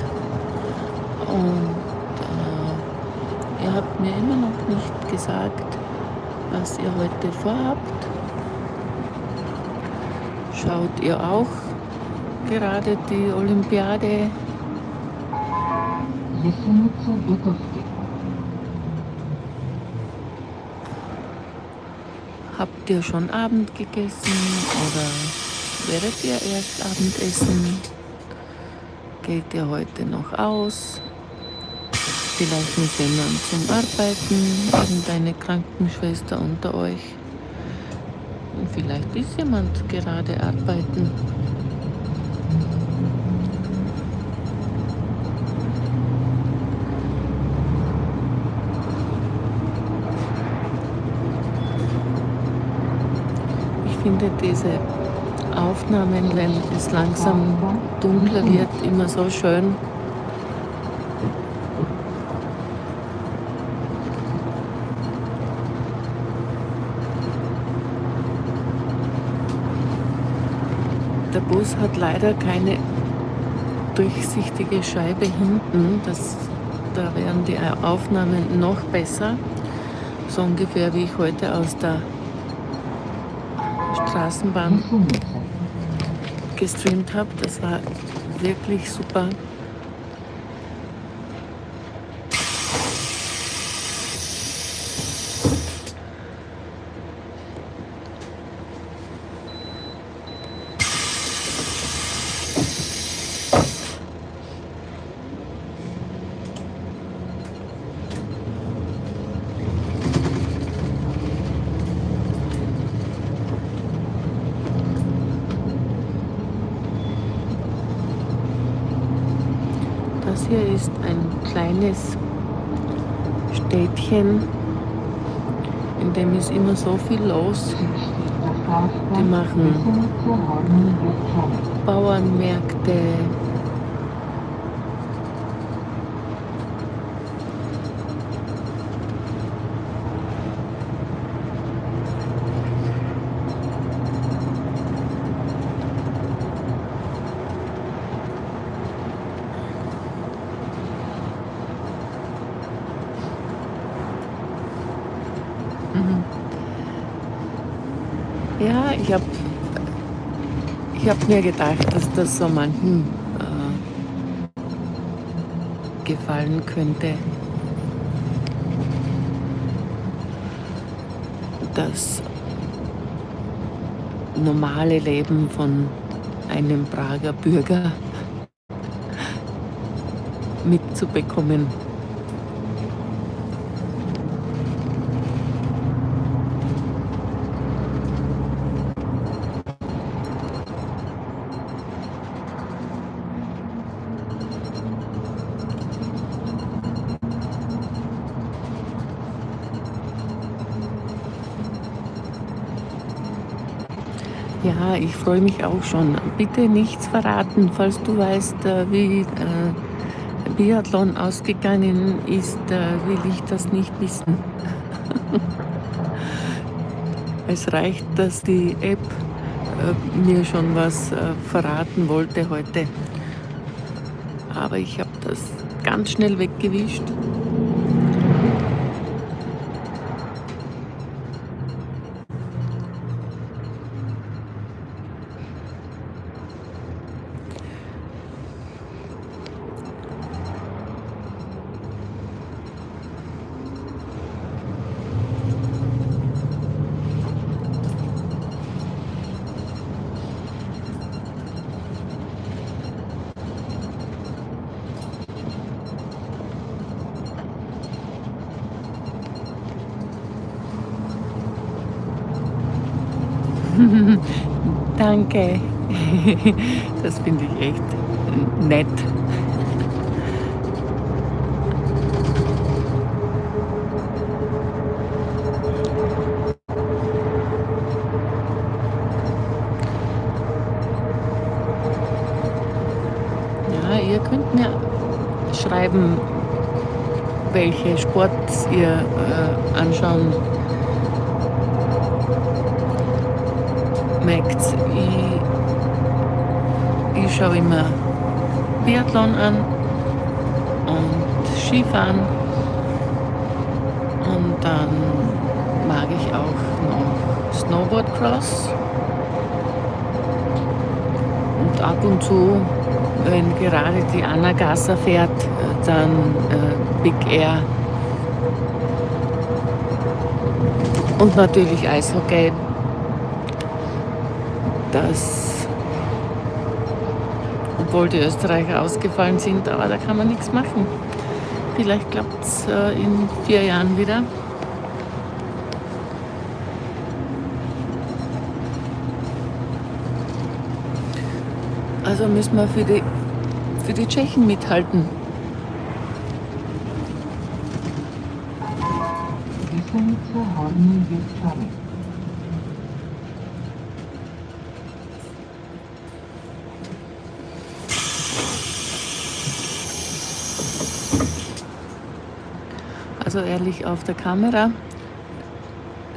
Und ihr habt mir immer noch nicht gesagt, was ihr heute vorhabt. Schaut ihr auch gerade die Olympiade? Habt ihr schon Abend gegessen oder werdet ihr erst Abendessen? Geht ihr heute noch aus? Vielleicht muss jemand zum Arbeiten, irgendeine Krankenschwester unter euch. Und vielleicht ist jemand gerade arbeiten. Ich finde diese Aufnahmen, wenn es langsam dunkler wird, immer so schön. Der Bus hat leider keine durchsichtige Scheibe hinten. Da wären die Aufnahmen noch besser. So ungefähr wie ich heute aus der Straßenbahn gestreamt habe. Das war wirklich super. Das hier ist ein kleines Städtchen, in dem ist immer so viel los.
Malostranská,
Die machen
Vesnice Horní Větřany.
Bauernmärkte. Ja, ich hab mir gedacht, dass das so manchen gefallen könnte. Das normale Leben von einem Prager Bürger mitzubekommen. Ja, ich freue mich auch schon. Bitte nichts verraten, falls du weißt, wie Biathlon ausgegangen ist, will ich das nicht wissen. Es reicht, dass die App mir schon was verraten wollte heute. Aber ich habe das ganz schnell weggewischt. Danke. Das finde ich echt nett. Ja, ihr könnt mir schreiben, welche Sports ihr anschauen mögt. Ich schaue immer Biathlon an und Skifahren und dann mag ich auch noch Snowboardcross und ab und zu, wenn gerade die Anna Gasser fährt, dann Big Air und natürlich Eishockey. Das, obwohl die Österreicher ausgefallen sind, aber da kann man nichts machen. Vielleicht klappt es in 4 Jahren wieder. Also müssen wir für die Tschechen mithalten.
Vesnice Horní Větřany.
Also ehrlich, auf der Kamera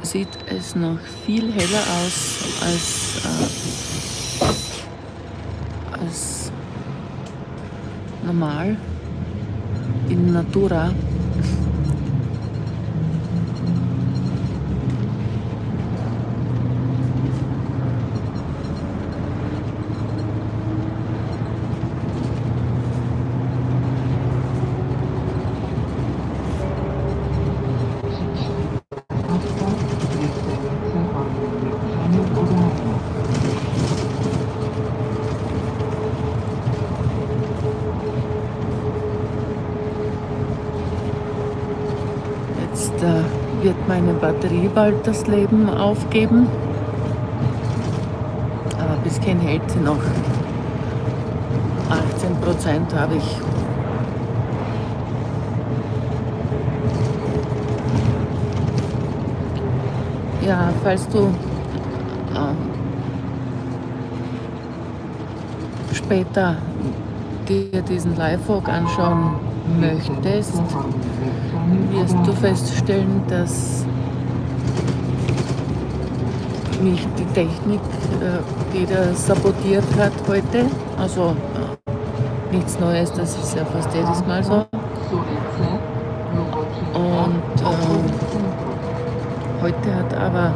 sieht es noch viel heller aus als normal in Natura. Da wird meine Batterie bald das Leben aufgeben. Aber ein bisschen hält sie noch. 18% habe ich. Ja, falls du später dir diesen Live-Walk anschauen möchtest, wirst du feststellen, dass mich die Technik wieder sabotiert hat heute. Also nichts Neues, das ist ja fast jedes Mal so. Und heute hat aber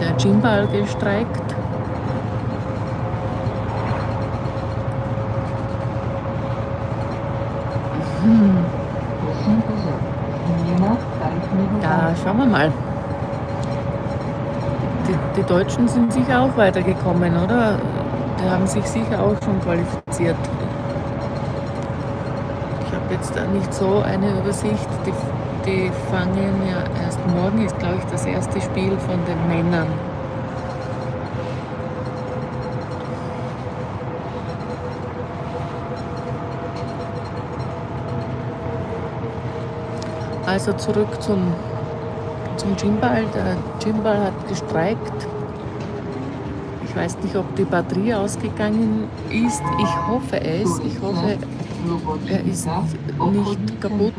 der Gimbal gestreikt. Ja, schauen wir mal. Die Deutschen sind sicher auch weitergekommen, oder? Die haben sich sicher auch schon qualifiziert. Ich habe jetzt da nicht so eine Übersicht. Die fangen ja erst morgen, ist glaube ich das erste Spiel von den Männern. Also zurück zum Gimbal. Der Gimbal hat gestreikt. Ich weiß nicht, ob die Batterie ausgegangen ist. Ich hoffe es. Ich hoffe, er ist nicht kaputt.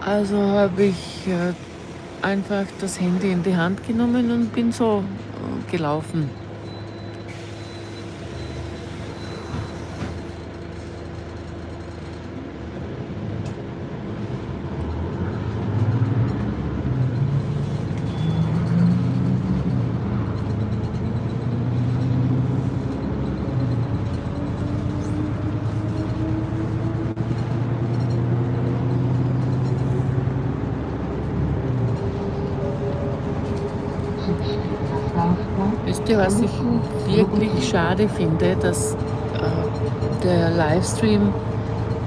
Also habe ich einfach das Handy in die Hand genommen und bin so gelaufen. Wisst ihr, was ich wirklich schade finde, dass der Livestream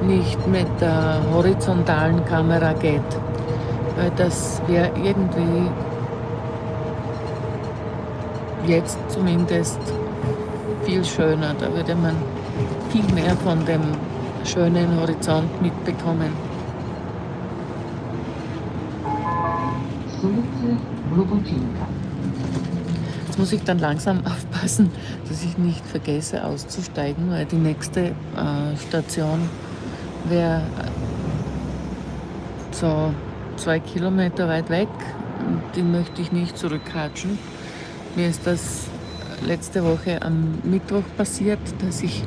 nicht mit der horizontalen Kamera geht, weil das wäre irgendwie jetzt zumindest viel schöner. Da würde man viel mehr von dem schönen Horizont mitbekommen. Jetzt muss ich dann langsam aufpassen, dass ich nicht vergesse auszusteigen, weil die nächste Station wäre so 2 Kilometer weit weg und die möchte ich nicht zurückhatschen. Mir ist das letzte Woche am Mittwoch passiert, dass ich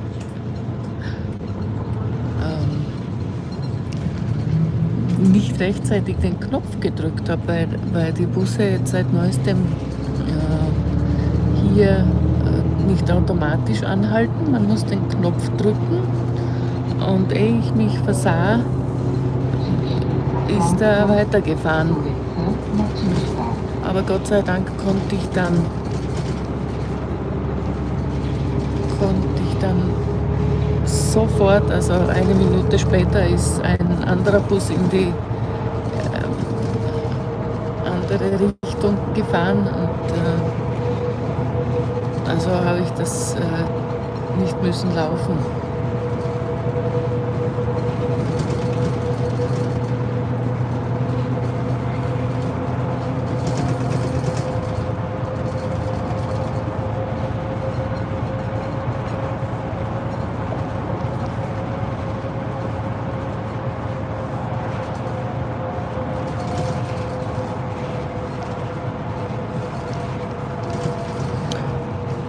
nicht rechtzeitig den Knopf gedrückt habe, weil die Busse jetzt seit neuestem hier nicht automatisch anhalten. Man muss den Knopf drücken und ehe ich mich versah, ist er weitergefahren. Aber Gott sei Dank konnte ich dann sofort, also eine Minute später ist ein anderer Bus in die andere Richtung gefahren und also habe ich das nicht müssen laufen.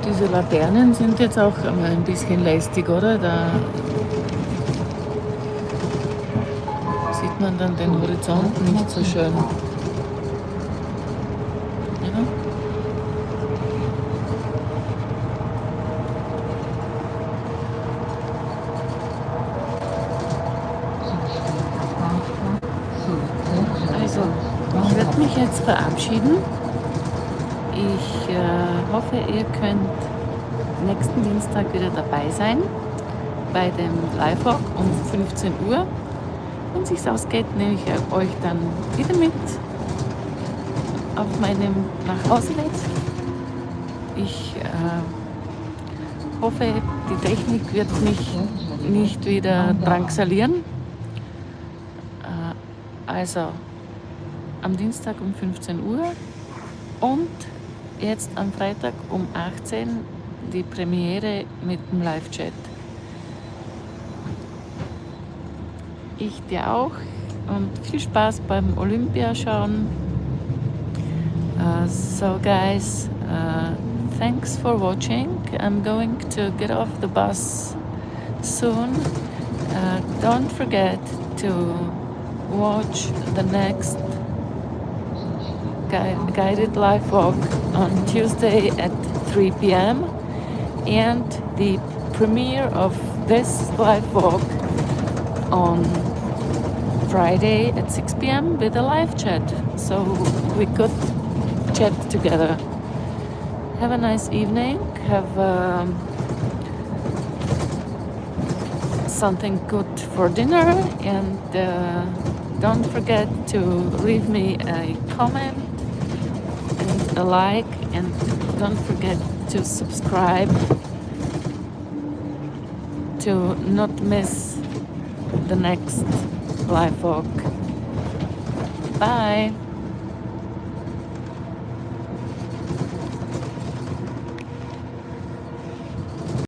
Diese Laternen sind jetzt auch ein bisschen lästig, oder? Da sieht man dann den Horizont nicht so schön. Ja. Also, ich werde mich jetzt verabschieden. Ich hoffe, ihr könnt nächsten Dienstag wieder dabei sein bei dem Live-Walk um 15 Uhr. Wenn es sich ausgeht, nehme ich euch dann wieder mit auf meinem Nachhauseweg. Ich hoffe, die Technik wird mich nicht wieder drangsalieren. Also am Dienstag um 15 Uhr und jetzt am Freitag um 18 die Premiere mit dem Live-Chat. Ich dir auch und viel Spaß beim Olympiaschauen. So guys, thanks for watching. I'm going to get off the bus soon. Don't forget to watch the next guided live walk on Tuesday at 3 p.m. and the premiere of this live walk on Friday at 6 p.m. with a live chat, so we could chat together. Have a nice evening. Have something good for dinner, and don't forget to leave me a comment and a like, and don't forget to subscribe to not miss the next live walk. Bye.